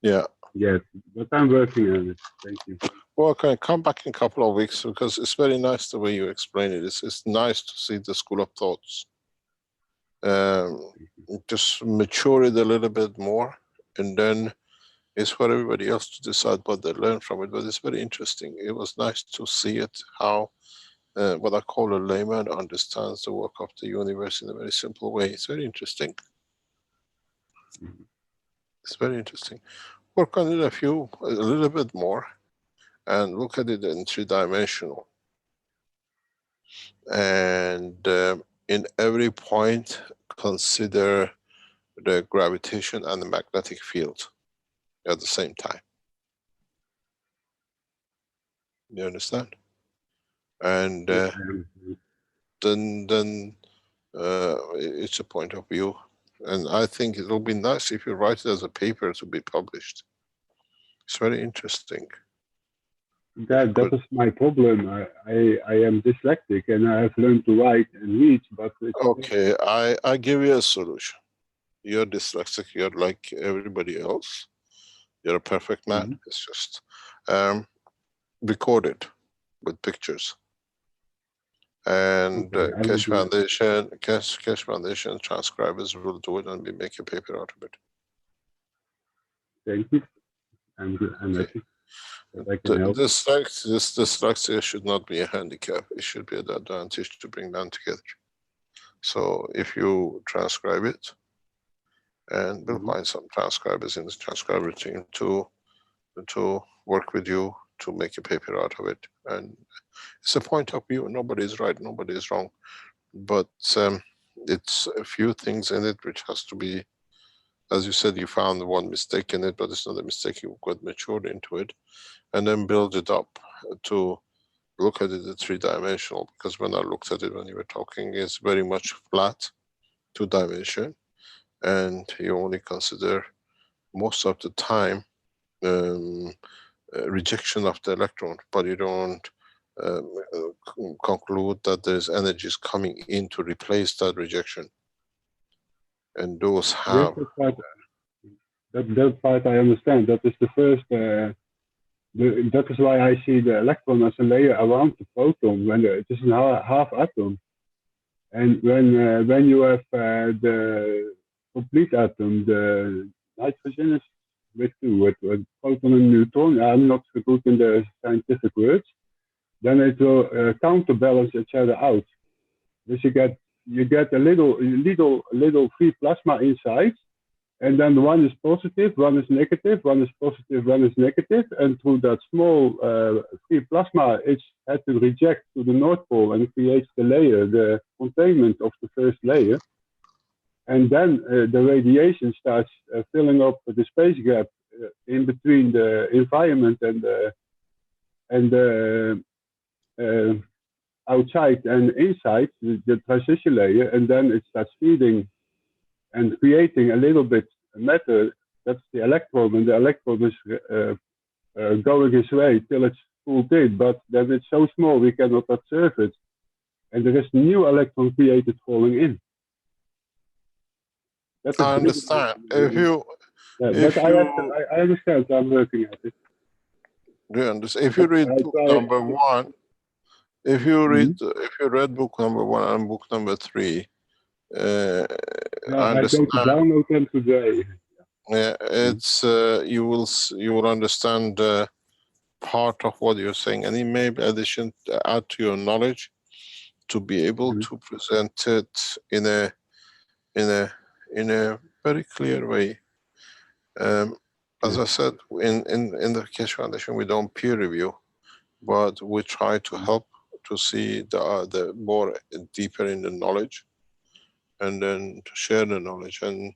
Yeah. Yes, but I'm working on it. Thank you. Well, can I come back in a couple of weeks, because it's very nice the way you explain it. It's nice to see the school of thoughts. Just mature it a little bit more, and then it's for everybody else to decide what they learn from it. But it's very interesting. It was nice to see it, how what I call a layman understands the work of the universe in a very simple way. It's very interesting. It's very interesting. Work on it a little bit more, and look at it in three-dimensional. And in every point, consider the gravitation and the magnetic field at the same time. You understand? And then it's a point of view. And I think it will be nice if you write it as a paper to be published. It's very interesting. That is my problem. I am dyslexic and I have learned to write and read, but Okay, I give you a solution. You're dyslexic, you're like everybody else. You're a perfect man. It's just record it with pictures. And Keshe Foundation transcribers will do it, and we make a paper out of it. Thank you. I'm Okay. happy. This dyslexia should not be a handicap. It should be an advantage to bring them together. So if you transcribe it, and we'll find some transcribers in the transcriber team to work with you to make a paper out of it. And it's a point of view. Nobody is right, nobody is wrong. But it's a few things in it which has to be, as you said, you found one mistake in it, but it's not a mistake. You've got matured into it, and then build it up to look at it at three-dimensional. Because when I looked at it when you were talking, it's very much flat, two-dimension, and you only consider most of the time rejection of the electron, but you don't conclude that there's energies coming in to replace that rejection. And those have... Yes, that part I understand. That is the first... that is why I see the electron as a layer around the proton, when it is a half atom. And when you have the complete atom, the nitrogen is with two, with proton and neutron. I'm not so good in the scientific words. Then it will counterbalance each other out. Dus you get a little free plasma inside, and then one is positive, one is negative, one is positive, one is negative, and through that small free plasma, it had to reject to the North Pole and creates the layer, the containment of the first layer. And then the radiation starts filling up the space gap in between the environment and the outside and inside, the transition layer, and then it starts feeding and creating a little bit matter. That's the electron, and the electron is going its way till it's pulled in, but then it's so small we cannot observe it, and there is new electron created falling in. I understand. I understand. I'm working at it. Do you understand? If you read book number one, if you read book number 1 and book number 3, I understand. I'm going to download them today. Yeah, it's you will understand part of what you're saying, and it may be addition add to your knowledge to be able to present it in a very clear way. As I said, in the Keshe Foundation, we don't peer review, but we try to help to see the more deeper in the knowledge, and then to share the knowledge. And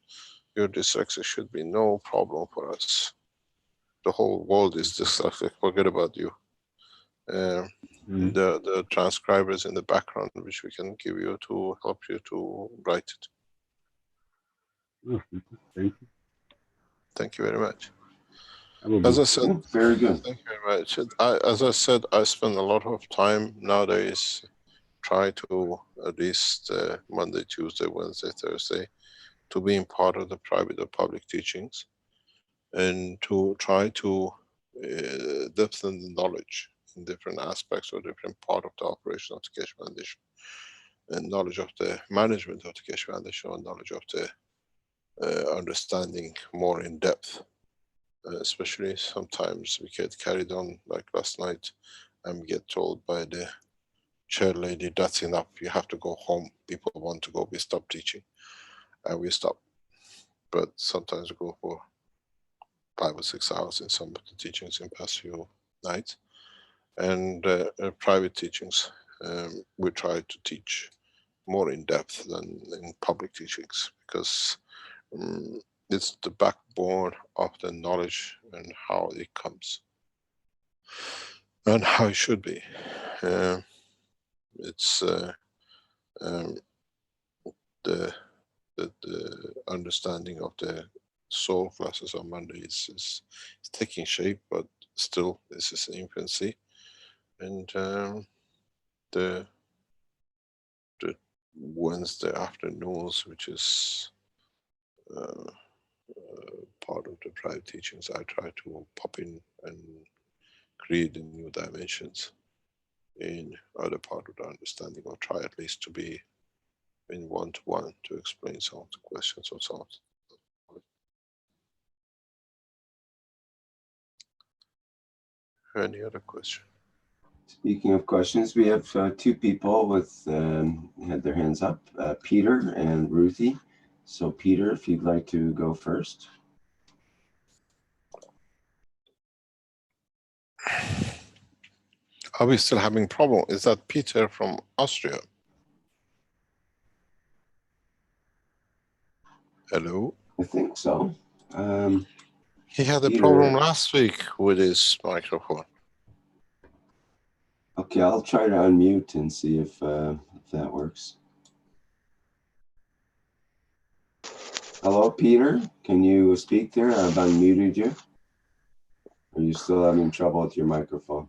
your dyslexia should be no problem for us. The whole world is dyslexic. Forget about you. The transcribers in the background, which we can give you to help you to write it. Thank you. Thank you very much. As I said, very good. Thank you very much. As I said, I spend a lot of time nowadays, try to at least Monday, Tuesday, Wednesday, Thursday, to being part of the private or public teachings, and to try to depthen the knowledge in different aspects or different part of the operation of the Keshe Foundation, and knowledge of the management of the Keshe Foundation, and knowledge of the understanding more in depth. Especially sometimes we get carried on, like last night, and we get told by the chair lady, that's enough, you have to go home. People want to go, we stop teaching, and we stop. But sometimes we go for 5 or 6 hours in some of the teachings in past few nights. And private teachings, we try to teach more in depth than in public teachings, because it's the backbone of the knowledge and how it comes and how it should be. It's the understanding of the soul classes on Monday is taking shape, but still this is infancy. And the Wednesday afternoons, which is part of the private teachings, I try to pop in and create the new dimensions in other part of the understanding, or try at least to be in one-to-one to explain some of the questions or so. Any other question? Speaking of questions, we have two people with had their hands up, Peter and Ruthie. So Peter, if you'd like to go first. Are we still having problem? Is that Peter from Austria? Hello? I think so. He had a Peter. problem last week with his microphone. Okay, I'll try to unmute and see if that works. Hello, Peter. Can you speak there? I've unmuted you. Are you still having trouble with your microphone?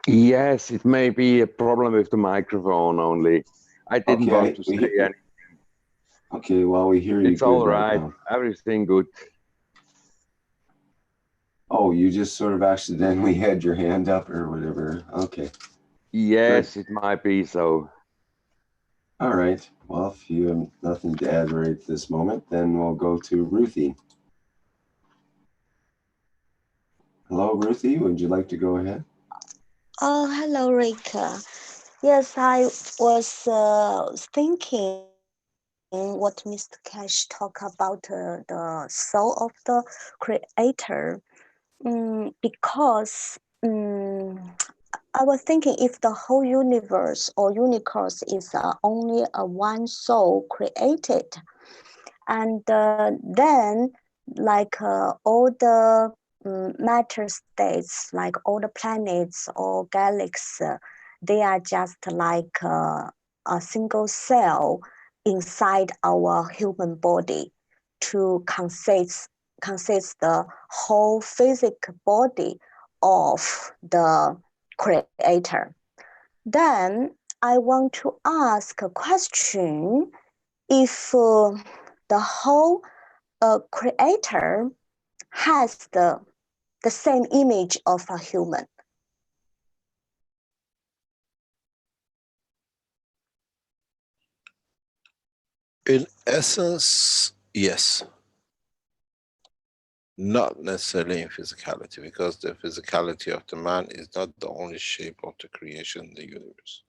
Yes, it may be a problem with the microphone only. I didn't want to say anything. Okay, well, we hear you. It's all right. Now. Everything good. Oh, you just sort of accidentally had your hand up or whatever. Okay. Yes, Good. it might be so. All right. Well, if you have nothing to add right at this moment, then we'll go to Ruthie. Hello, Ruthie. Would you like to go ahead? Oh, hello, Rika. Yes, I was thinking what Mr. Keshe talked about the soul of the creator, because I was thinking if the whole universe or universe is only a one soul created, and then like all the matter states, like all the planets or galaxies, they are just like a single cell inside our human body to consist the whole physical body of the creator. Then I want to ask a question. If the whole creator has the same image of a human. In essence, yes. Not necessarily in physicality, because the physicality of the man is not the only shape of the creation in the universe.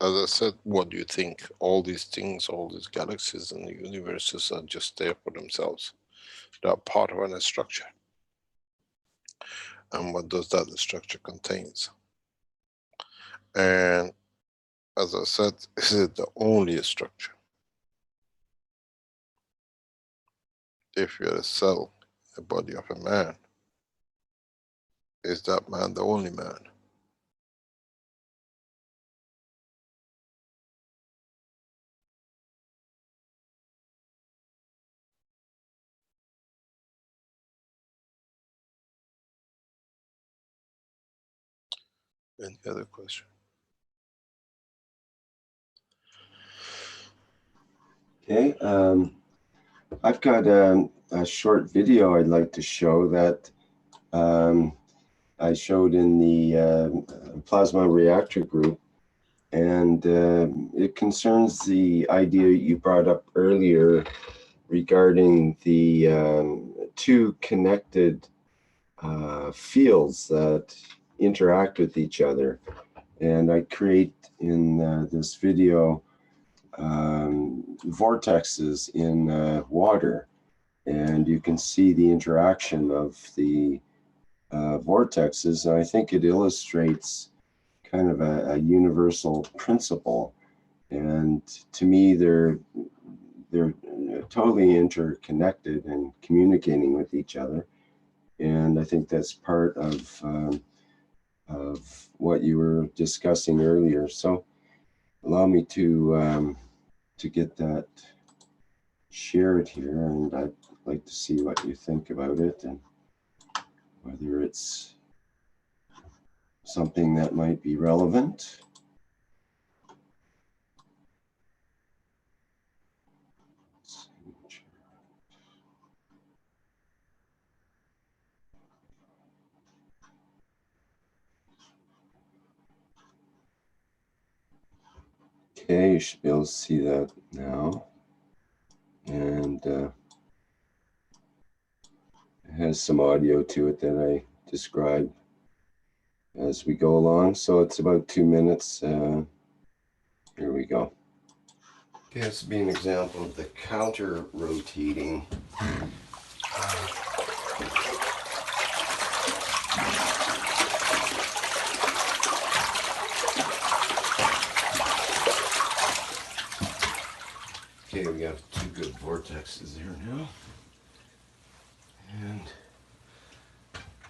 As I said, what do you think? All these things, all these galaxies and the universes are just there for themselves. They are part of a structure. And what does that structure contains? And as I said, is it the only structure? If you're a cell in the body of a man, is that man the only man? Any other question? Okay. I've got a short video I'd like to show that I showed in the plasma reactor group, and it concerns the idea you brought up earlier regarding the two connected fields that interact with each other. And I create in this video vortexes in water, and you can see the interaction of the vortexes. And I think it illustrates kind of a universal principle. And to me, they're totally interconnected and communicating with each other. And I think that's part of of what you were discussing earlier. So allow me to get that shared here, and I'd like to see what you think about it and whether it's something that might be relevant. Okay, you should be able to see that now. And it has some audio to it that I describe as we go along. So it's about 2 minutes. Here we go. Okay, this would be an example of the counter-rotating. Okay, we have two good vortexes there now. And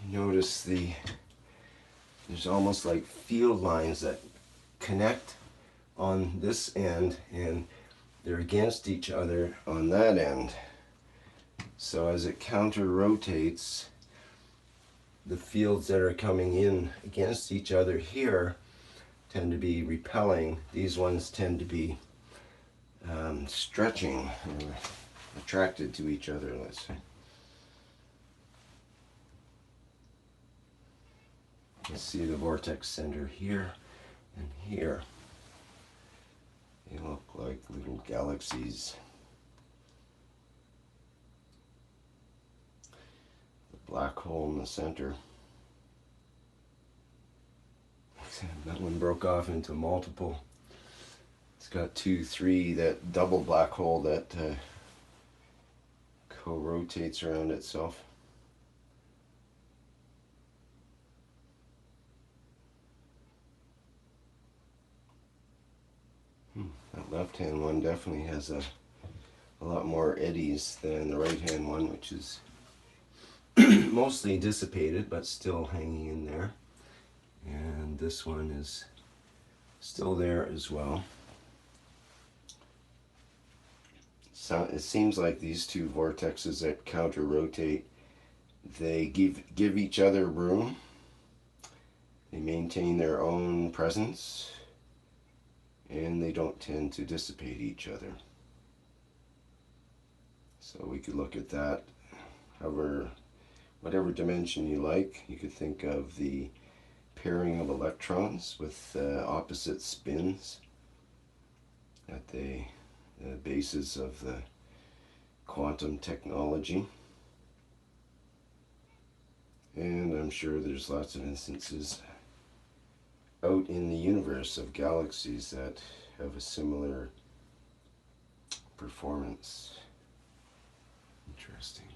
you notice there's almost like field lines that connect on this end, and they're against each other on that end. So as it counter rotates, the fields that are coming in against each other here tend to be repelling. These ones tend to be stretching or attracted to each other, let's say. You see the vortex center here and here. They look like little galaxies. The black hole in the center. That one broke off into multiple. It's got 2, 3, that double black hole that co-rotates around itself. That left-hand one definitely has a lot more eddies than the right-hand one, which is mostly dissipated but still hanging in there. And this one is still there as well. So it seems like these two vortexes that counter-rotate, they give each other room. They maintain their own presence, and they don't tend to dissipate each other. So we could look at that however, whatever dimension you like. You could think of the pairing of electrons with opposite spins at the basis of the quantum technology. And I'm sure there's lots of instances out in the universe of galaxies that have a similar performance. Interesting.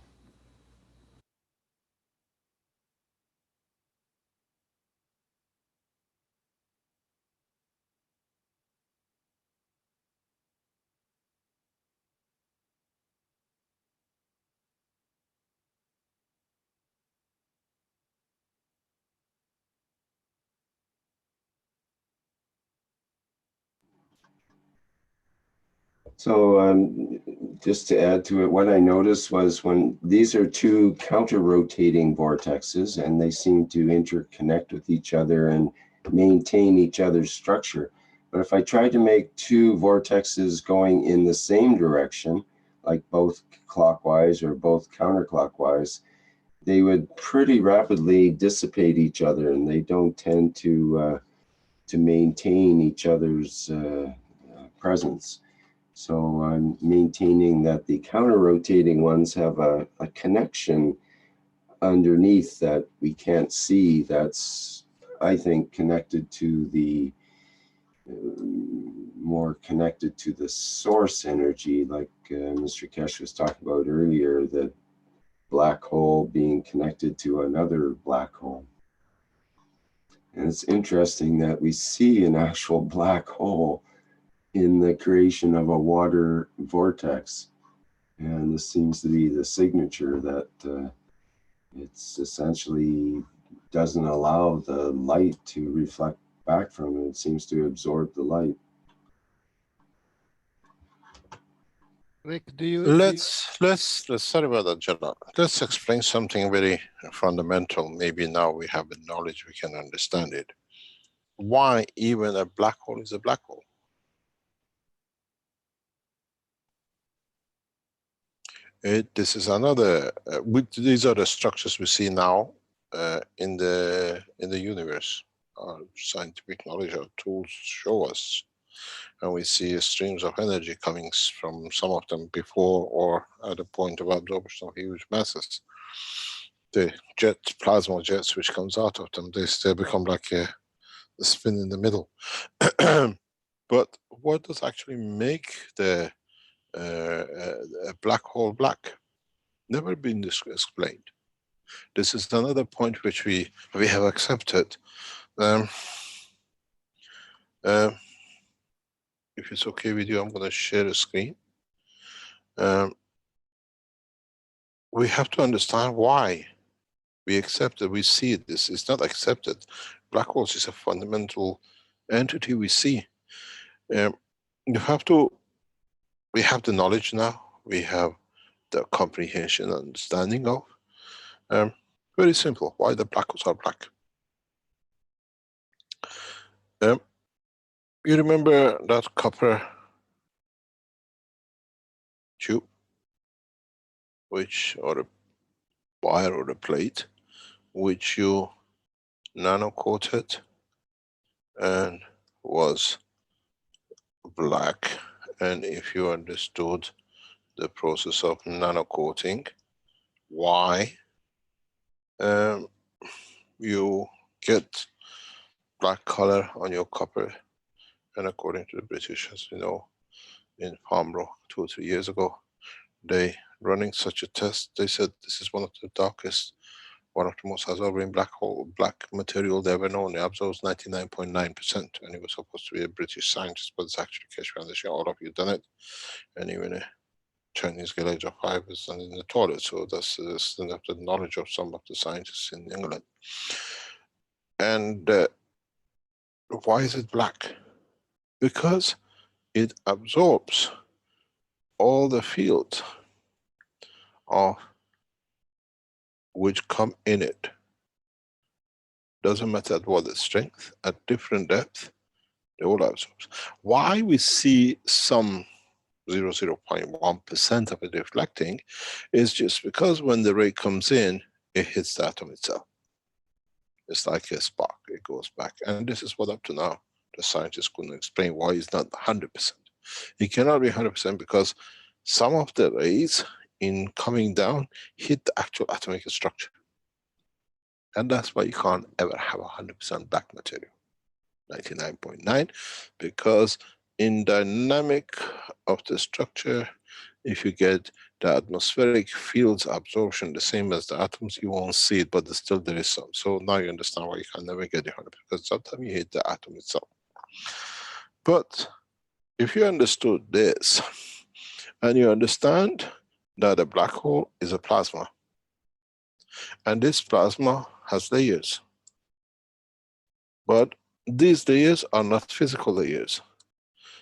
So just to add to it, what I noticed was when these are two counter-rotating vortexes, and they seem to interconnect with each other and maintain each other's structure. But if I tried to make two vortexes going in the same direction, like both clockwise or both counterclockwise, they would pretty rapidly dissipate each other, and they don't tend to maintain each other's presence. So I'm maintaining that the counter-rotating ones have a connection underneath that we can't see, that's, I think, connected to the, more connected to the source energy, like Mr. Keshe was talking about earlier, the black hole being connected to another black hole. And it's interesting that we see an actual black hole in the creation of a water vortex. And this seems to be the signature that it's essentially doesn't allow the light to reflect back from it. It seems to absorb the light. Rick, do you? Let's sorry about that, Jenna. Let's explain something very fundamental. Maybe now we have the knowledge, we can understand it. Why even a black hole is a black hole? This is another. These are the structures we see now in the universe. Our scientific knowledge, our tools show us, and we see streams of energy coming from some of them before or at a point of absorption of huge masses. The plasma jets which comes out of them, they become like a spin in the middle. But what does actually make the a black hole black? Never been explained. This is another point which we have accepted. If it's okay with you, I'm going to share a screen. We have to understand why we accept it. We see it. This is not accepted. Black holes is a fundamental entity we see. We have the knowledge now. We have the comprehension, understanding of. Very simple. Why the black holes are black? You remember that copper tube, or a wire or a plate, which you nano-coated and was black. And if you understood the process of nano-coating, why you get black color on your copper. And according to the British, as we know, in Farnborough 2 or 3 years ago, they running such a test. They said this is one of the darkest, one of the most absorbing black material they ever known. It absorbs 99.9%, and it was supposed to be a British scientist, but it's actually Keshe Foundation. All of you done it, and even a Chinese village of 5 is done in the toilet. So that's the knowledge of some of the scientists in England. And why is it black? Because it absorbs all the fields of which come in it. Doesn't matter at what the strength, at different depth, they all absorb. Why we see some 0.1% of it reflecting is just because when the ray comes in, it hits the atom itself. It's like a spark, it goes back. And this is what up to now, the scientists couldn't explain why it's not 100%. It cannot be 100% because some of the rays in coming down hit the actual atomic structure. And that's why you can't ever have 100% black material, 99.9, because in dynamic of the structure, if you get the atmospheric fields absorption the same as the atoms, you won't see it, but still there is some. So now you understand why you can never get it 100%, because sometimes you hit the atom itself. But if you understood this, and you understand that a black hole is a plasma, and this plasma has layers, but these layers are not physical layers.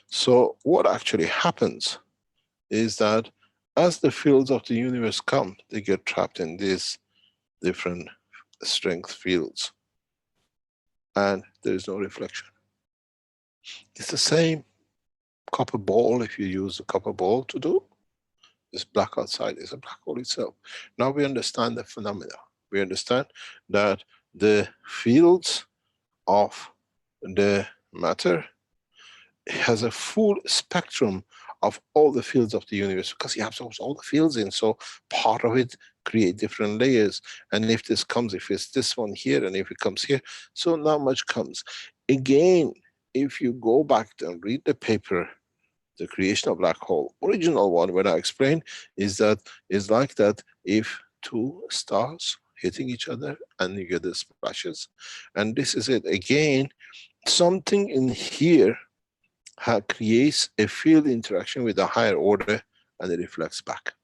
So what actually happens is that as the fields of the universe come, they get trapped in these different strength fields, and there is no reflection. It's the same copper ball. If you use a copper ball to do, this black outside is a black hole itself. Now we understand the phenomena. We understand that the fields of the matter has a full spectrum of all the fields of the universe, because he absorbs all the fields in, so part of it create different layers. And if this comes, if it's this one here, and if it comes here, so not much comes. Again, if you go back and read the paper, the creation of black hole, original one, when I explained, is like that if two stars hitting each other and you get the splashes, and this is it. Again, something in here creates a field interaction with a higher order, and it reflects back.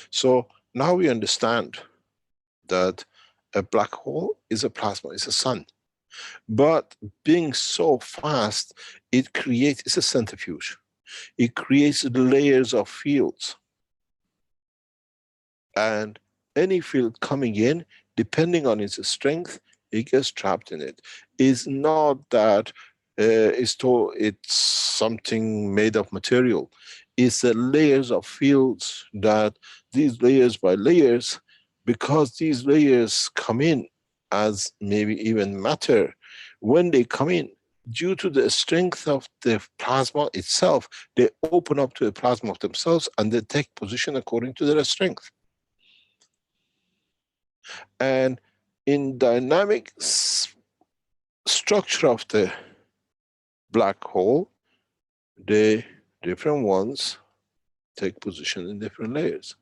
So now we understand that a black hole is a plasma, it's a sun. But being so fast, it creates, it's a centrifuge. It creates layers of fields. And any field coming in, depending on its strength, it gets trapped in it. It's not that it's something made of material. It's the layers of fields that these layers by layers, because these layers come in as maybe even matter, when they come in, due to the strength of the plasma itself, they open up to the plasma of themselves and they take position according to their strength. And in dynamic structure of the black hole, the different ones take position in different layers.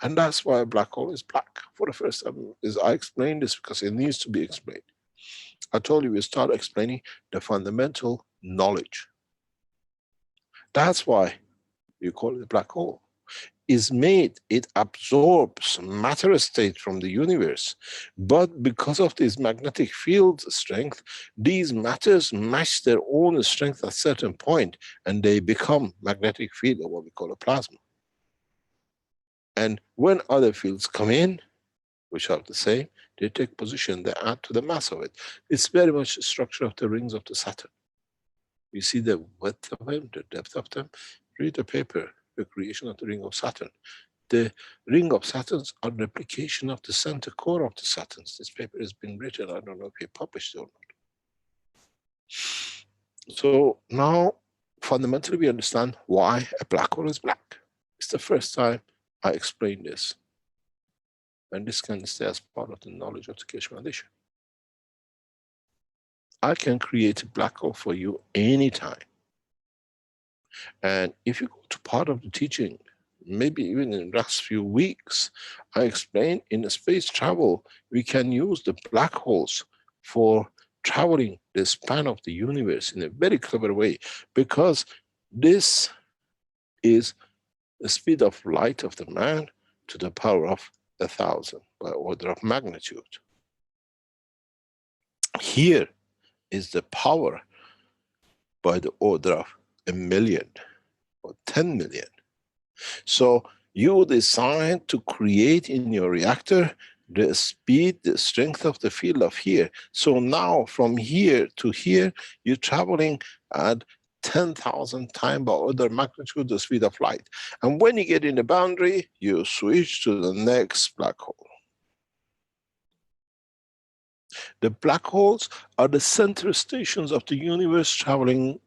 And that's why a black hole is black. For the first time, I explained this because it needs to be explained. I told you we start explaining the fundamental knowledge. That's why you call it a black hole. Is made, it absorbs matter state from the universe. But because of this magnetic field strength, these matters match their own strength at a certain point, and they become magnetic field, or what we call a plasma. And when other fields come in, which are the same, they take position, they add to the mass of it. It's very much the structure of the rings of the Saturn. You see the width of them, the depth of them. Read the paper, The Creation of the Ring of Saturn. The ring of Saturns are replication of the center core of the Saturns. This paper has been written, I don't know if you published it or not. So now, fundamentally, we understand why a black hole is black. It's the first time I explain this. And this can stay as part of the knowledge of the Keshe Foundation. I can create a black hole for you anytime. And if you go to part of the teaching, maybe even in the next few weeks, I explain in the space travel, we can use the black holes for traveling the span of the universe in a very clever way, because this is the speed of light of the man to the power of 1,000 by order of magnitude. Here is the power by the order of 1,000,000 or 10 million. So you decide to create in your reactor the speed, the strength of the field of here. So now from here to here, you're traveling at 10,000 times by order of magnitude the speed of light. And when you get in the boundary, you switch to the next black hole. The black holes are the center stations of the universe, traveling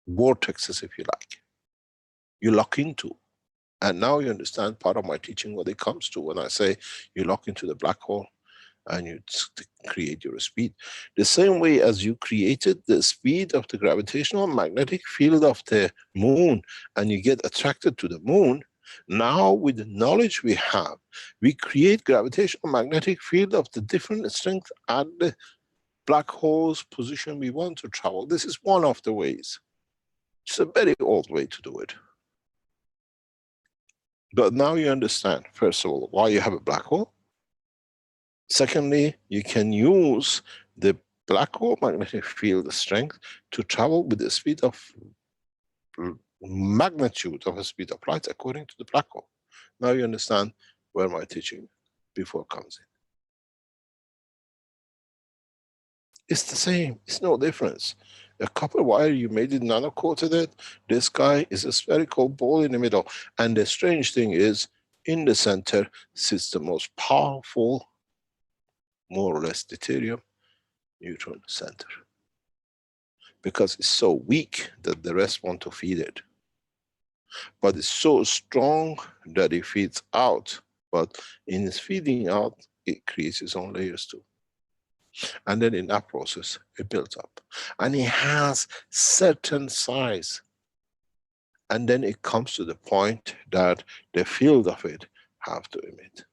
vortexes, if you like. You lock into. And now you understand part of my teaching what it comes to when I say you lock into the black hole and you create your speed. The same way as you created the speed of the gravitational magnetic field of the moon and you get attracted to the moon, now with the knowledge we have, we create gravitational magnetic field of the different strength at the black hole's position we want to travel. This is one of the ways. It's a very old way to do it. But now you understand, first of all, why you have a black hole. Secondly, you can use the black hole magnetic field strength to travel with the speed of magnitude of a speed of light according to the black hole. Now you understand where my teaching before comes in. It's the same, it's no difference. A copper wire, you made it nano-coated it. This guy is a spherical ball in the middle. And the strange thing is, in the center sits the most powerful, more or less deuterium neutron center. Because it's so weak that the rest want to feed it. But it's so strong that it feeds out. But in its feeding out, it creates its own layers too. And then in that process, it builds up. And it has certain size. And then it comes to the point that the field of it have to emit.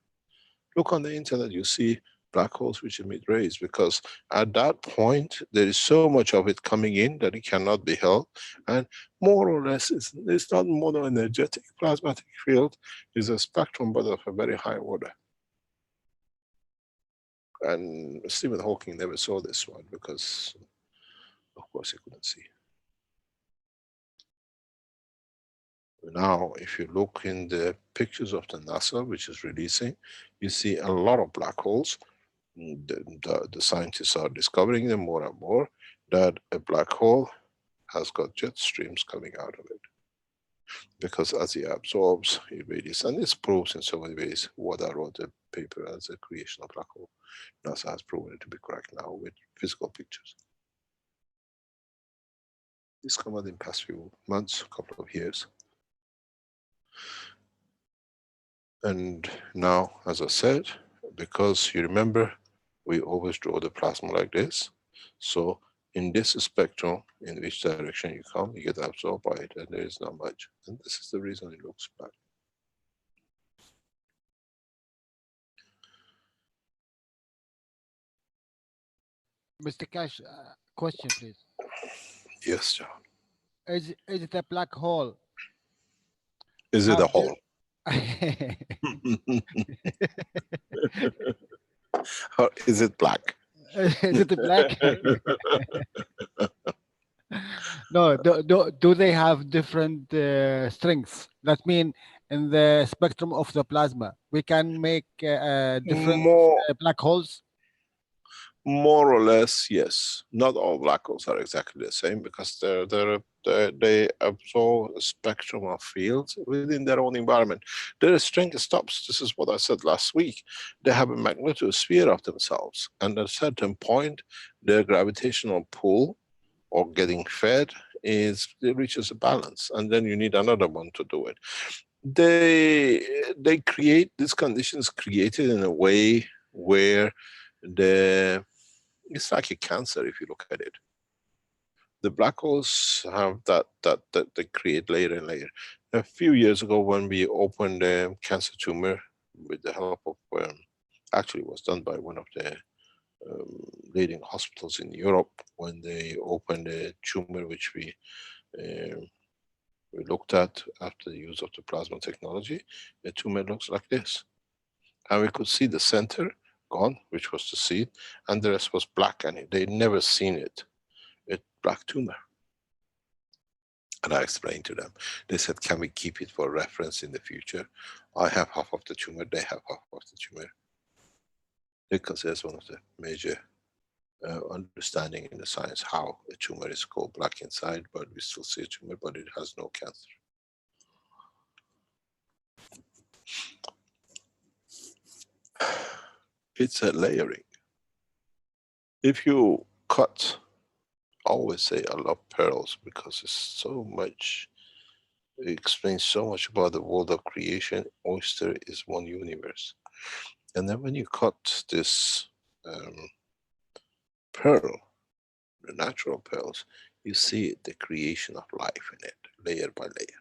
Look on the internet, you see black holes which emit rays, because at that point, there is so much of it coming in that it cannot be held. And more or less, it's not mono-energetic plasmatic field, it's a spectrum, but of a very high order. And Stephen Hawking never saw this one because, of course, he couldn't see. Now, if you look in the pictures of the NASA, which is releasing, you see a lot of black holes. The scientists are discovering them more and more, that a black hole has got jet streams coming out of it. Because as it absorbs, it radiates. And this proves in so many ways what I wrote a paper as a creation of black hole. NASA has proven it to be correct now with physical pictures. This came out in the past few months, couple of years. And now, as I said, because you remember, we always draw the plasma like this. So in this spectrum, in which direction you come, you get absorbed by it, and there is not much. And this is the reason it looks black. Mr. Keshe, question, please. Yes, John. Is it a black hole? Is it a hole? Or is it black? Is it black? No, do they have different strengths? That means in the spectrum of the plasma, we can make different black holes? More or less, yes. Not all black holes are exactly the same because they absorb a spectrum of fields within their own environment. Their strength stops. This is what I said last week. They have a magnetosphere of themselves, and at a certain point, their gravitational pull or getting fed it reaches a balance, and then you need another one to do it. They create these conditions created in a way where it's like a cancer if you look at it. The black holes have that they create layer and layer. A few years ago, when we opened a cancer tumor with the help of, actually it was done by one of the leading hospitals in Europe, when they opened a tumor which we looked at after the use of the plasma technology. The tumor looks like this. And we could see the center gone, which was the seed, and the rest was black, and they'd never seen it. It's black tumor. And I explained to them. They said, can we keep it for reference in the future? I have half of the tumor, they have half of the tumor. They consider one of the major understanding in the science how a tumor is called black inside, but we still see a tumor, but it has no cancer. It's a layering. If you cut, I always say I love pearls because it's so much, it explains so much about the world of creation. Oyster is one universe. And then when you cut this pearl, the natural pearls, you see the creation of life in it, layer by layer.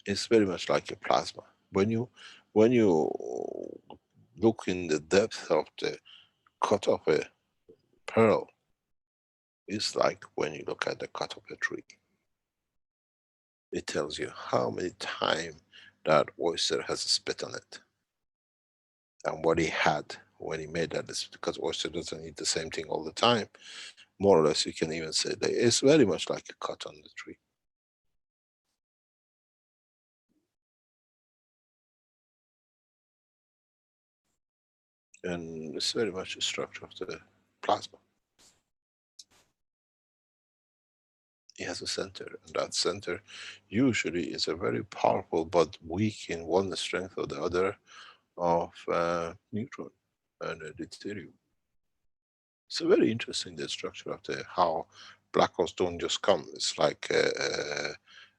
It's very much like a plasma. When you look in the depth of the cut of a pearl, it's like when you look at the cut of a tree. It tells you how many times that oyster has spit on it, and what he had when he made that. Because oyster doesn't eat the same thing all the time. More or less, you can even say that it's very much like a cut on the tree. And it's very much the structure of the plasma. It has a center, and that center usually is a very powerful but weak in one strength or the other of neutron and deuterium. It's very interesting, the structure of how black holes don't just come. It's like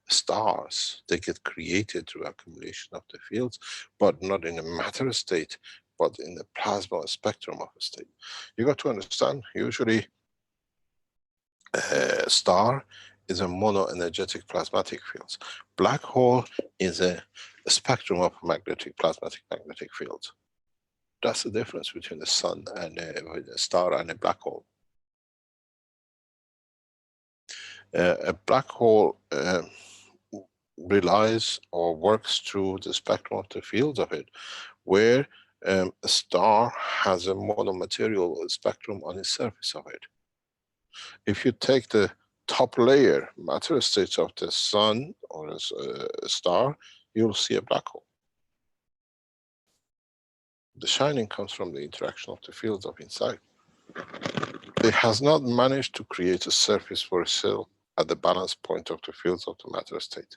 stars. They get created through accumulation of the fields, but not in a matter state, but in the plasma spectrum of a state. You got to understand, usually a star is a mono-energetic plasmatic fields. Black hole is a spectrum of plasmatic magnetic fields. That's the difference between the sun and a star and a black hole. A black hole relies or works through the spectrum of the fields of it, where a star has a mono-material spectrum on the surface of it. If you take the top layer, matter states of the sun or a star, you'll see a black hole. The shining comes from the interaction of the fields of inside. It has not managed to create a surface for a cell at the balance point of the fields of the matter state.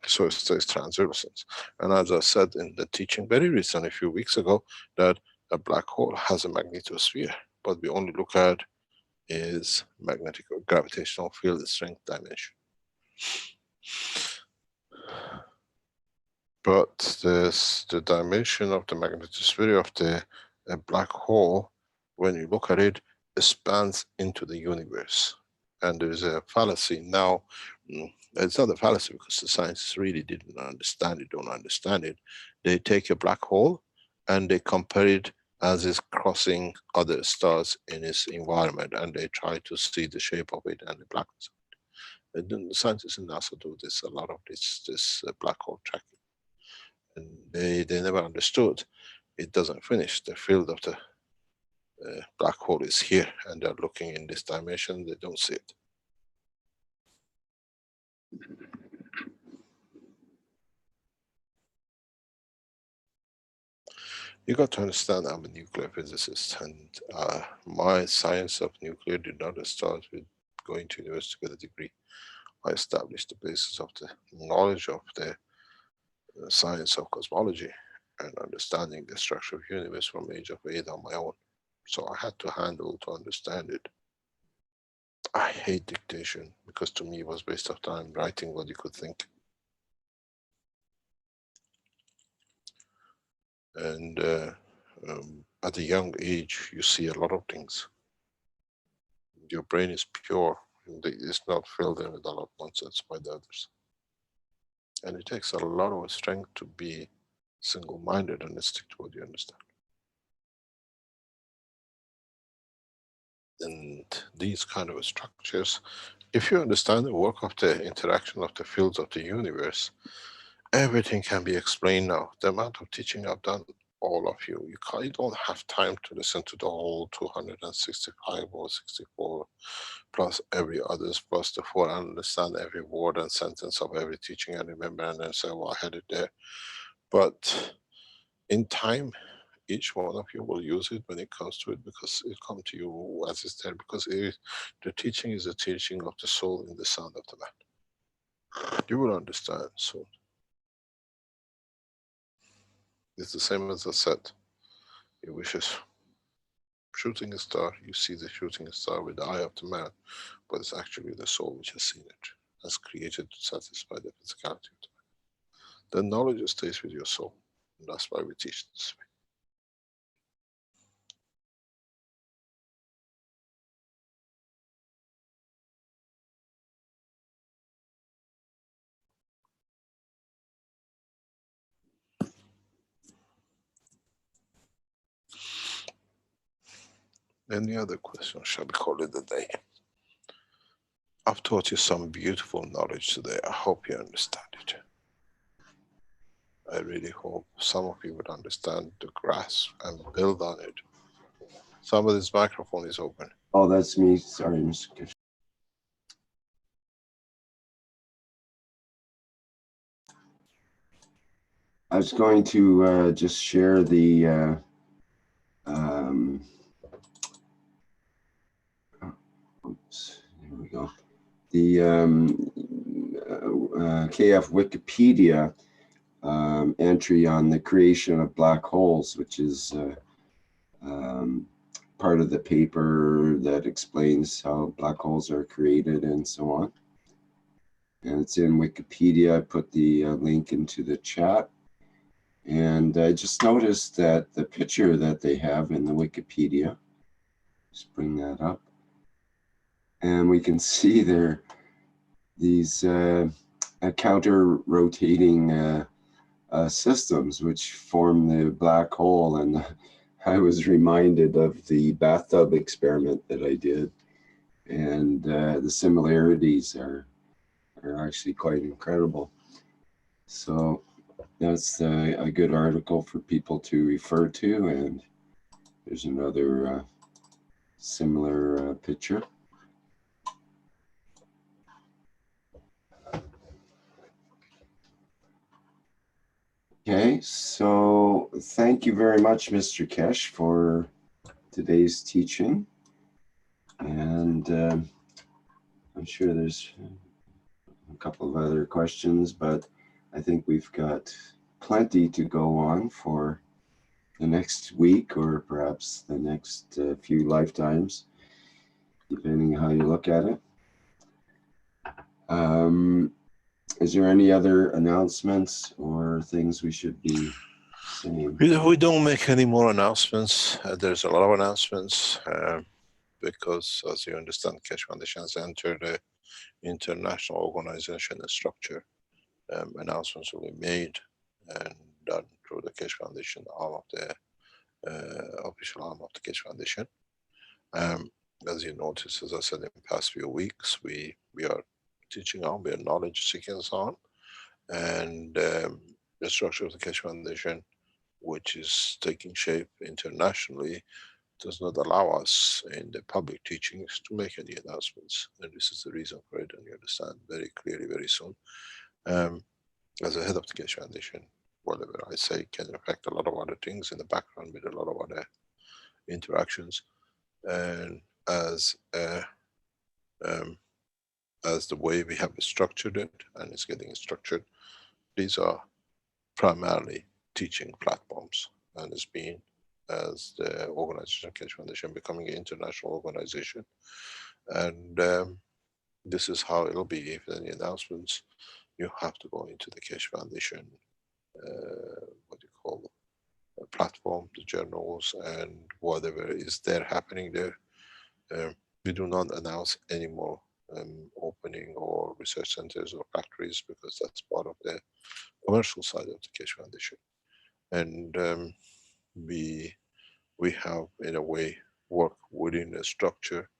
So it stays translucent. And as I said in the teaching very recently, a few weeks ago, that a black hole has a magnetosphere, but we only look at is magnetic or gravitational field strength dimension. But the dimension of the magnetosphere of the black hole, when you look at it, spans into the universe. And there is a fallacy now. It's not a fallacy because the scientists really didn't understand it, don't understand it. They take a black hole and they compare it as it's crossing other stars in its environment, and they try to see the shape of it and the blackness of it. The scientists in NASA do this, a lot of this black hole tracking. And they never understood it doesn't finish. The field of the black hole is here, and they're looking in this dimension, they don't see it. You got to understand I'm a nuclear physicist, and my science of nuclear did not start with going to university to get a degree. I established the basis of the knowledge of the science of cosmology and understanding the structure of the universe from the age of 8 on my own. So I had to handle to understand it. I hate dictation because to me it was waste of time writing what you could think. And at a young age, you see a lot of things. Your brain is pure. It's not filled in with a lot of nonsense by the others. And it takes a lot of strength to be single-minded and stick to what you understand. And these kind of structures, if you understand the work of the interaction of the fields of the universe, everything can be explained now. The amount of teaching I've done, all of you, you don't have time to listen to the whole 265 or 64, plus every others, plus the 4, and understand every word and sentence of every teaching and remember, and then say, well, I had it there. But in time, each one of you will use it when it comes to it, because it comes to you as it's there, because the teaching is the teaching of the soul in the sound of the man. You will understand soon. It's the same as I said. He wishes shooting a star, you see the shooting star with the eye of the man, but it's actually the soul which has seen it, has created to satisfy the physicality of the man. The knowledge stays with your soul, and that's why we teach this way. Any other questions? Shall we call it a day? I've taught you some beautiful knowledge today. I hope you understand it. I really hope some of you would understand the grasp and build on it. Somebody's microphone is open. Oh, that's me. Sorry, Mr. Keshe. I was going to just share the oops, here we go. The KF Wikipedia entry on the creation of black holes, which is part of the paper that explains how black holes are created and so on. And it's in Wikipedia. I put the link into the chat. And I just noticed that the picture that they have in the Wikipedia, just bring that up, and we can see there these counter-rotating systems which form the black hole. And I was reminded of the bathtub experiment that I did, and the similarities are actually quite incredible. So That's a good article for people to refer to, and there's another similar picture. Okay, so thank you very much, Mr. Keshe, for today's teaching. And I'm sure there's a couple of other questions, but I think we've got plenty to go on for the next week, or perhaps the next few lifetimes, depending how you look at it. Is there any other announcements or things we should be saying? We don't make any more announcements. There's a lot of announcements because, as you understand, Keshe Foundation has entered the international organization and structure. Announcements will be made and done through the Keshe Foundation arm of the official arm of the Keshe Foundation. As you notice, as I said, in the past few weeks, we are teaching on, we are knowledge seeking on, and the structure of the Keshe Foundation, which is taking shape internationally, does not allow us in the public teachings to make any announcements. And this is the reason for it, and you understand very clearly very soon. As a head of the Keshe Foundation, whatever I say can affect a lot of other things in the background with a lot of other interactions. And as the way we have structured it, and it's getting structured, these are primarily teaching platforms, and it's been, as the organization Keshe Foundation becoming an international organization, and this is how it'll be. If any announcements, you have to go into the Keshe Foundation, what do you call it, platform, the journals, and whatever is there happening there. We do not announce any more opening or research centers or factories, because that's part of the commercial side of the Keshe Foundation. And we have, in a way, work within a structure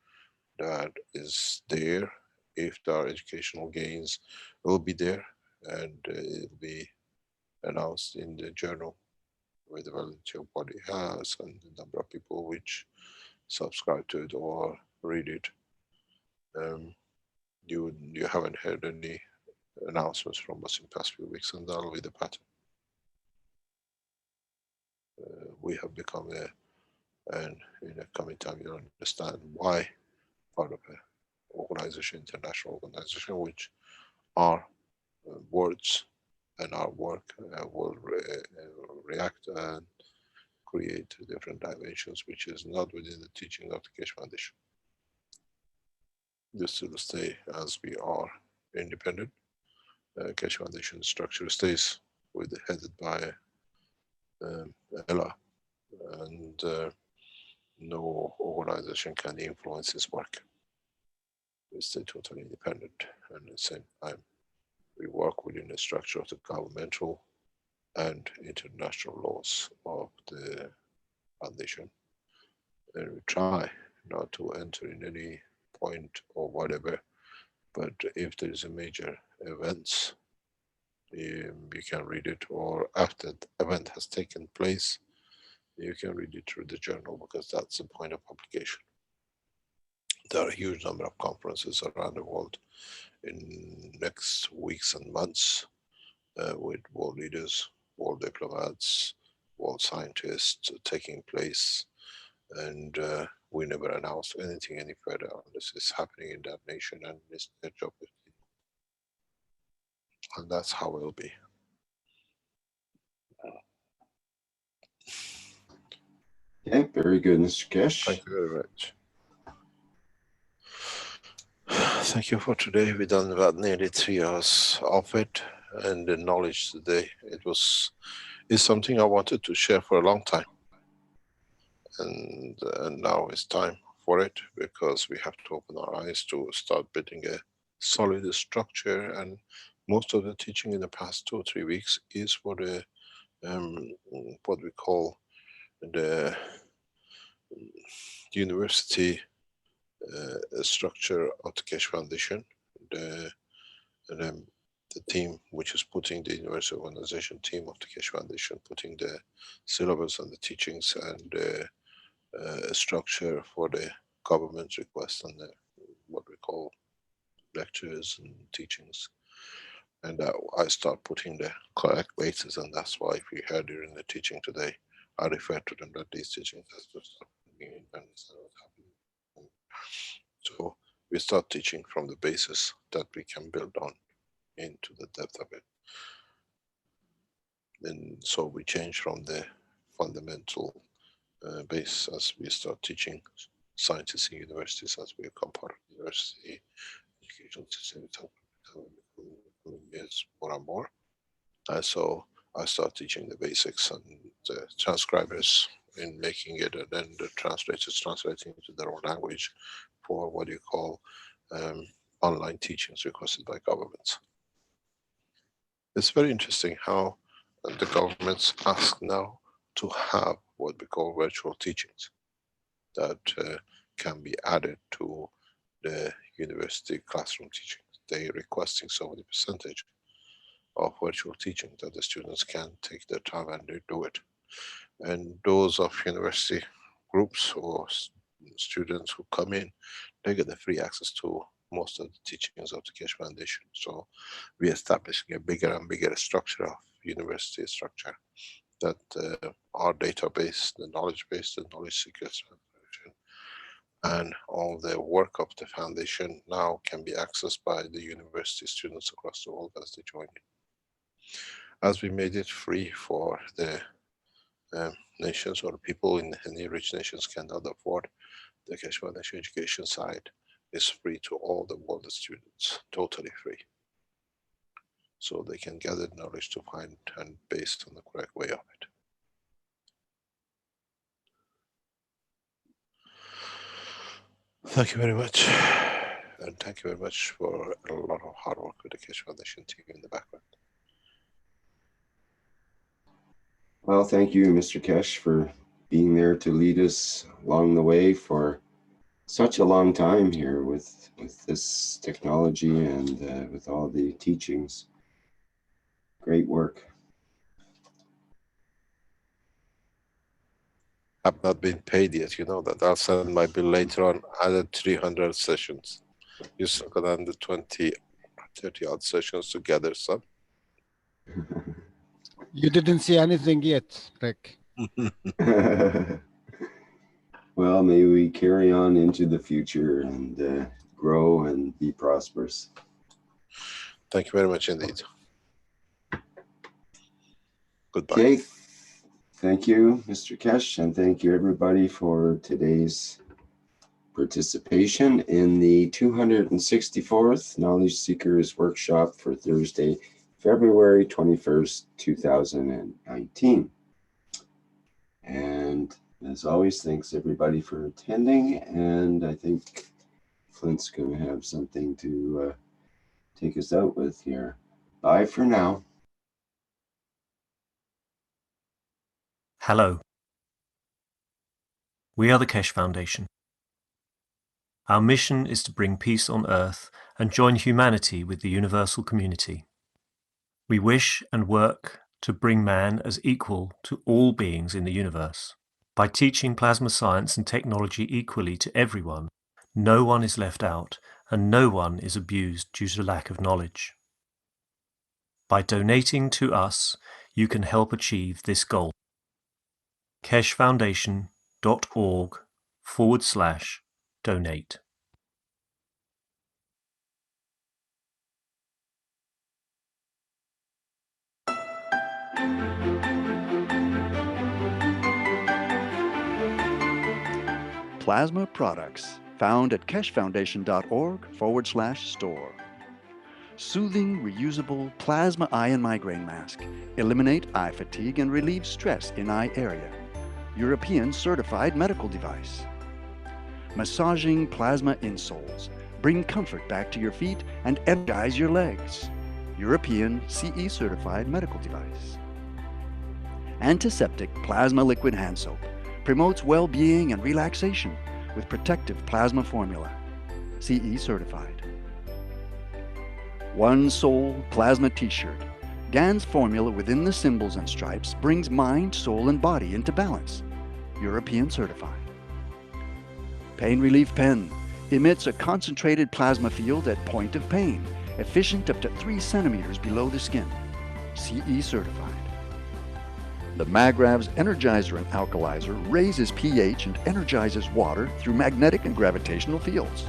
that is there. If there are educational gains, it will be there, and it will be announced in the journal with the validity of what it has and the number of people which subscribe to it or read it. You haven't heard any announcements from us in the past few weeks, and that'll be the pattern. We have become and in a coming time you'll understand why, part of an organization, international organization, which our words and our work will react and create different dimensions, which is not within the teaching of the Keshe Foundation. This will stay as we are independent. Keshe Foundation structure stays headed by Ella, and no organization can influence his work. We stay totally independent, and at the same time, we work within the structure of the governmental and international laws of the foundation. And we try not to enter in any point or whatever, but if there is a major event, you can read it, or after the event has taken place, you can read it through the journal, because that's the point of publication. There are a huge number of conferences around the world in next weeks and months with world leaders, world diplomats, world scientists taking place, and we never announce anything any further unless it's happening in that nation, and it's their job. And that's how it will be. Okay, very good, Mr. Keshe. Thank you very much. Thank you for today. We've done about nearly 3 hours of it, and the knowledge today, is something I wanted to share for a long time. And now it's time for it, because we have to open our eyes to start building a solid structure. And most of the teaching in the past 2 or 3 weeks is for the what we call the university structure of the Keshe Foundation. The team, which is putting the university organization team of the Keshe Foundation, putting the syllabus and the teachings and the structure for the government requests and the, what we call lectures and teachings. And I start putting the correct bases, and that's why if you heard during the teaching today, I refer to them that these teachings has to start being understand what's happening. So we start teaching from the basis that we can build on into the depth of it. And so we change from the fundamental base as we start teaching scientists in universities, as we become part of the university educational system, yes, more and more. So I start teaching the basics and the transcribers in making it, and then the translators translating into their own language for what you call online teachings requested by governments. It's very interesting how the governments ask now to have what we call virtual teachings that can be added to the university classroom teaching. They're requesting so many percentage of virtual teaching that the students can take their time and they do it. And those of university groups or students who come in, they get the free access to most of the teachings of the Keshe Foundation. So we're establishing a bigger and bigger structure of university structure that our database, the knowledge base, the knowledge seekers, and all the work of the foundation now can be accessed by the university students across the world as they join in. As we made it free for the nations or people in any rich nations cannot afford, the Keshe Foundation education side is free to all the world students, totally free. So they can gather knowledge to find and based on the correct way of it. Thank you very much. And thank you very much for a lot of hard work with the Keshe Foundation team in the background. Well, thank you, Mr. Keshe, for being there to lead us along the way for such a long time here with this technology and with all the teachings. Great work. I've not been paid yet, you know that. I'll send my bill later on, added 300 sessions. You still got under 20, 30 odd sessions to gather some. You didn't see anything yet, Rick. Well, may we carry on into the future and grow and be prosperous. Thank you very much indeed. Goodbye. Okay. Thank you, Mr. Keshe, and thank you everybody for today's participation in the 264th Knowledge Seekers Workshop for Thursday, February 21st, 2019. And as always, thanks everybody for attending, and I think Flint's going to have something to take us out with here. Bye for now. Hello. We are the Keshe Foundation. Our mission is to bring peace on earth and join humanity with the universal community. We wish and work to bring man as equal to all beings in the universe. By teaching plasma science and technology equally to everyone, no one is left out and no one is abused due to lack of knowledge. By donating to us, you can help achieve this goal. keshefoundation.org/donate. Plasma products found at keshefoundation.org/store. Soothing, reusable plasma eye and migraine mask. Eliminate eye fatigue and relieve stress in eye area. European certified medical device. Massaging plasma insoles. Bring comfort back to your feet and energize your legs. European CE certified medical device. Antiseptic plasma liquid hand soap. Promotes well-being and relaxation with protective plasma formula. CE certified. One Soul Plasma T-shirt. GAN's formula within the symbols and stripes brings mind, soul, and body into balance. European certified. Pain Relief Pen. Emits a concentrated plasma field at point of pain, efficient up to 3 centimeters below the skin. CE certified. The Magrav's Energizer and Alkalizer raises pH and energizes water through magnetic and gravitational fields.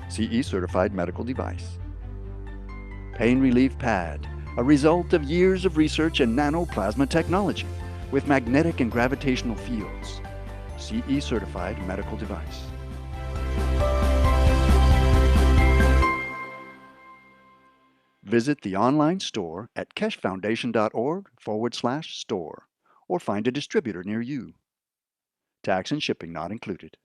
CE certified medical device. Pain Relief Pad, a result of years of research in nanoplasma technology with magnetic and gravitational fields. CE certified medical device. Visit the online store at keshefoundation.org/store or find a distributor near you. Tax and shipping not included.